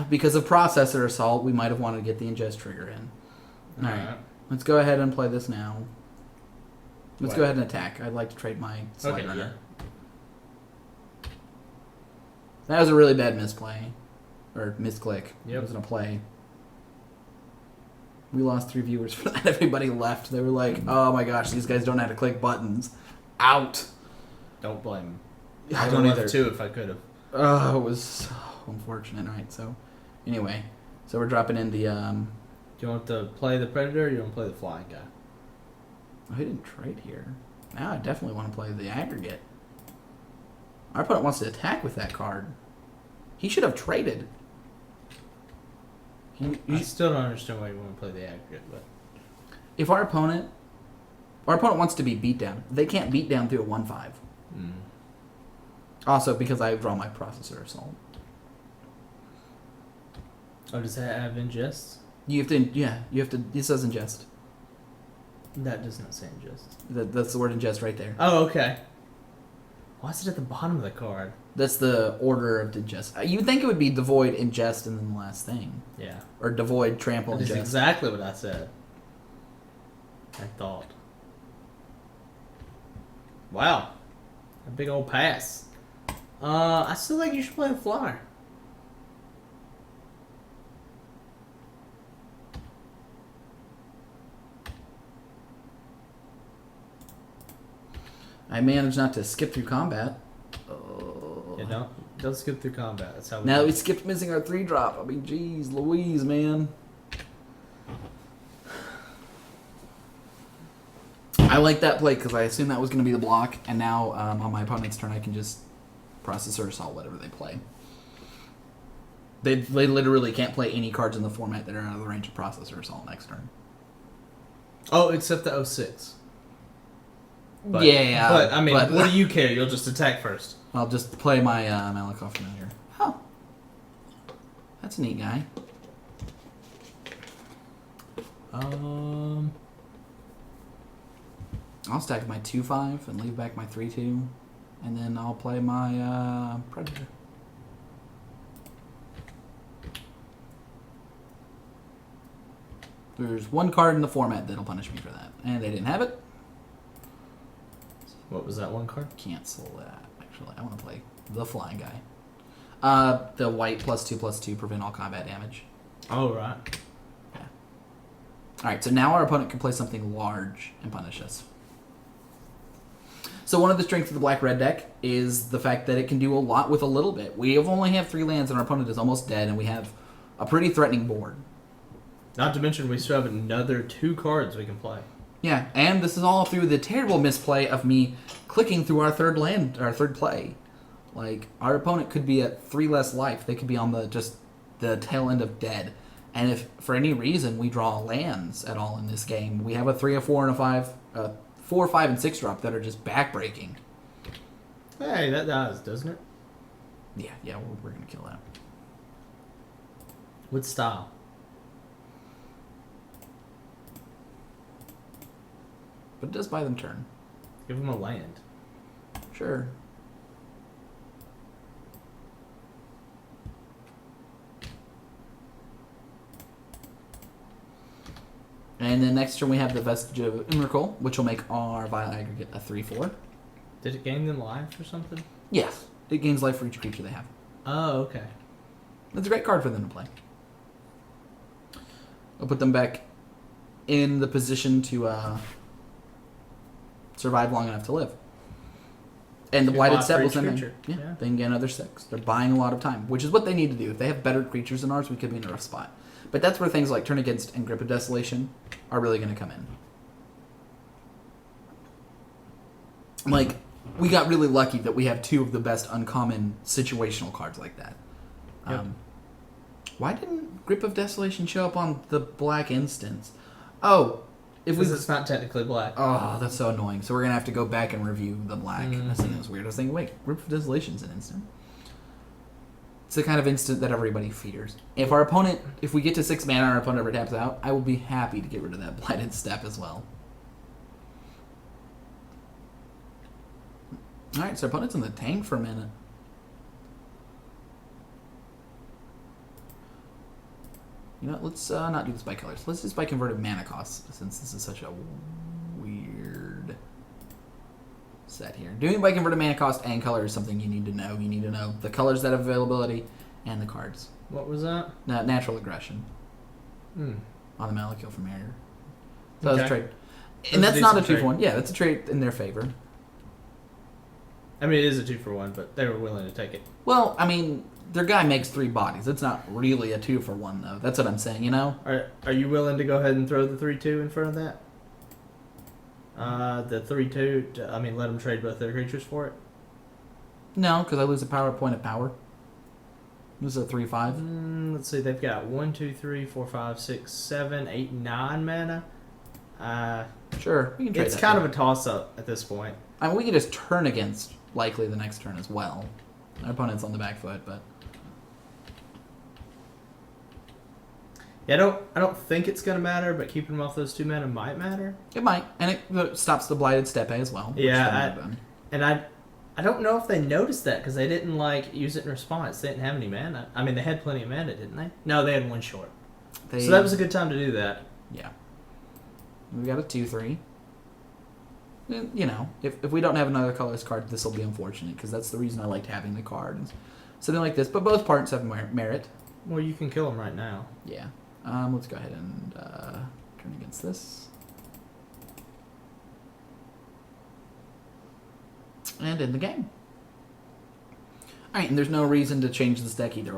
Because of Processor Assault, we might have wanted to get the Ingest trigger in. Alright. Let's go ahead and play this now. Let's go ahead and attack. I'd like to trade my Slide Runner.
Yeah.
That was a really bad misplay. Or misclick.
Yep.
It wasn't a play. We lost 3 viewers for that. Everybody left. They were like, oh my gosh, these guys don't know how to click buttons. Out.
Don't blame him.
I
I
don't
would
either.
have too if I could have.
Oh, it was so unfortunate. Alright, so anyway. So we're dropping in the...
Do you want to play the Predator or do you want to play the Flying guy?
Oh, he didn't trade here. Now I definitely want to play the Aggregate. Our opponent wants to attack with that card. He should have traded.
I still don't understand why you want to play the Aggregate, but...
If our opponent wants to be beat down, they can't beat down through a 1/5. Also, because I draw my Processor Assault.
Oh, does that have Ingest?
You have to, it says Ingest.
That does not say Ingest.
That's the word Ingest right there.
Oh, okay. Why is it at the bottom of the card?
That's the order of Ingest. You'd think it would be Devoid, Ingest, and then the last thing.
Yeah.
Or Devoid, Trample,
That is
Ingest.
exactly what I said. I thought. Wow. A big old pass. I still think you should play a Flyer.
I managed not to skip through combat.
Yeah, don't skip through combat. That's how we
Now
do
we
it.
skipped missing our 3-drop. I mean, geez, Louise, man. I like that play because I assumed that was going to be the block, and now on my opponent's turn I can just processor assault whatever they play. They literally can't play any cards in the format that are out of the range of processor assault next turn.
Oh, except the 06. But,
yeah,
but I mean, what do you care? You'll just attack first.
I'll just play my Malakoff Familiar. Oh, that's a neat guy. I'll stack my 2/5 and leave back my 3/2, and then I'll play my Predator. There's one card in the format that'll punish me for that, and they didn't have it.
What was that one card?
Cancel that. Actually, I want to play the flying guy. The white +2/+2 prevent all combat damage.
Oh, right.
Yeah. All right, so now our opponent can play something large and punish us. So one of the strengths of the black-red deck is the fact that it can do a lot with a little bit. We only have 3 lands, and our opponent is almost dead, and we have a pretty threatening board.
Not to mention, we still have another 2 cards we can play.
Yeah, and this is all through the terrible misplay of me clicking through our third play. Like, our opponent could be at 3 less life. They could be on the tail end of dead. And if, for any reason, we draw lands at all in this game, we have a 3, a 4, and a 5, 4, 5, and 6 drop that are just backbreaking.
Hey, that does, doesn't it?
Yeah, we're going to kill that.
With style.
But it does buy them turn.
Give them a land.
Sure. And then next turn we have the Vestige of Emrakul, which will make our Vile Aggregate a 3/4.
Did it gain them life or something?
Yes. It gains life for each creature they have.
Oh, okay.
That's a great card for them to play. I'll put them back in the position to survive long enough to live. And the
You
Blighted
bought
Step
for
will
each
send them.
creature.
Yeah,
Yeah.
they can get another 6. They're buying a lot of time, which is what they need to do. If they have better creatures than ours, we could be in a rough spot. But that's where things like Turn Against and Grip of Desolation are really going to come in. Like, we got really lucky that we have 2 of the best uncommon situational cards like that.
Yep.
Why didn't Grip of Desolation show up on the black instance? Oh, if we...
Because it's not technically black.
Oh, that's so annoying. So we're going to have to go back and review the black.
Mhm.
That's the thing that's weird. I was thinking, wait, Grip of Desolation's an instant. It's the kind of instant that everybody fears. If we get to 6 mana and our opponent ever taps out, I will be happy to get rid of that Blighted Step as well. Alright, so our opponent's in the tank for a minute. You know what, let's not do this by colors. Let's just by converted mana costs, since this is such a weird set here. Doing it by converted mana cost and color is something you need to know. You need to know the colors that have availability and the cards.
What was that?
Natural Aggression
Hmm.
on the Malakil from Harrier. So that's a
Okay.
trade.
That's
And
a
that's not a
decent
2-for-1. Yeah, that's a trade in their favor.
I mean, it is a 2-for-1, but they were willing to take it.
Well, I mean, their guy makes 3 bodies. It's not really a 2-for-1, though. That's what I'm saying, you know?
Are you willing to go ahead and throw the 3/2 in front of that? The 3/2. I mean, let them trade both their creatures for it.
No, because I lose a power point of power. This is a 3/5.
Let's see. They've got 1, 2, 3, 4, 5, 6, 7, 8, 9 mana.
Sure, we can trade
It's
that
kind
too.
of a toss-up at this point.
I mean, we can just turn against likely the next turn as well. Our opponent's on the back foot, but
Yeah, I don't think it's gonna matter, but keeping them off those 2 mana might matter.
it might, and it stops the Blighted Steppe as well. which
Yeah,
they would have done.
And I don't know if they noticed that because they didn't use it in response. They didn't have any mana. I mean, they had plenty of mana, didn't they? No, they had 1 short. So that was a good time to do that.
Yeah. We got a 2/3. You know, if we don't have another colorless card, this will be unfortunate because that's the reason I liked having the card. And something like this, but both parts have merit.
Well, you can kill them right now.
Yeah. Let's go ahead and turn against this. And end the game. Alright, and there's no reason to change this deck either.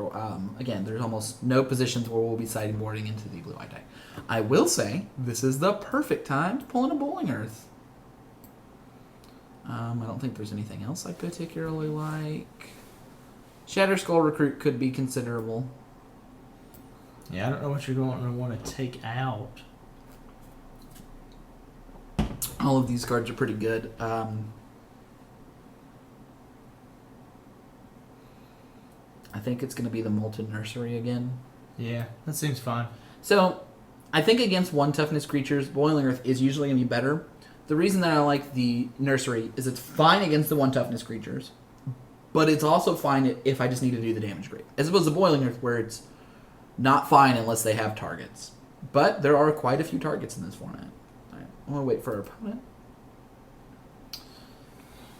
Again, there's almost no positions where we'll be sideboarding into the blue-eye deck. I will say, this is the perfect time to pull in a Bowling Earth. I don't think there's anything else I particularly like. Shatter Skull Recruit could be considerable.
Yeah, I don't know what you're going to want to take out.
All of these cards are pretty good. I think it's going to be the Molten Nursery again.
Yeah, that seems fine.
So, I think against 1 toughness creatures, Boiling Earth is usually going to be better. The reason that I like the Nursery is it's fine against the 1 toughness creatures, but it's also fine if I just need to do the damage grade. As opposed to Boiling Earth, where it's not fine unless they have targets. But there are quite a few targets in this format. Alright, I want to wait for our opponent.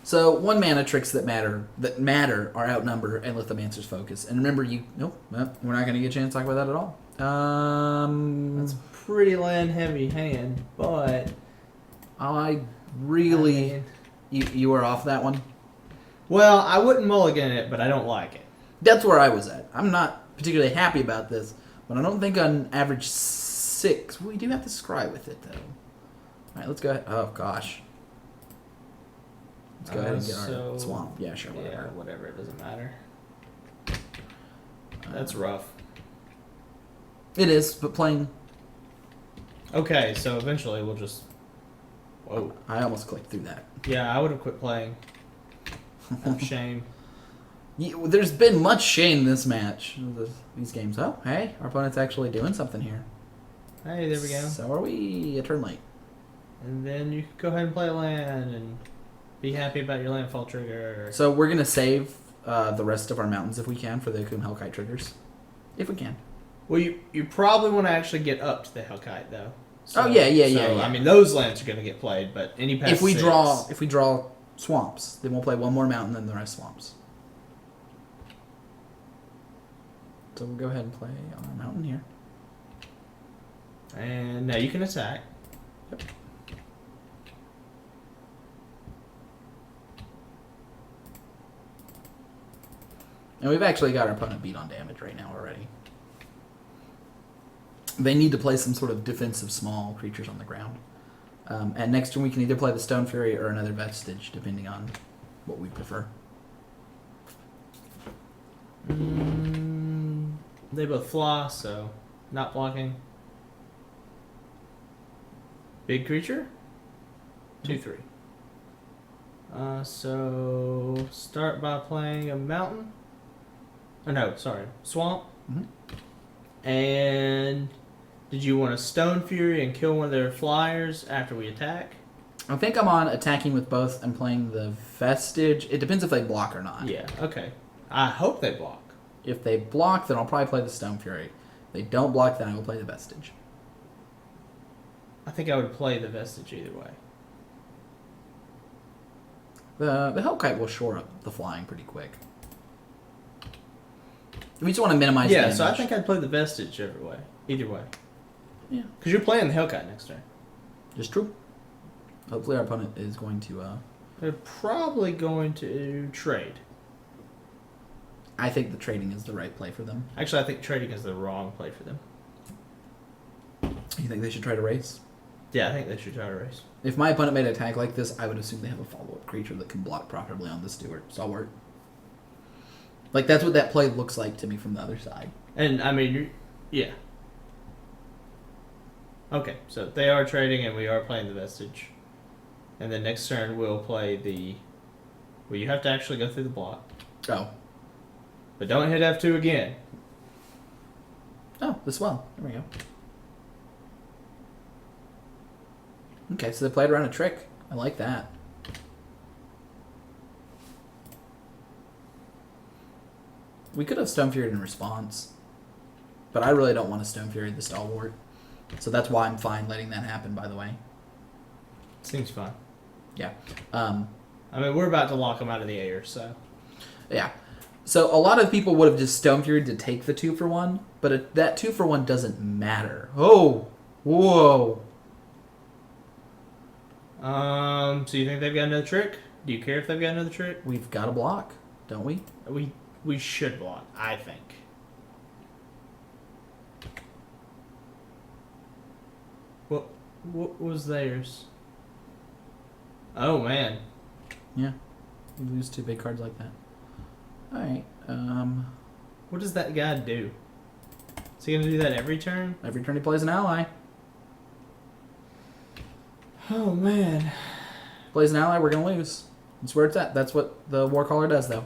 So 1 mana tricks that matter are Outnumber and Lithomancer's Focus. And remember, nope, we're not going to get a chance to talk about that at all.
That's a pretty land heavy hand, but
I really, you were off that one.
Well, I wouldn't mulligan it, but I don't like it.
That's where I was at. I'm not particularly happy about this, but I don't think on average 6. We do have to scry with it though. All right, let's go ahead. Oh gosh. Let's go ahead and get our swamp. Yeah, sure, whatever.
Yeah, whatever. It doesn't matter. That's rough.
It is, but playing.
Okay, so eventually we'll just. Whoa.
I almost clicked through that.
Yeah, I would have quit playing. Shame.
There's been much shame in this match. These games. Oh, hey, our opponent's actually doing something here.
Hey, there we go.
So are we a turn late?
And then you can go ahead and play land and be happy about your landfall trigger.
So we're gonna save the rest of our mountains if we can for the Akum Hellkite triggers, if we can.
Well, you probably want to actually get up to the Hellkite though. So,
Oh yeah.
I mean, those lands are going to get played, but any past
If we
6,
draw swamps, then we'll play 1 more mountain than the rest swamps. So we'll go ahead and play our mountain here.
And now you can attack.
Yep. And we've actually got our opponent beat on damage right now already. They need to play some sort of defensive small creatures on the ground. And next turn we can either play the Stone Fury or another Vestige, depending on what we prefer.
They both fly, so not blocking. Big creature? 2/3. So start by playing a mountain. Oh no, sorry, swamp.
Mm-hmm.
And did you want to Stone Fury and kill one of their flyers after we attack?
I think I'm on attacking with both and playing the Vestige. It depends if they block or not.
Yeah, okay. I hope they block.
If they block, then I'll probably play the Stone Fury. If they don't block, then I will play the Vestige.
I think I would play the Vestige either way.
The Hellkite will shore up the flying pretty quick. We just want to minimize
Yeah,
damage.
so I think I'd play the Vestige either way.
Yeah.
Because you're playing the Hellkite next turn.
Just true. Hopefully our opponent is going to...
They're probably going to trade.
I think the trading is the right play for them.
Actually, I think trading is the wrong play for them.
You think they should try to race?
Yeah, I think they should try to race.
If my opponent made an attack like this, I would assume they have a follow-up creature that can block properly on the Stalwart. Like, that's what that play looks like to me from the other side.
And, I mean, yeah. Okay, so they are trading and we are playing the Vestige. And then next turn we'll play the... Well, you have to actually go through the block.
Oh.
But don't hit F2 again.
Oh, the Swell. There we go. Okay, so they played around a trick. I like that. We could have Stone Fury in response. But I really don't want to Stone Fury the Stalwart. So that's why I'm fine letting that happen, by the way.
Seems fine.
Yeah.
I mean, we're about to lock them out of the air, so...
Yeah. So a lot of people would have just Stone Fury to take the 2-for-1, but that 2-for-1 doesn't matter. Oh! Whoa!
So you think they've got another trick? Do you care if they've got another trick?
We've got a block, don't we?
We should block, I think. What was theirs? Oh man.
Yeah. You lose 2 big cards like that. Alright.
What does that guy do? Is he gonna do that every turn?
Every turn he plays an ally.
Oh man.
Plays an ally, we're gonna lose. That's where it's at. That's what the Warcaller does, though.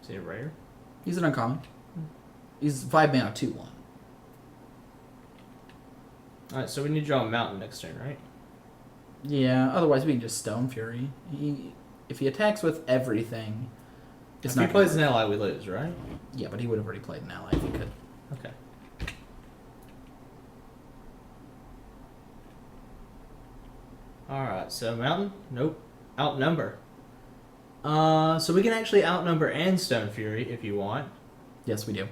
Is he a rare?
He's an uncommon. He's 5 mana, 2/1.
Alright, so we need to draw a mountain next turn, right?
Yeah, otherwise we can just Stone Fury. If he attacks with everything, it's
If
not
he plays
gonna-
an ally, we lose, right?
Yeah, but he would have already played an ally if he could.
Okay. Alright, so mountain? Nope. Outnumber. So we can actually outnumber and Stone Fury if you want.
Yes, we do.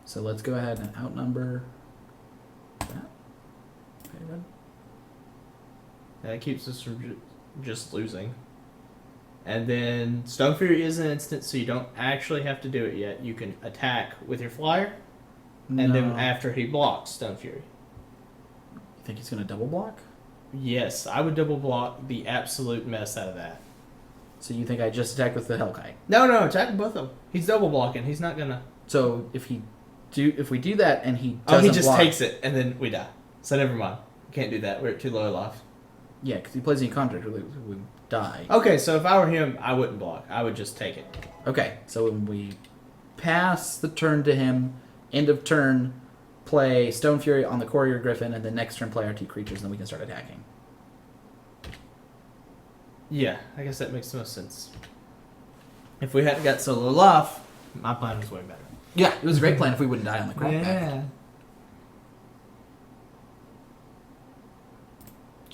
So let's go ahead and outnumber that. Okay, red.
That keeps us from just losing. And then Stone Fury is an instant, so you don't actually have to do it yet. You can attack with your flyer, and then
No.
after he blocks Stone Fury.
You think he's gonna double block?
Yes, I would double block the absolute mess out of that.
So you think I just attack with the Hellkite?
No, attack both of them. He's double blocking. He's not gonna.
So if we do that and he
Oh,
doesn't
he just
block,
takes it, and then we die. So never mind. Can't do that. We're at too low a life.
yeah, because he plays any contract, we die.
Okay, so if I were him, I wouldn't block. I would just take it.
Okay, so when we pass the turn to him, end of turn, play Stone Fury on the Courier Griffin, and then next turn play our 2 creatures, and then we can start attacking.
Yeah, I guess that makes the most sense. If we hadn't got so low life, my plan was way better.
Yeah, it was a great plan if we wouldn't die on the crap pack.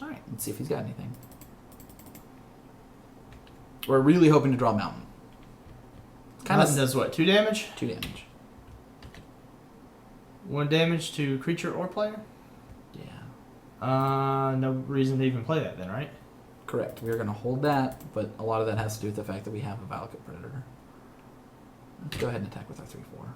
Alright, let's see if he's got anything. We're really hoping to draw a mountain. Kind
Mountain
of
does what? 2 damage?
2 damage.
1 damage to creature or player?
Yeah.
No reason to even play that then, right?
Correct. We're going to hold that, but a lot of that has to do with the fact that we have a Valakut Predator. Let's go ahead and attack with our 3/4.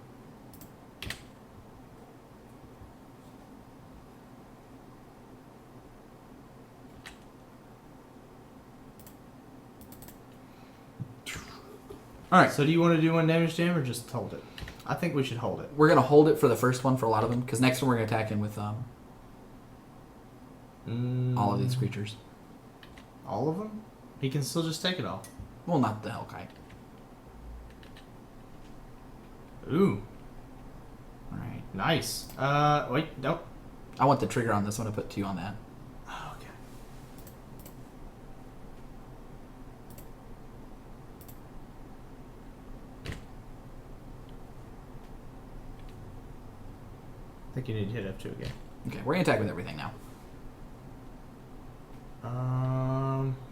Alright,
So do you want to do 1 damage to him or just hold it? I think we should hold it.
we're going to hold it for the first one for a lot of them, because next one we're going to attack him with all of these creatures.
All of them? He can still just take it all.
Well, not the Hellkite.
Ooh,
Alright.
nice. Wait, nope.
I want the trigger on this one to put 2 on that.
Oh, okay. I think you need to hit F2 again.
Okay, we're going to attack with everything now.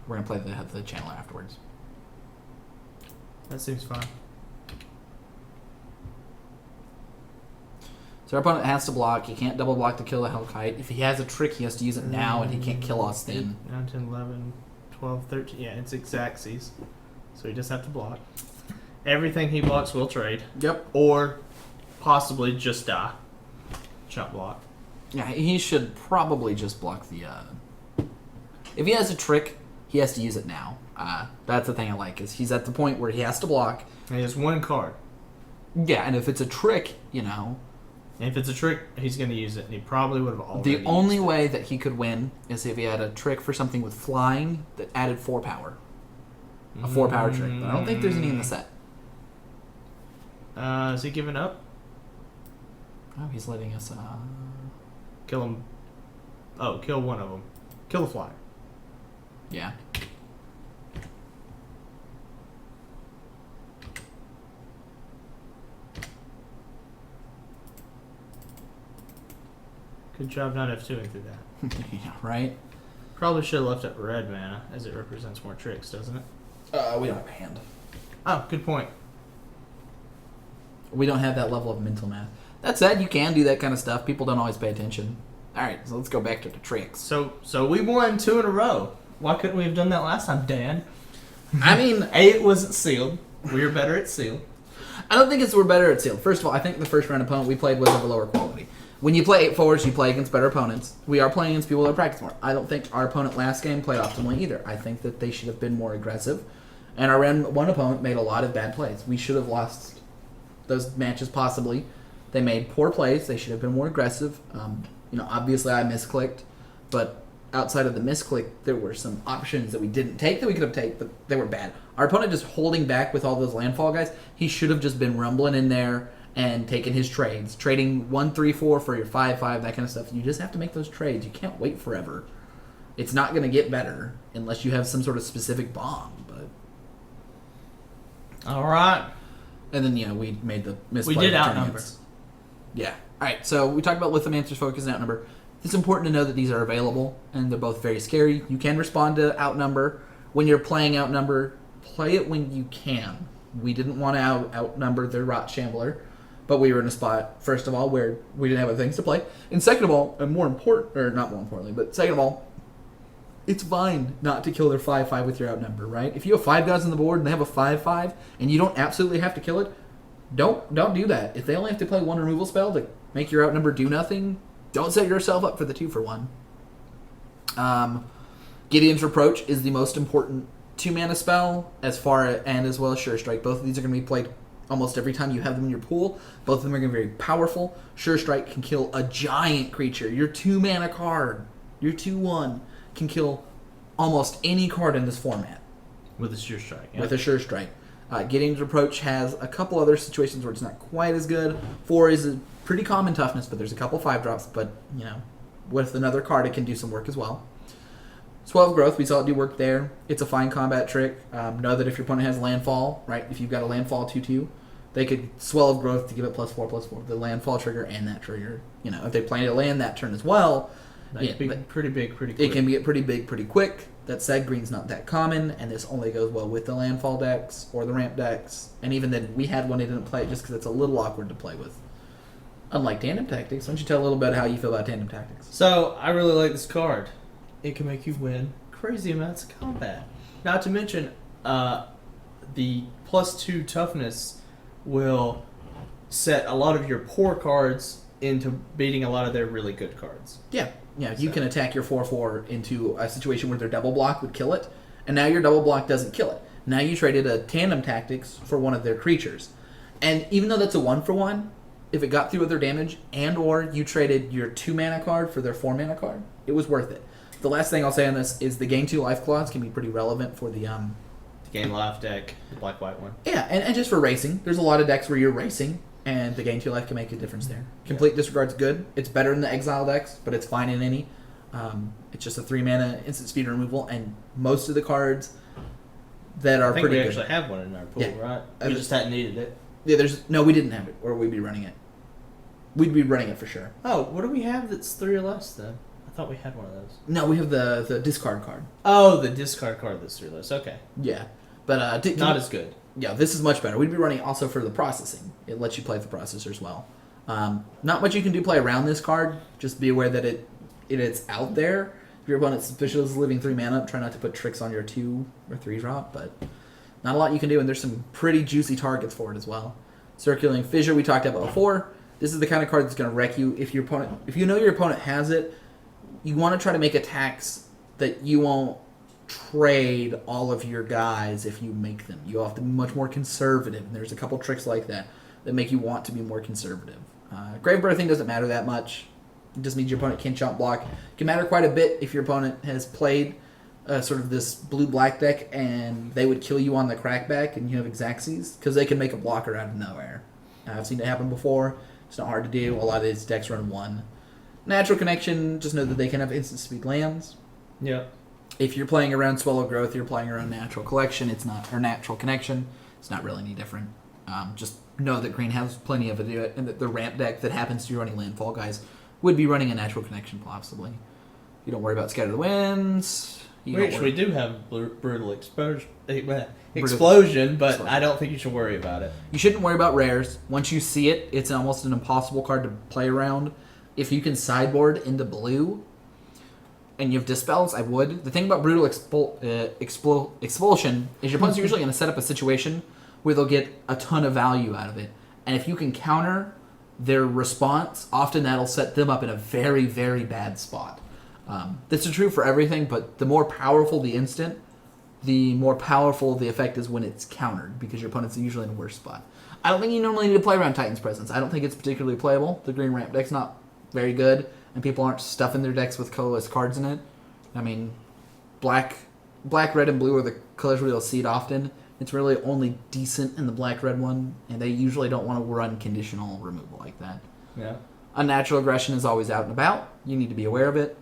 We're going to play the Channeler afterwards.
That seems fine.
So our opponent has to block. He can't double block to kill the Hellkite. If he has a trick, he has to use it now, and he can't kill us then.
9, 10, 11, 12, 13. Yeah, it's Xaxes. So he just have to block. Everything he blocks will trade.
Yep.
Or possibly just die. Chop block.
Yeah, he should probably just block the... If he has a trick, he has to use it now. That's the thing I like, is he's at the point where he has to block.
And he has 1 card.
Yeah, and if it's a trick, you know...
And if it's a trick, he's going to use it. And he probably would have already
The only
used it.
way that he could win is if he had a trick for something with flying that added 4 power. A 4 power trick. But I don't think there's any in the set.
Is he giving up?
Oh, he's letting us...
Kill him. Oh, kill one of them. Kill the flyer.
Yeah.
Good job not F2ing through that.
Yeah, right?
Probably should have left up red mana, as it represents more tricks, doesn't it?
We don't have a hand.
Oh, good point.
We don't have that level of mental math. That said, you can do that kind of stuff. People don't always pay attention. Alright, so let's go back to the tricks.
So we won 2 in a row. Why couldn't we have done that last time, Dan?
I mean,
A, it wasn't sealed. We were better at sealed.
I don't think we're better at sealed. First of all, I think the first round opponent we played was of a lower quality. When you play 8/4s, you play against better opponents. We are playing against people that practice more. I don't think our opponent last game played optimally either. I think that they should have been more aggressive. And our round one opponent made a lot of bad plays. We should have lost those matches possibly. They made poor plays. They should have been more aggressive. Obviously I misclicked, but outside of the misclick, there were some options that we didn't take that we could have taken, but they were bad. Our opponent just holding back with all those landfall guys. He should have just been rumbling in there and taking his trades. Trading 1-3-4 for your 5-5, that kind of stuff. You just have to make those trades. You can't wait forever. It's not going to get better unless you have some sort of specific bomb. But
All right.
And then, we made the misplay.
We did
of
outnumber.
tournaments. Yeah. All right, so we talked about Lithomancer's Focus and Outnumber. It's important to know that these are available, and they're both very scary. You can respond to Outnumber. When you're playing Outnumber, play it when you can. We didn't want to outnumber the Rot Shambler, but we were in a spot, first of all, where we didn't have other things to play. And second of all, not more importantly, but second of all, it's fine not to kill their 5-5 with your Outnumber, right? If you have 5 guys on the board and they have a 5-5, and you don't absolutely have to kill it, don't do that. If they only have to play one removal spell to make your Outnumber do nothing, don't set yourself up for the 2-for-1. Gideon's Reproach is the most important 2-mana spell as well as Sure Strike. Both of these are going to be played almost every time you have them in your pool. Both of them are going to be very powerful. Sure Strike can kill a giant creature. Your 2-mana card, your 2-1, can kill almost any card in this format.
With a Sure Strike. Yeah.
With a Sure Strike. Gideon's Reproach has a couple other situations where it's not quite as good. 4 is a pretty common toughness, but there's a couple 5-drops. But, with another card, it can do some work as well. Swell of Growth, we saw it do work there. It's a fine combat trick. Know that if your opponent has Landfall, right, if you've got a Landfall 2-2, they could Swell of Growth to give it +4/+4. The Landfall trigger and that trigger. If they plan to land that turn as well,
That could be pretty big, pretty quick.
it can get pretty big pretty quick. That said, green's not that common, and this only goes well with the Landfall decks or the Ramp decks. And even then, we had one that didn't play it just because it's a little awkward to play with. Unlike Tandem Tactics. Why don't you tell a little bit how you feel about Tandem Tactics?
So, I really like this card. It can make you win crazy amounts of combat. Not to mention, the +2 toughness will set a lot of your poor cards into beating a lot of their really good cards.
Yeah, you can attack your 4/4 into a situation where their double block would kill it, and now your double block doesn't kill it. Now you traded a Tandem Tactics for one of their creatures. And even though that's a 1-for-1, if it got through with their damage, and or you traded your 2-mana card for their 4-mana card, it was worth it. The last thing I'll say on this is the gain 2 life clause can be pretty relevant for the
The Game Life deck, the black-white one.
Yeah, and just for racing. There's a lot of decks where you're racing, and the gain 2 life can make a difference there. Complete Disregard's good. It's better than the Exile decks, but it's fine in any. It's just a 3-mana instant speed removal, and most of the cards that are
I think
pretty
we
good.
actually have one in our pool,
Yeah.
right? We just hadn't needed it.
Yeah, we didn't have it, or we'd be running it. We'd be running it for sure.
Oh, what do we have that's 3 or less, then? I thought we had one of those.
No, we have the discard card.
Oh, the discard card that's 3 or less. Okay.
Yeah, but
Not as good.
Yeah, this is much better. We'd be running it also for the processing. It lets you play the processor as well. Not much you can do play around this card. Just be aware that it's out there. If your opponent's suspicious living 3 mana, try not to put tricks on your 2 or 3 drop, but not a lot you can do, and there's some pretty juicy targets for it as well. Circulating Fissure we talked about before. This is the kind of card that's going to wreck you if you know your opponent has it. You want to try to make attacks that you won't trade all of your guys if you make them. You have to be much more conservative. And there's a couple tricks like that make you want to be more conservative. Grave Birthing doesn't matter that much. It just means your opponent can't jump block. It can matter quite a bit if your opponent has played sort of this blue-black deck and they would kill you on the crackback and you have Xaxes, because they can make a blocker out of nowhere. I've seen it happen before. It's not hard to do. A lot of these decks run 1. Natural Connection, just know that they can have instant speed lands.
Yeah.
If you're playing around Swallow Growth, you're playing around Natural Collection. It's not, or Natural Connection. It's not really any different. Just know that green has plenty of it, and that the ramp deck that happens to be running Landfall guys would be running a Natural Connection possibly. You don't worry about Scatter the Winds.
We actually do have Brutal Explosion, but I don't think you should worry about it.
You shouldn't worry about rares. Once you see it, it's almost an impossible card to play around. If you can sideboard into blue and you have Dispels, I would. The thing about Brutal Expulsion is your opponent's usually going to set up a situation where they'll get a ton of value out of it. And if you can counter their response, often that'll set them up in a very, very bad spot. This is true for everything, but the more powerful the instant, the more powerful the effect is when it's countered, because your opponent's usually in a worse spot. I don't think you normally need to play around Titan's Presence. I don't think it's particularly playable. The green ramp deck's not very good, and people aren't stuffing their decks with colorless cards in it. I mean, black, red, and blue are the colors where you'll see it often. It's really only decent in the black-red one, and they usually don't want to run conditional removal like that.
Yeah.
Unnatural aggression is always out and about. You need to be aware of it.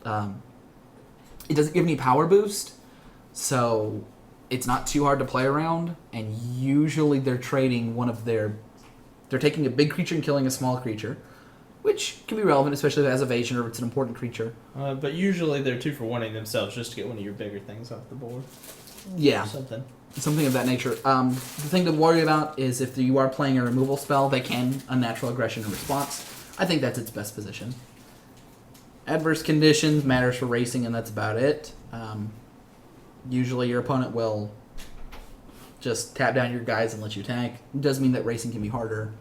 It doesn't give any power boost, so it's not too hard to play around, and usually they're trading they're taking a big creature and killing a small creature, which can be relevant, especially if it has evasion or if it's an important creature.
But usually they're 2 for 1-ing themselves just to get one of your bigger things off the board.
Yeah.
Or
Something of that nature. The thing to worry about is if you are playing a removal spell, they can unnatural aggression in response. I think that's its best position. Adverse conditions matters for racing, and that's about it. Usually your opponent will just tap down your guys and let you tank. It does mean that racing can be harder.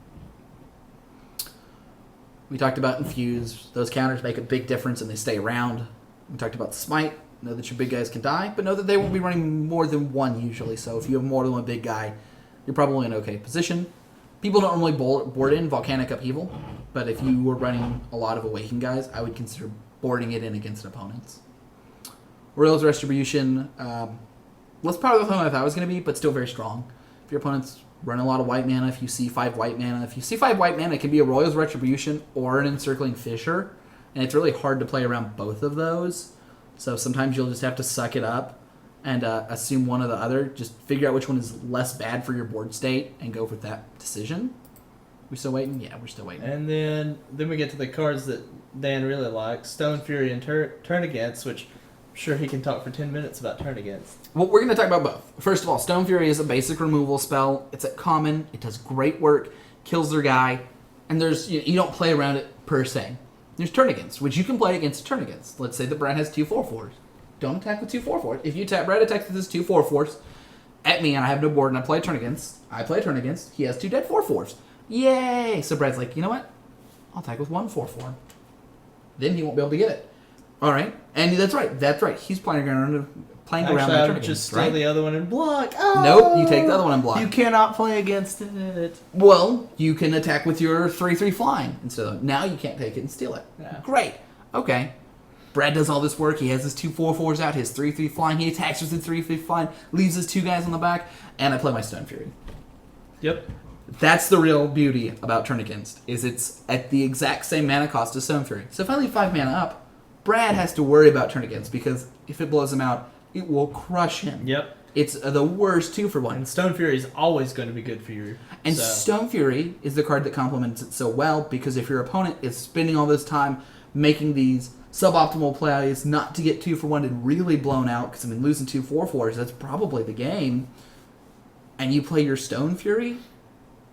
We talked about Infuse. Those counters make a big difference and they stay around. We talked about Smite. Know that your big guys can die, but know that they won't be running more than one usually. So if you have more than one big guy, you're probably in an okay position. People don't normally board in Volcanic Upheaval, but if you were running a lot of Awakened guys, I would consider boarding it in against opponents. Royal's Retribution, less powerful than I thought it was going to be, but still very strong. If your opponent's running a lot of white mana, if you see 5 white mana, it can be a Royal's Retribution or an Encircling Fissure, and it's really hard to play around both of those. So sometimes you'll just have to suck it up and assume one or the other. Just figure out which one is less bad for your board state and go with that decision. We still waiting? Yeah, we're still waiting.
And then we get to the cards that Dan really likes. Stone Fury and Turn Against, which I'm sure he can talk for 10 minutes about Turn Against.
Well, we're going to talk about both. First of all, Stone Fury is a basic removal spell. It's at common. It does great work. Kills their guy. And you don't play around it per se. There's Turn Against, which you can play against Turn Against. Let's say that Brad has 2 4/4s. Don't attack with 2 4/4s. If you attack, Brad attacks with his 2 4/4s at me and I have no board and I play Turn Against, he has 2 dead 4/4s. Yay! So Brad's like, you know what? I'll attack with 1 4/4. Then he won't be able to get it. Alright. And that's right. He's playing around with Turn
I would
Against,
just steal
right?
the other one and block. Oh!
Nope, you take the other one and block.
You cannot play against it.
Well, you can attack with your 3/3 flying instead of now you can't take it and steal it.
Yeah.
Great. Okay. Brad does all this work. He has his 2 4/4s out, his 3/3 flying. He attacks with his 3/3 flying, leaves his 2 guys on the back, and I play my Stone Fury.
Yep.
That's the real beauty about Turn Against, is it's at the exact same mana cost as Stone Fury. So if I leave 5 mana up, Brad has to worry about Turn Against, because if it blows him out, it will crush him.
Yep.
It's the worst 2 for 1.
And Stone Fury is always going to be good for you.
And
so.
Stone Fury is the card that complements it so well, because if your opponent is spending all this time making these suboptimal plays not to get 2 for 1 and really blown out, because losing 2 4/4s, that's probably the game, and you play your Stone Fury,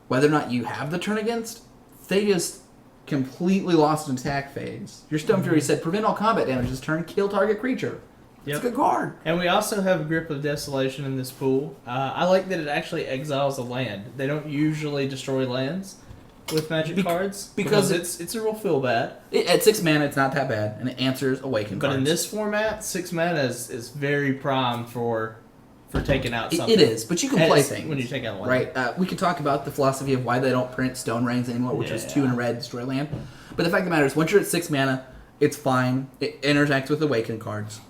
whether or not you have the Turn Against, they just completely lost an attack phase. Your Stone Fury said, prevent all combat damage this turn, kill target creature.
Yep.
It's a good card.
And we also have a Grip of Desolation in this pool. I like that it actually exiles a land. They don't usually destroy lands with Magic cards
because
it's a real feel bad.
At 6 mana, it's not that bad, and it answers Awaken
But
cards.
in this format, 6 mana is very prime for taking out something.
It is, but you can play things.
When you take out a land.
Right. We could talk about the philosophy of why they don't print Stone Rains anymore, which is 2 in a red, destroy land. But the fact of the matter is, once you're at 6 mana, it's fine. It interacts with Awaken cards.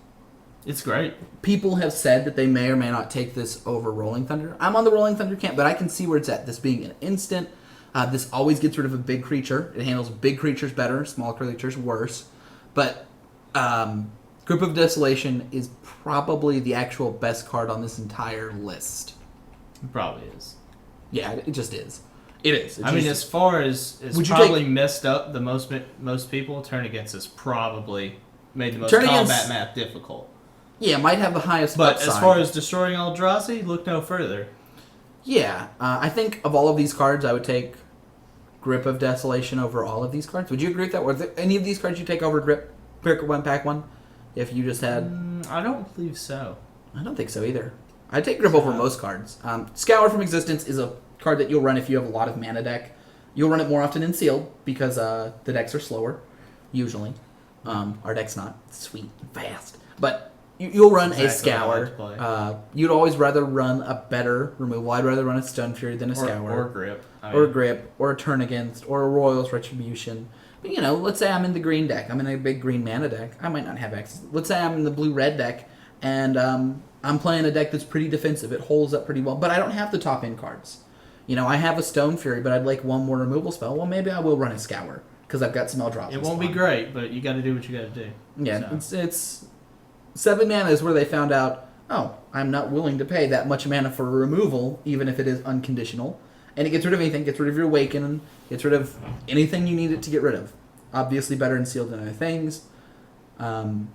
It's great.
People have said that they may or may not take this over Rolling Thunder. I'm on the Rolling Thunder camp, but I can see where it's at. This being an instant, this always gets rid of a big creature. It handles big creatures better, small creatures worse. But Grip of Desolation is probably the actual best card on this entire list.
It probably is.
Yeah, it just is. It is.
I mean, as far as
Would you
probably messed up the most people, Turn Against has probably made the most
Turn
combat
Against-
map difficult.
Yeah, it might have the highest
But
upside.
as far as destroying Eldrazi, look no further.
Yeah, I think of all of these cards, I would take Grip of Desolation over all of these cards. Would you agree with that? Were there any of these cards you take over Grip 1, Pack 1? If you just had...
I don't believe so.
I don't think so either. I'd take Grip over most cards. Scour from Existence is a card that you'll run if you have a lot of mana deck. You'll run it more often in Sealed, because the decks are slower, usually. Our deck's not sweet and fast. But You'll run
Exactly
a
how I like
Scour.
to play.
You'd always rather run a better removal. I'd rather run a Stone Fury than a
or
Scour.
grip.
Or Grip, or a Turn Against, or a Royal's Retribution. But, let's say I'm in the green deck. I'm in a big green mana deck. I might not have access. Let's say I'm in the blue-red deck, and I'm playing a deck that's pretty defensive. It holds up pretty well, but I don't have the top-end cards. I have a Stone Fury, but I'd like one more removal spell. Well, maybe I will run a Scour, because I've got some L-drops.
It won't be great, but you got to do what you got to do.
Yeah,
So.
it's 7 mana is where they found out, I'm not willing to pay that much mana for a removal, even if it is unconditional. And it gets rid of anything. Gets rid of your Awaken. Gets rid of anything you need it to get rid of. Obviously better in sealed than other things. And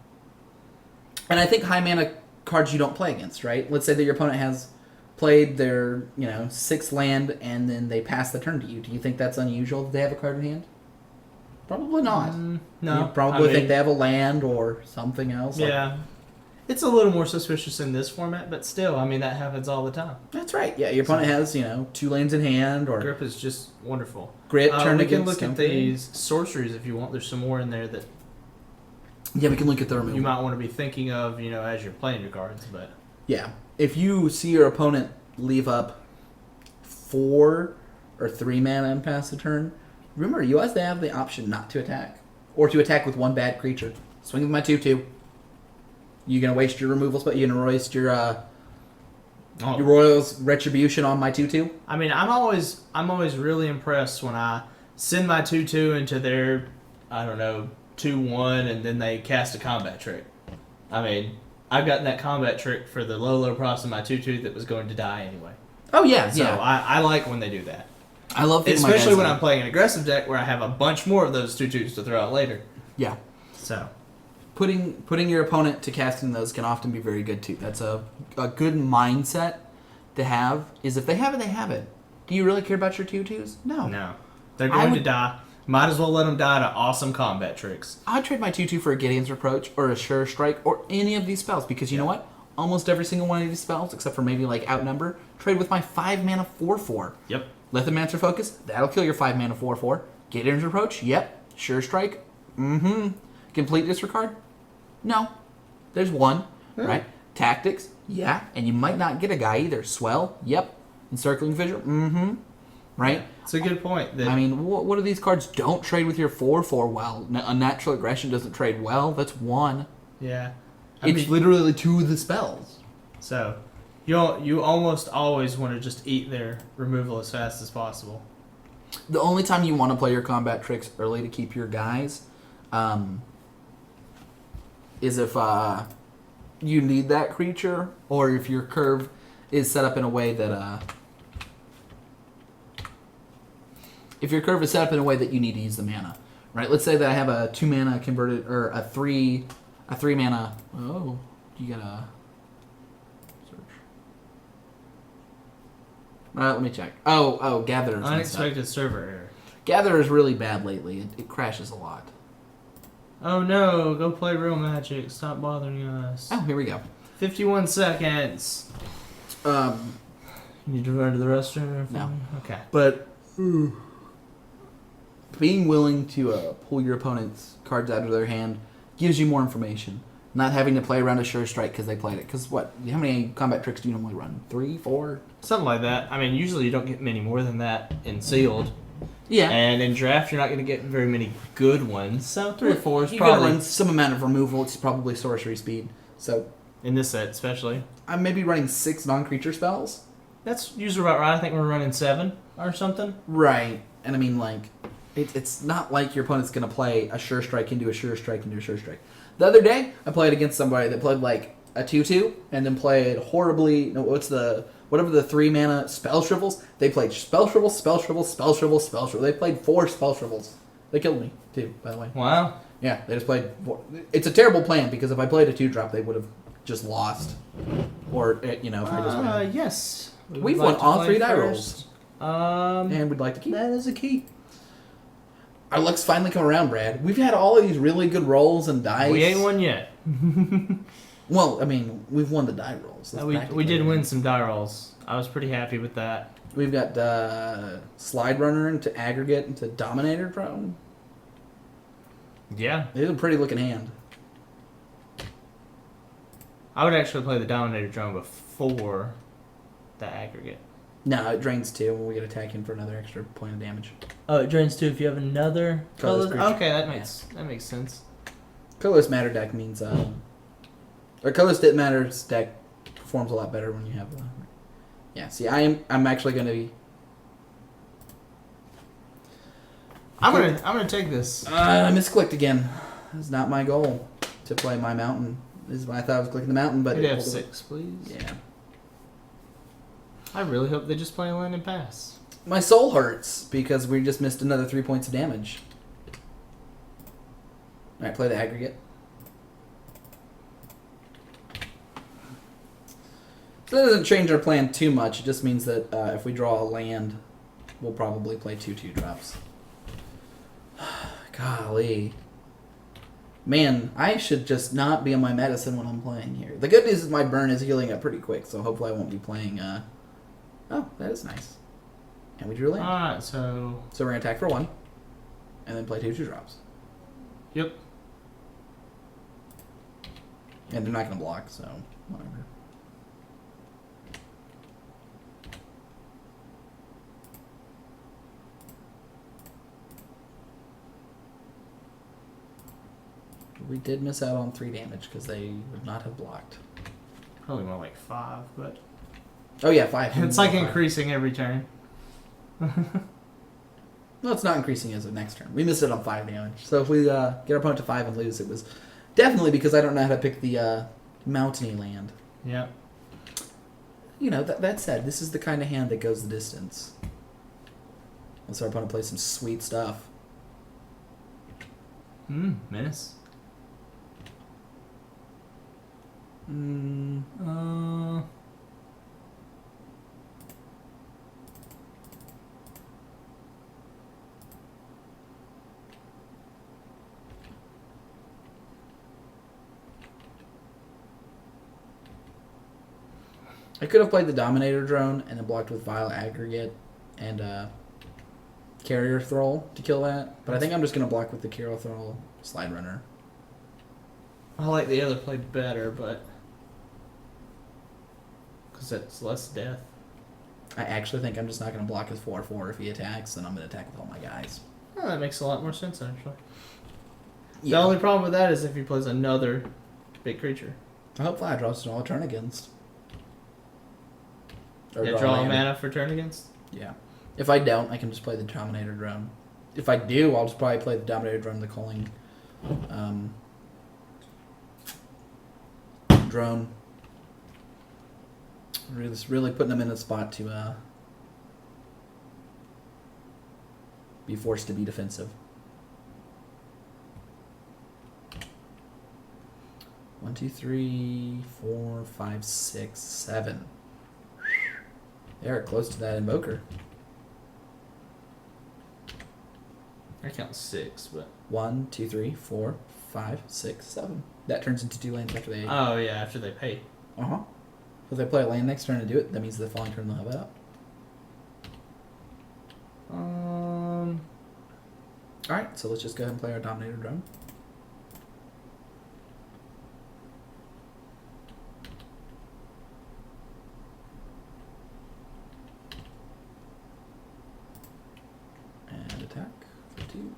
I think high mana cards you don't play against, right? Let's say that your opponent has played their, 6th land and then they pass the turn to you. Do you think that's unusual that they have a card in hand? Probably not.
No.
You probably think they have a land or something else.
Yeah. It's a little more suspicious in this format, but still, that happens all the time.
That's right. Yeah, your opponent has, 2 lands in hand or
Grip is just wonderful.
Grip, turn
we
against
can look
Stone
at
Fury.
these sorceries if you want. There's some more in there that
Yeah, we can look at the removal.
you might want to be thinking of, as you're playing your cards. But
Yeah. If you see your opponent leave up 4 or 3 mana and pass the turn, remember, you always have the option not to attack. Or to attack with one bad creature. Swing with my 2/2. You gonna waste your removal spell? You gonna waste your Royal's Retribution on my 2/2?
I'm always really impressed when I send my 2/2 into their 2/1 and then they cast a combat trick. I've gotten that combat trick for the low price of my 2/2 that was going to die anyway.
Oh, yeah.
So
yeah.
I like when they do that.
I love thinking my
Especially
guys
when
out.
I'm playing an aggressive deck where I have a bunch more of those 2/2s to throw out later.
Yeah.
So,
Putting your opponent to casting those can often be very good too. That's a good mindset to have. Is if they have it, they have it. Do you really care about your 2/2s? No.
no. They're going to die. Might as well let them die to awesome combat tricks.
I'd trade my 2/2 for a Gideon's Reproach or a Sure Strike or any of these spells because you know what? Almost every single one of these spells, except for maybe like Outnumber, trade with my 5 mana 4/4.
Yep.
Lithomancer Focus, that'll kill your 5 mana 4/4. Gideon's Reproach, yep. Sure Strike, Complete Disregard? No. There's one, right? Tactics, yeah. And you might not get a guy either. Swell, yep. Encircling Fissure, right?
It's a good point. That
What are these cards? Don't trade with your 4/4 well. Unnatural Aggression doesn't trade well. That's 1.
Yeah.
It's literally 2 of the spells.
So, you almost always want to just eat their removal as fast as possible.
The only time you want to play your combat tricks early to keep your guys is if you need that creature or if your curve is set up in a way that you need to use the mana, right? Let's say that I have a 2 mana converted or a 3 mana. Oh, you gotta search. Let me check. Oh, Gatherer's messed up.
Unexpected server error.
Gather is really bad lately. It crashes a lot.
Oh no, go play real Magic. Stop bothering us.
Oh, here we go.
51 seconds. You need to run to the restroom or
No.
something? Okay.
But being willing to pull your opponent's cards out of their hand gives you more information. Not having to play around a Sure Strike because they played it. Because what? How many combat tricks do you normally run? 3, 4?
Something like that. Usually you don't get many more than that in sealed.
Yeah.
And in draft, you're not going to get very many good ones. So 3 or 4 is
You're going to
probably
run some amount of removal. It's probably sorcery speed. So
in this set, especially.
I'm maybe running 6 non-creature spells.
That's usually about right. I think we're running 7 or something.
Right. And it's not like your opponent's going to play a Sure Strike into a Sure Strike into a Sure Strike. The other day, I played against somebody that played like a 2/2 and then played horribly. No, whatever the 3 mana spell shrivels? They played spell shrivel, spell shrivel, spell shrivel, spell shrivel. They played 4 spell shrivels. They killed me too, by the way.
Wow.
Yeah, they just played 4. It's a terrible plan because if I played a 2-drop, they would have just lost. Or if I just won.
Yes.
We've won all 3 die rolls.
And
And we'd like to keep.
that is a key.
Our luck's finally come around, Brad. We've had all of these really good rolls and dice.
We ain't won yet.
Well, we've won the die rolls. That's
We
practically
did
it.
win some die rolls. I was pretty happy with that.
We've got Slide Runner into Aggregate into Dominator Drone.
Yeah.
It is a pretty looking hand.
I would actually play the Dominator drone before the aggregate.
No, it drains 2 when we get attacking for another extra point of damage.
Oh, it drains 2 if you have another
Colorless
color.
creature.
Okay, that makes sense.
Colorless Matter deck means... or Colorless Matter deck performs a lot better when you have... yeah, see, I'm actually going to be...
I'm gonna take this.
I misclicked again. It's not my goal to play my mountain. This is why I thought I was clicking the mountain, but...
Could you
it
have
pulled it.
6, please?
Yeah.
I really hope they just play land and pass.
My soul hurts because we just missed another 3 points of damage. Alright, play the aggregate. So that doesn't change our plan too much. It just means that if we draw a land, we'll probably play 2/2 drops. Golly. Man, I should just not be on my medicine when I'm playing here. The good news is my burn is healing up pretty quick, so hopefully I won't be playing... Oh, that is nice. And we drew land.
Alright, so...
So we're going to attack for 1, and then play 2/2 drops.
Yep.
And they're not going to block, so whatever. We did miss out on 3 damage because they would not have blocked.
Probably more like 5, but...
Oh yeah, 5.
It's like
5.
increasing every turn.
No, it's not increasing as of next turn. We missed it on 5 damage. So if we get our opponent to 5 and lose, it was definitely because I don't know how to pick the mountainy land.
Yeah.
You know, that said, this is the kind of hand that goes the distance. Unless our opponent plays some sweet stuff.
Menace.
I could have played the Dominator drone and then blocked with Vile Aggregate and Carrier Thrall to kill that. But I think I'm just going to block with the Carrier Thrall Slide Runner.
I like the other play better, but... because it's less death.
I actually think I'm just not going to block his 4/4 if he attacks, then I'm going to attack with all my guys.
Oh, that makes a lot more sense, actually.
Yeah.
The only problem with that is if he plays another big creature.
Hopefully I draw a turn against. Or
Yeah, draw a
land.
mana for turn against?
Yeah. If I don't, I can just play the Dominator drone. If I do, I'll just probably play the Dominator drone, the Calling drone. Really putting them in a spot to be forced to be defensive. 1, 2, 3, 4, 5, 6, 7. They're close to that Invoker.
I count 6, but...
1, 2, 3, 4, 5, 6, 7. That turns into 2 lands after they...
Oh, yeah, after they pay.
Uh-huh. So if they play a land next turn to do it, that means the following turn they'll have it up. Alright, so let's just go ahead and play our Dominator drone. And attack for 2.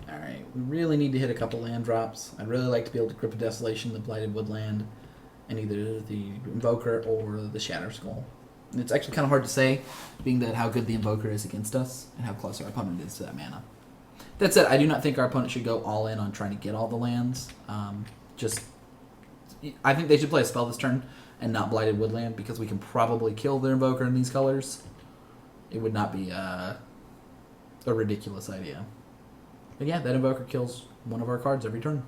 Alright, we really need to hit a couple land drops. I'd really like to be able to Crypt of Desolation, the Blighted Woodland, and either the Invoker or the Shatter Skull. And it's actually kind of hard to say, being that how good the Invoker is against us and how close our opponent is to that mana. That said, I do not think our opponent should go all in on trying to get all the lands. I think they should play a spell this turn and not Blighted Woodland because we can probably kill their Invoker in these colors. It would not be a ridiculous idea. But yeah, that Invoker kills one of our cards every turn.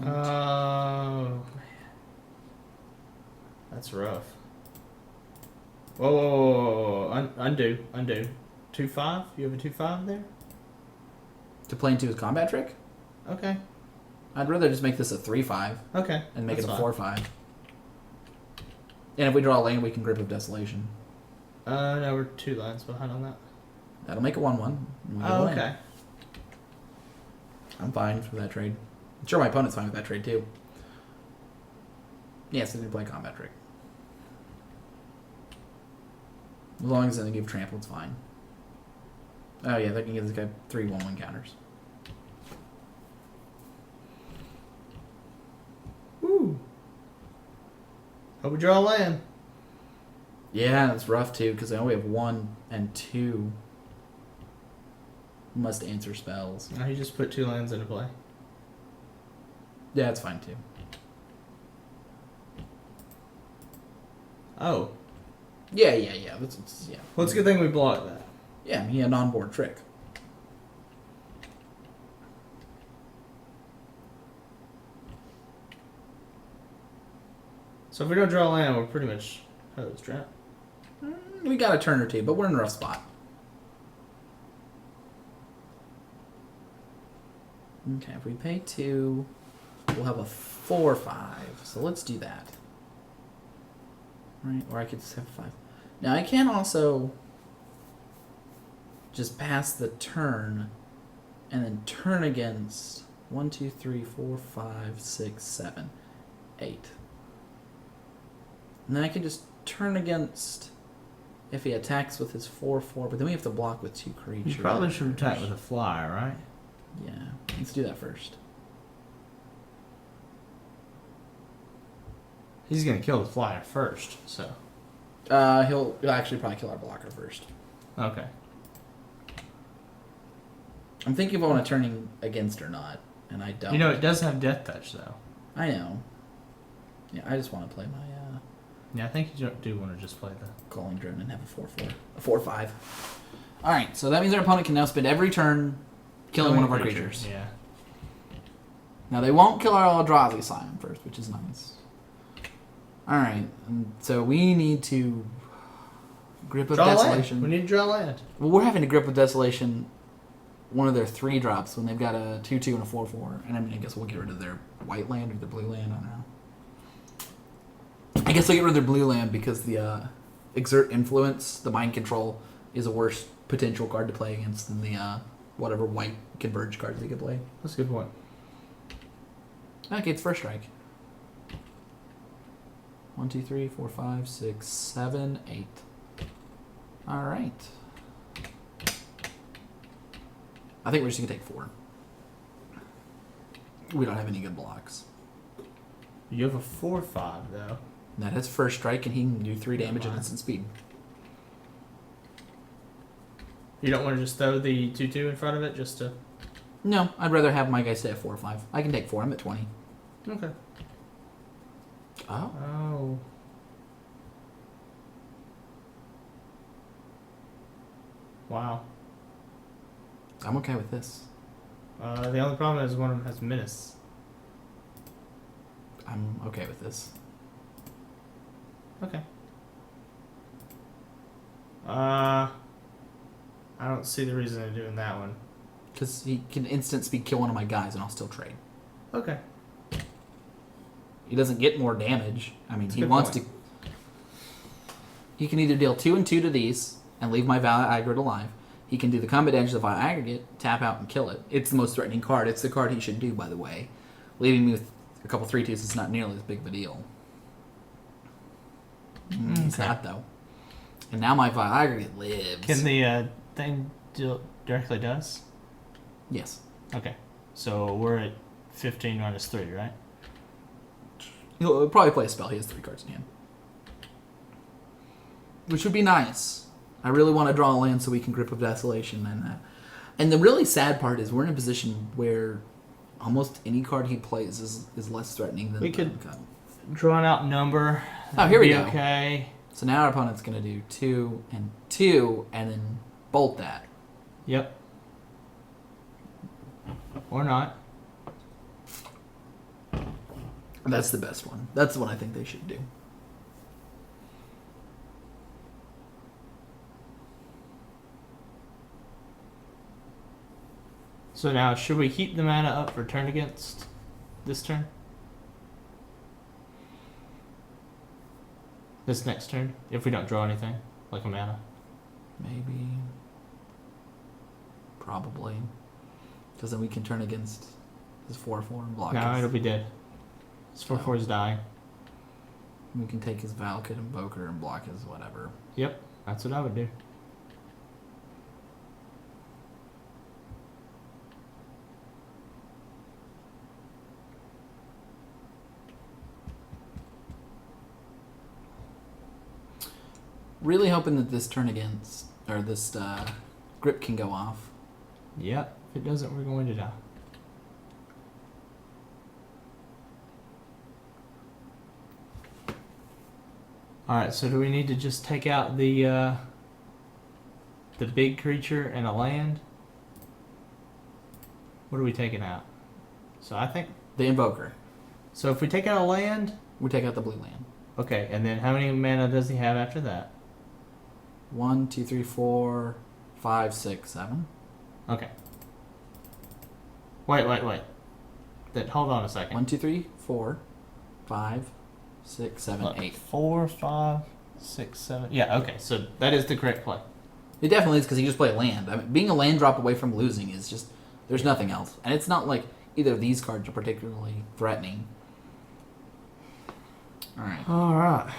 Oh. That's rough. Whoa. Undo. 2/5? You have a 2/5 there?
To play into his combat trick?
Okay.
I'd rather just make this a 3/5
Okay.
and make
that's
it a
fine.
4/5. And if we draw a land, we can Grip of Desolation.
No, we're 2 lines behind on that.
That'll make it 1-1.
Oh, okay.
I'm fine for that trade. I'm sure my opponent's fine with that trade too. Yes, they did play combat trick. As long as they give trample, it's fine. Oh yeah, they can give this guy 3/1/1 counters.
Woo. Hope we draw a land.
Yeah, it's rough too because I only have 1 and 2 must answer spells.
Oh, he just put 2 lands into play.
Yeah, it's fine too.
Oh.
Yeah. Yeah.
Well, it's a good thing we blocked that.
Yeah, he had an onboard trick.
So if we don't draw a land, we're pretty much hosed, right?
We got a turn or two, but we're in a rough spot. Okay, if we pay 2, we'll have a 4/5. So let's do that. Right, or I could just have 5. Now I can also just pass the turn and then turn against 1, 2, 3, 4, 5, 6, 7, 8. And then I can just turn against if he attacks with his 4/4, but then we have to block with 2 creatures.
You probably should attack with a flyer, right?
Yeah, let's do that first.
He's gonna kill the flyer first, so.
He'll actually probably kill our blocker first.
Okay.
I'm thinking if I want to turning against or not, and I don't.
You know, it does have death touch, though.
I know. Yeah, I just want to play my
Yeah, I think you do want to just play the...
calling drone and have a 4/4, a 4/5. All right, so that means our opponent can now spend every turn killing one of our creatures.
Yeah.
Now they won't kill our Eldrazi Scion first, which is nice. All right, and so we need to grip of
Draw
desolation.
land. We need to draw land.
Well, we're having to grip of desolation one of their 3 drops when they've got a 2/2 and a 4/4, and I mean I guess we'll get rid of their white land or their blue land. I don't know. I guess I'll get rid of their blue land because the exert influence, the mind control, is a worse potential card to play against than the whatever white converge cards they could play.
That's a good point.
Okay, it's first strike. 1, 2, 3, 4, 5, 6, 7, 8. All right. I think we're just gonna take 4. We don't have any good blocks.
You have a 4/5, though.
That is first strike, and he can do 3 damage at instant speed.
You don't want to just throw the 2/2 in front of it just to...
No, I'd rather have my guy stay at 4 or 5. I can take 4. I'm at 20.
Okay.
Oh.
Oh. Wow.
I'm okay with this.
The only problem is one of them has menace.
I'm okay with this.
Okay. I don't see the reason of doing that one.
Because he can instant speed kill one of my guys, and I'll still trade.
Okay.
He doesn't get more damage. I mean,
That's a
he
good
wants
point.
to... He can either deal 2 and 2 to these and leave my Valor Aggregate alive. He can do the combat damage of the Valor Aggregate, tap out, and kill it. It's the most threatening card. It's the card he should do, by the way. Leaving me with a couple 3/2s is not nearly as big of a deal. It's not, though. And now my Valor Aggregate lives.
Can the thing deal directly does?
Yes.
Okay. So we're at 15 minus 3, right?
He'll probably play a spell. He has 3 cards in hand. Which would be nice. I really want to draw a land so we can Grip of Desolation and that. And the really sad part is we're in a position where almost any card he plays is less threatening than
We
the
could-
card.
Draw an out number.
Oh, here we
Be
go.
Okay.
So now our opponent's going to do 2 and 2 and then bolt that.
Yep. Or not.
That's the best one. That's the one I think they should do.
So now, should we keep the mana up for turn against this turn? This next turn? If we don't draw anything?
Click a mana.
Maybe. Probably. Because then we can turn against his 4/4 and block
No,
his.
it'll be dead. His 4/4 is dying.
We can take his Valakut Invoker and block his whatever.
Yep, that's what I would do.
Really hoping that this turn against, or this grip can go off.
Yep, if it doesn't, we're going to die. Alright, so do we need to just take out the big creature and a land? What are we taking out? So I think...
The Invoker.
So if we take out a land...
We take out the blue land.
Okay, and then how many mana does he have after that?
1, 2, 3, 4, 5, 6, 7.
Okay. Wait. Then hold on a second.
1, 2, 3, 4, 5, 6, 7,
Look,
8.
4, 5, 6, 7. Yeah, okay, so that is the correct play.
It definitely is because he just played a land. I mean, being a land drop away from losing is just, there's nothing else. And it's not like either of these cards are particularly threatening. Alright.
Alright.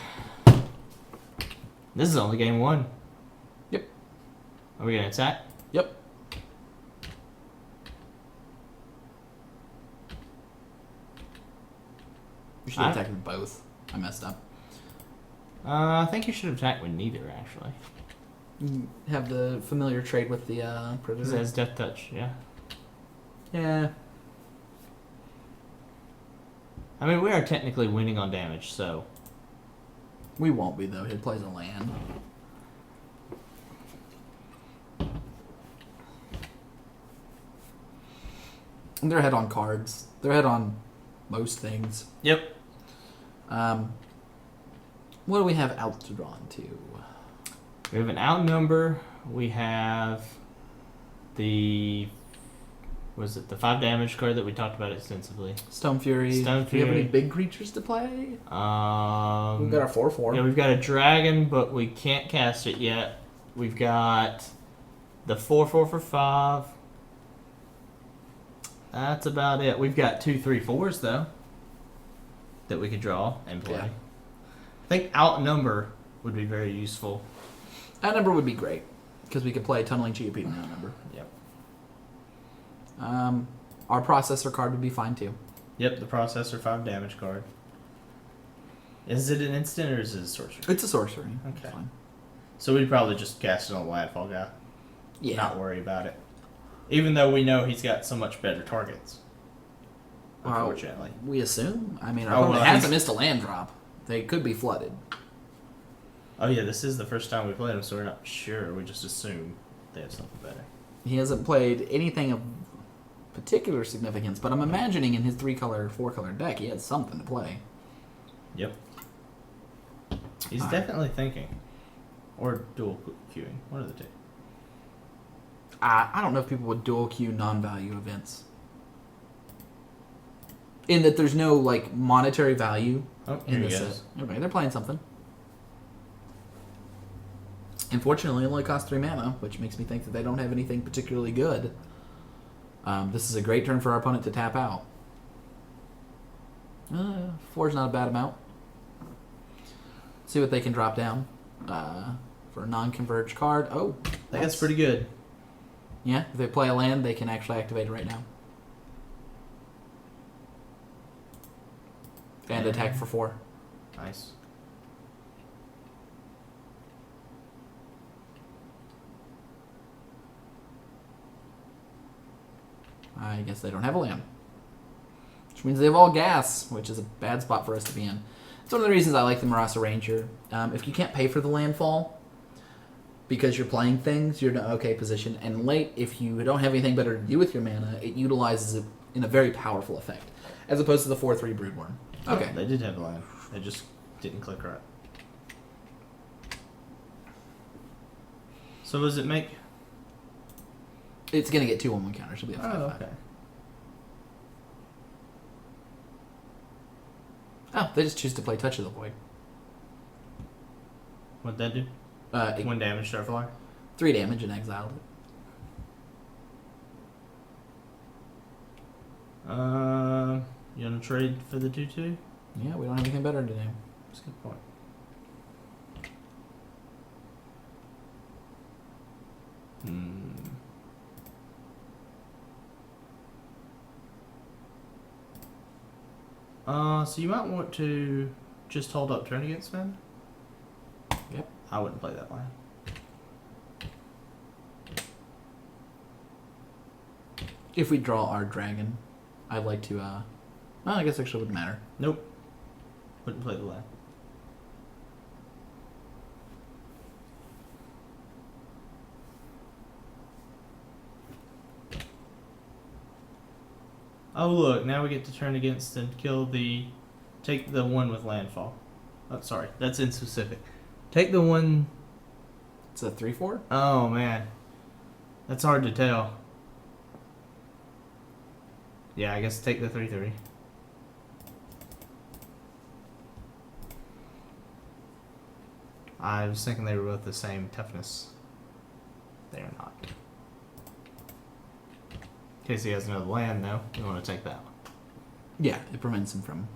This is only game 1.
Yep.
Are we going to attack?
Yep. We should attack with both. I messed up.
I think you should attack with neither, actually.
You have the familiar trade with the
Because it
Predator.
has Death Touch, yeah.
Yeah.
I mean, we are technically winning on damage, so...
We won't be, though. He plays a land. And they're ahead on cards. They're ahead on most things.
Yep.
What do we have Outdrawn to?
We have an outnumber. We have the... Was it the 5 damage card that we talked about extensively?
Stone Fury.
Stone
Do we have any
Fury.
big creatures to play? We've got our 4/4.
Yeah, we've got a dragon, but we can't cast it yet. We've got the 4/4 for 5. That's about it. We've got 2 3/4s though that we could draw and play.
Yeah.
I think outnumber would be very useful.
Outnumber would be great because we could play Tunneling GP in Outnumber.
Yep.
Our processor card would be fine too.
Yep, the processor 5 damage card. Is it an instant or is it a sorcery?
It's a sorcery.
Okay.
It's fine.
So we'd probably just cast it on the Landfall guy.
Yeah.
Not worry about it. Even though we know he's got so much better targets.
Well,
Unfortunately.
we assume. I mean, our
Oh,
opponent
well,
hasn't
he's-
missed a land drop. They could be flooded.
Oh yeah, this is the first time we played him, so we're not sure. We just assume they have something better.
He hasn't played anything of particular significance, but I'm imagining in his 3-color, 4-color deck, he has something to play.
Yep. He's
Alright.
definitely thinking. Or dual queuing. One of the two.
I don't know if people would dual queue non-value events. In that there's no, like, monetary value
Oh,
in
here
the
he
set.
goes.
Okay, they're playing something. Unfortunately, it only costs 3 mana, which makes me think that they don't have anything particularly good. This is a great turn for our opponent to tap out. 4's not a bad amount. See what they can drop down for a non-converged card. Oh,
I think that's pretty good.
Yeah, if they play a land, they can actually activate it right now. And attack for 4.
Nice.
I guess they don't have a land. Which means they have all gas, which is a bad spot for us to be in. It's one of the reasons I like the Marasa Ranger. If you can't pay for the landfall because you're playing things, you're in an okay position. And late, if you don't have anything better to do with your mana, it utilizes it in a very powerful effect. As opposed to the 4/3 Broodworm. Okay.
Oh, they did have a line. They just didn't click right. So does it make...
It's going to get 2 on 1 counter. She'll be a 5/5.
Oh, okay.
Oh, they just choose to play Touch of the Void.
What'd that do? 1 damage Starflyer.
3 damage and exiled it.
You want to trade for the 2/2?
Yeah, we don't have anything better to do.
That's a good point. So you might want to just hold up turn against spend.
Yep.
I wouldn't play that line.
If we draw our dragon, I'd like to, well, I guess actually wouldn't matter.
Nope. Wouldn't play the line. Oh look, now we get to turn against and kill the... Take the one with landfall. Oh, sorry, that's inspecific. Take the one...
It's a 3/4?
Oh man. That's hard to tell. Yeah, I guess take the 3/3. I was thinking they were both the same toughness. They are not. In case he has another land, though, you want to take that one.
Yeah, it prevents him from...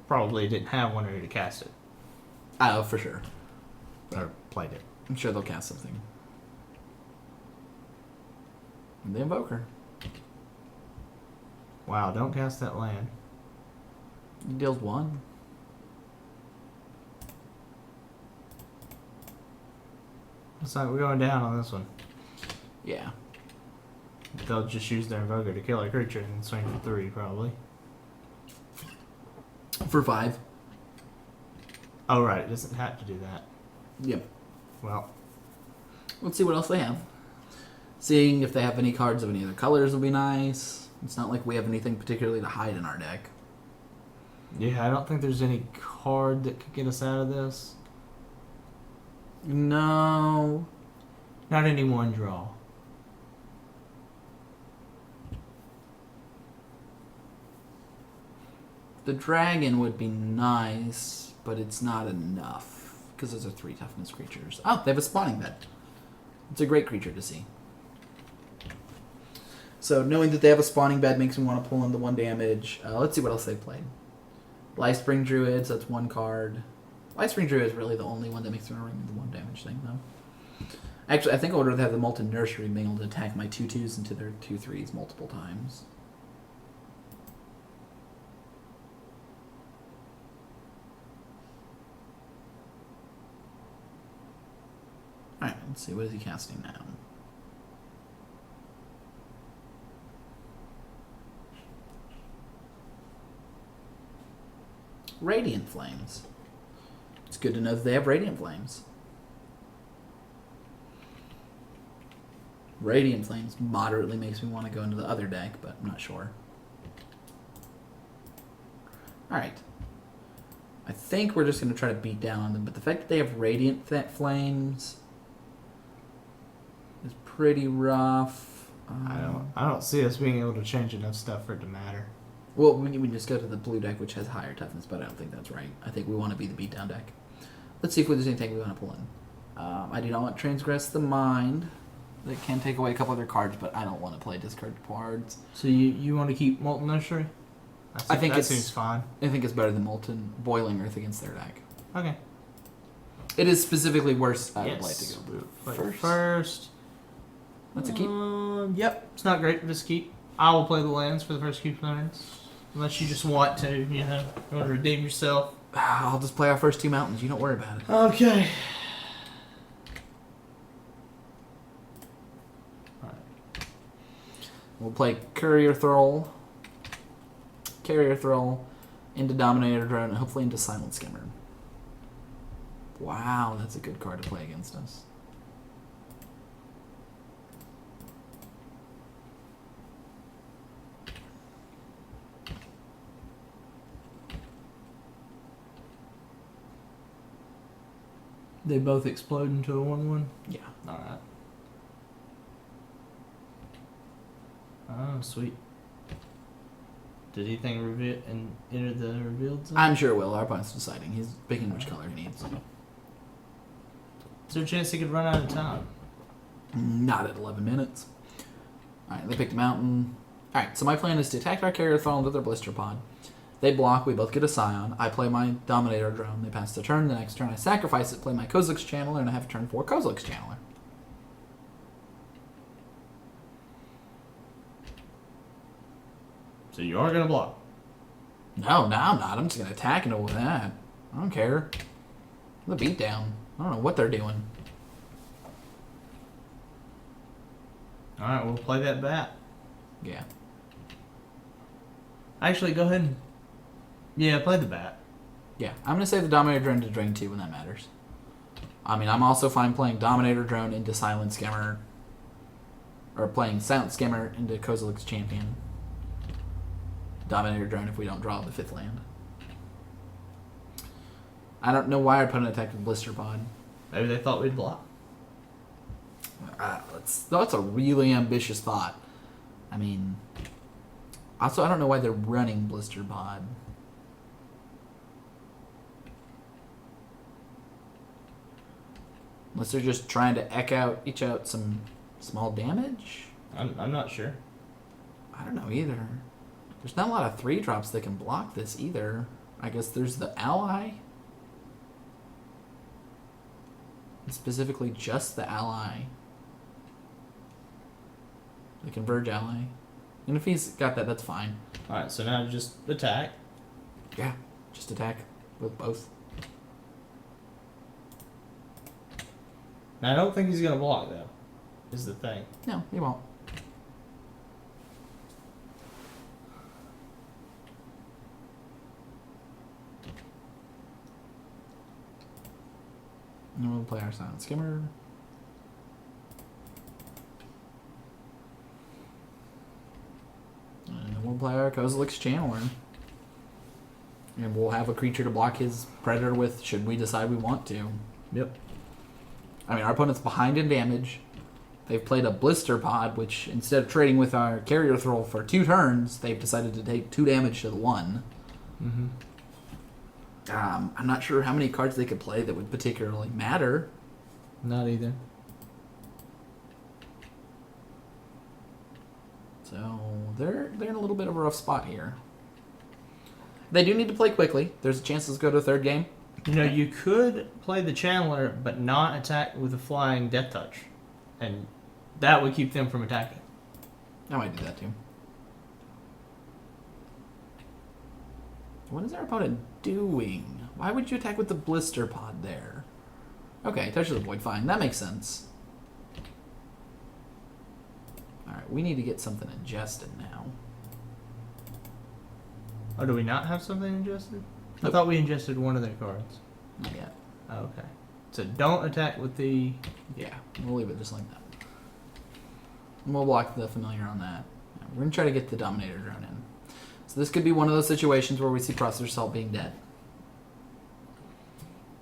Probably didn't have one ready to cast it.
Oh, for sure.
Or played it.
I'm sure they'll cast something. And the Invoker.
Wow, don't cast that land.
He deals 1.
Looks like we're going down on this one.
Yeah.
They'll just use their Invoker to kill a creature and swing for 3, probably.
For 5.
Oh, right, it doesn't have to do that.
Yep.
Well,
Let's see what else they have. Seeing if they have any cards of any other colors would be nice. It's not like we have anything particularly to hide in our deck.
yeah, I don't think there's any card that could get us out of this.
No.
Not any one draw.
The dragon would be nice, but it's not enough. Because those are 3 toughness creatures. Oh, they have a spawning bed. It's a great creature to see. So knowing that they have a spawning bed makes me want to pull in the 1 damage. Let's see what else they've played. Lifespring Druids, that's 1 card. Lifespring Druid is really the only one that makes me ring the 1 damage thing, though. Actually, I think I would rather have the Molten Nursery being able to attack my 2/2s into their 2/3s multiple times. Alright, let's see. What is he casting now? Radiant Flames. It's good to know that they have Radiant Flames. Radiant Flames moderately makes me want to go into the other deck, but I'm not sure. Alright. I think we're just going to try to beat down on them, but the fact that they have Radiant Flames is pretty rough.
I don't see us being able to change enough stuff for it to matter.
Well, we can just go to the blue deck, which has higher toughness, but I don't think that's right. I think we want to be the beatdown deck. Let's see if there's anything we want to pull in. I do not want Transgress the Mind. That can take away a couple other cards, but I don't want to play discard cards.
So you want to keep Molten Nursery?
I think
that seems fine.
I think it's better than Molten Boiling Earth against their deck.
Okay.
It is specifically worse. I would like
Yes.
to go blue
Play
first. That's a keep.
Yep, it's not great, but it's keep. I will play the lands for the first few turns. Unless you just want to, you want to redeem yourself.
I'll just play our first 2 mountains. You don't worry about it.
Okay.
We'll play Carrier Thrall into Dominator Drone, and hopefully into Silent Skimmer. Wow, that's a good card to play against us.
They both explode into a 1/1?
Yeah.
Alright. Oh, sweet. Did anything reveal and enter the revealed zone?
I'm sure it will. Our opponent's deciding. He's picking which color he needs.
Is there a chance he could run out of time?
Not at 11 minutes. Alright, they picked Mountain. Alright, so my plan is to attack our carrier throne with their blister pod. They block, we both get a Scion. I play my Dominator drone. They pass the turn. The next turn I sacrifice it, play my Kozilek's Channeler, and I have a turn 4 Kozilek's Channeler.
So you are going to block.
No, I'm not. I'm just going to attack and all that. I don't care. The beatdown. I don't know what they're doing.
Alright, we'll play that bat.
Yeah.
Actually, go ahead and... Yeah, play the bat.
Yeah, I'm going to save the Dominator drone to drain 2 when that matters. I mean, I'm also fine playing Dominator drone into Silent Skimmer. Or playing Silent Skimmer into Kozilek's Champion. Dominator drone if we don't draw the 5th land. I don't know why I put an attack with Blister Pod.
Maybe they thought we'd block.
That's a really ambitious thought. I mean, also I don't know why they're running Blister Pod. Unless they're just trying to each out some small damage?
I'm not sure.
I don't know either. There's not a lot of 3-drops that can block this either. I guess there's the Ally. And specifically just the Ally. The Converge Ally. And if he's got that, that's fine.
Alright, so now just attack.
Yeah, just attack with both.
Now, I don't think he's going to block, though, is the thing.
No, he won't. And we'll play our Silent Skimmer. And then we'll play our Kozilek's Channeler. And we'll have a creature to block his Predator with, should we decide we want to.
Yep.
I mean, our opponent's behind in damage. They've played a Blister Pod, which instead of trading with our Carrier Thrall for 2 turns, they've decided to take 2 damage to the 1.
Mm-hmm.
I'm not sure how many cards they could play that would particularly matter.
Not either.
So they're in a little bit of a rough spot here. They do need to play quickly. There's a chance to go to a 3rd game.
You know, you could play the Channeler, but not attack with a flying Death Touch. And that would keep them from attacking.
I might do that too. What is our opponent doing? Why would you attack with the Blister Pod there? Okay, touch of the void, fine. That makes sense. Alright, we need to get something ingested now.
Oh, do we not have something ingested? I
Nope.
thought we ingested one of their cards.
Not yet.
Oh, okay. So don't attack with the...
Yeah, we'll leave it just like that. And we'll block the familiar on that. Yeah, we're going to try to get the Dominator drone in. So this could be one of those situations where we see Processor Salt being dead.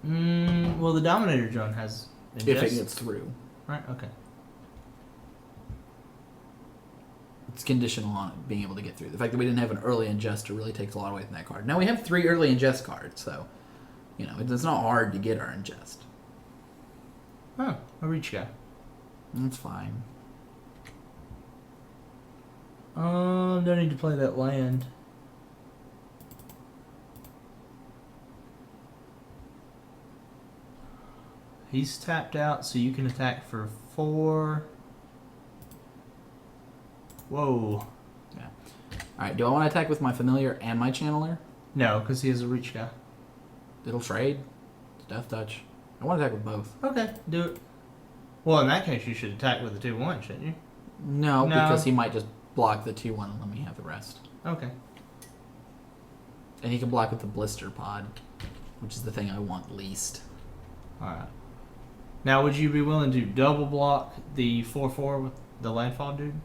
Well, the Dominator drone has ingest.
If it gets through.
Right, okay.
It's conditional on it being able to get through. The fact that we didn't have an early ingester really takes a lot away from that card. Now we have 3 early ingest cards, so you know it's not hard to get our ingest.
Oh, a reach guy.
That's fine.
Don't need to play that land. He's tapped out, so you can attack for 4. Whoa.
Yeah. All right. Do I want to attack with my familiar and my channeler?
No, because he has a reach guy.
It'll trade. It's Death Touch. I want to attack with both.
Okay, do it. Well, in that case, you should attack with the 2/1, shouldn't you?
No,
No.
because he might just block the 2/1 and let me have the rest.
Okay.
And he can block with the Blister Pod, which is the thing I want least.
Alright. Now, would you be willing to double block the 4/4 with the landfall dude?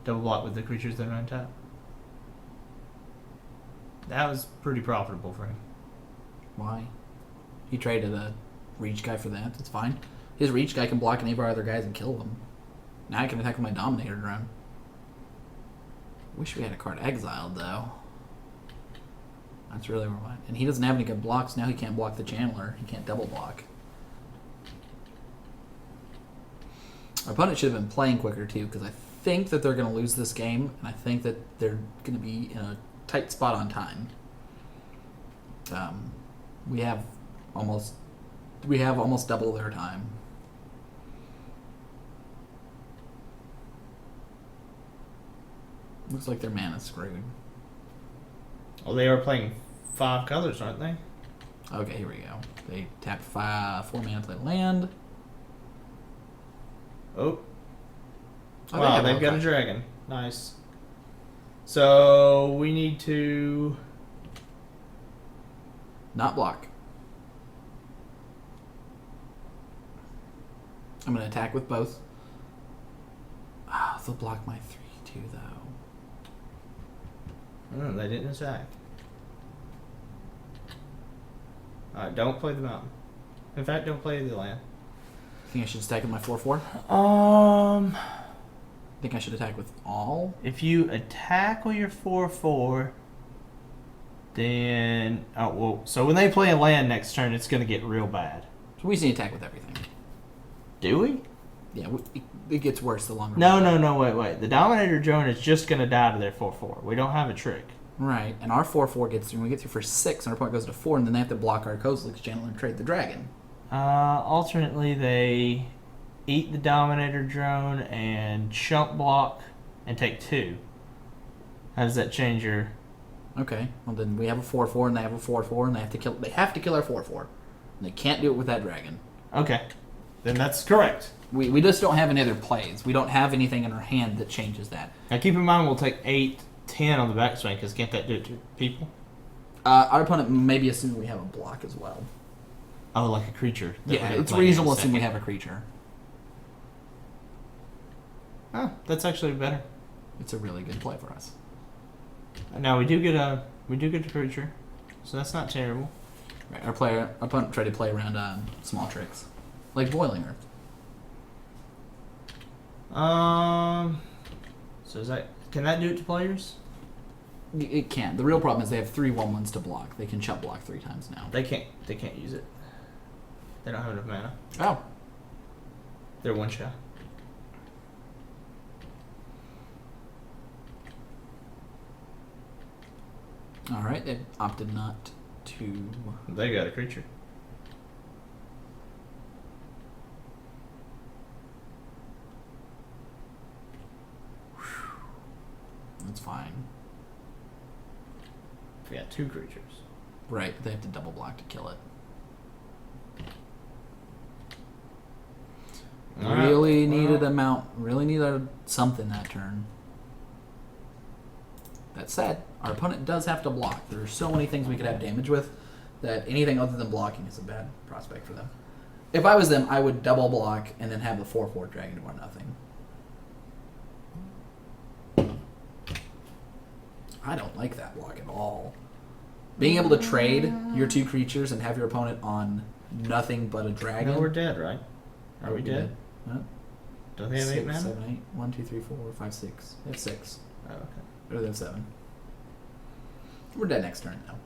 Double block with the creatures that are untapped? That was pretty profitable for him.
Why? He traded a reach guy for that. That's fine. His reach guy can block any of our other guys and kill them. Now I can attack with my Dominator drone. Wish we had a card exiled, though. That's really where I'm at. And he doesn't have any good blocks. Now he can't block the Channeler. He can't double block. Our opponent should have been playing quicker too, because I think that they're going to lose this game, and I think that they're going to be in a tight spot on time. We have almost double their time. Looks like their mana's screwed.
Well, they are playing 5 colors, aren't they?
Okay, here we go. They tap 4 mana, play land.
Oh.
Oh,
Wow,
have
they've got a
Hellfire.
dragon. Nice. So we need to.
Not block. I'm going to attack with both. Ah, they'll block my 3/2 though.
Oh, they didn't attack. Alright, don't play the mountain. In fact, don't play the land.
Think I should stack with my 4/4? Think I should attack with all?
If you attack with your 4/4, then so when they play a land next turn, it's gonna get real bad.
So we just need to attack with everything.
Do we?
Yeah, it gets worse the longer.
No,
we play.
no, wait. The Dominator drone is just gonna die to their 4/4. We don't have a trick.
Right, and our 4/4 gets through. We get through for 6, and our opponent goes to 4, and then they have to block our Kozilek's channel and trade the dragon.
Alternately, they eat the Dominator drone and chump block and take 2. How does that change your?
Okay, well then we have a 4/4, and they have a 4/4, and they have to kill. They have to kill our 4/4. And they can't do it with that dragon.
Okay, then that's correct.
We just don't have any other plays. We don't have anything in our hand that changes that.
Now keep in mind we'll take 8, 10 on the backswing because can't that do it to people?
Our opponent maybe assumes we have a block as well.
Oh, like a creature. that we're
Yeah,
gonna
it's
play in a
reasonable to assume we
second.
have a creature.
Oh, that's actually better.
It's a really good play for us.
Now we do get a creature, so that's not terrible.
Right, our opponent tried to play around small tricks, like Boiling Earth.
So can that do it to players?
It can. The real problem is they have 3 1/1s to block. They can chump block 3 times now.
They can't use it. They don't have enough mana.
Oh,
They're 1 shot.
all right. They opted not to.
They got a creature.
That's fine.
We got 2 creatures.
Right, but they have to double block to kill it. Really needed a mount. Really needed something that turn. That said, our opponent does have to block. There are so many things we could have damage with that anything other than blocking is a bad prospect for them. If I was them, I would double block and then have the 4/4 dragon do nothing. I don't like that block at all. Being able to trade your 2 creatures and have your opponent on nothing but a dragon.
No, we're dead, right? Are we dead?
What?
Don't they have 8
6,
mana?
7, 8. 1, 2, 3, 4, 5, 6. They have 6.
Oh, okay.
Or they have 7. We're dead next turn now.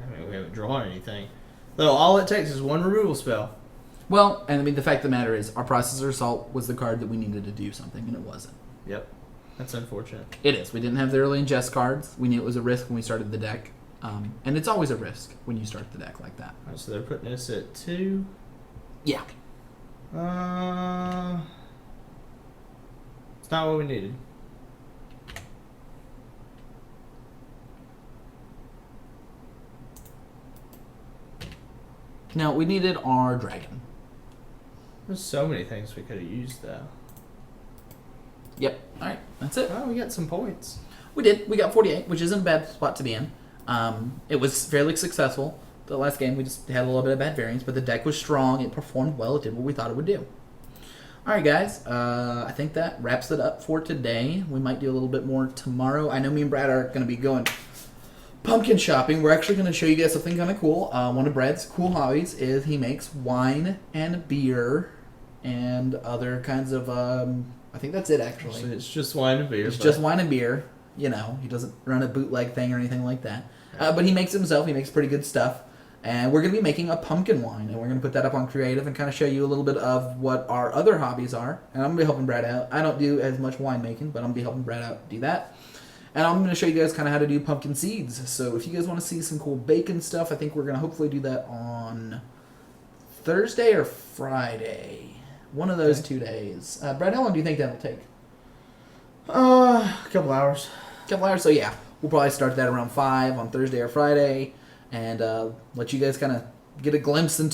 I mean, we haven't drawn anything. Though all it takes is 1 removal spell.
Well, and I mean, the fact of the matter is, our Processor Assault was the card that we needed to do something, and it wasn't.
Yep. That's unfortunate.
It is. We didn't have the early ingest cards. We knew it was a risk when we started the deck. And it's always a risk when you start the deck like that.
Alright, so they're putting us at 2.
Yeah.
It's not what we needed.
No, we needed our dragon.
There's so many things we could have used, though.
Yep. All right. That's it.
Oh, we got some points.
We did. We got 48, which isn't a bad spot to be in. It was fairly successful. The last game, we just had a little bit of bad variance, but the deck was strong. It performed well. It did what we thought it would do. All right, guys. I think that wraps it up for today. We might do a little bit more tomorrow. I know me and Brad are going to be going pumpkin shopping. We're actually going to show you guys something kind of cool. One of Brad's cool hobbies is he makes wine and beer and other kinds of... I think that's it, actually.
So it's just wine and beer.
It's just wine and beer. You know, he doesn't run a bootleg thing or anything like that. But he makes it himself. He makes pretty good stuff. And we're going to be making a pumpkin wine, and we're going to put that up on Creative and kind of show you a little bit of what our other hobbies are. And I'm going to be helping Brad out. I don't do as much winemaking, but I'm going to be helping Brad out do that. And I'm going to show you guys kind of how to do pumpkin seeds. So if you guys want to see some cool bacon stuff, I think we're going to hopefully do that on Thursday or Friday. One of those 2 days. Brad, how long do you think that'll take?
A couple hours.
Couple hours. So yeah, we'll probably start that around 5 on Thursday or Friday, and let you guys kind of get a glimpse into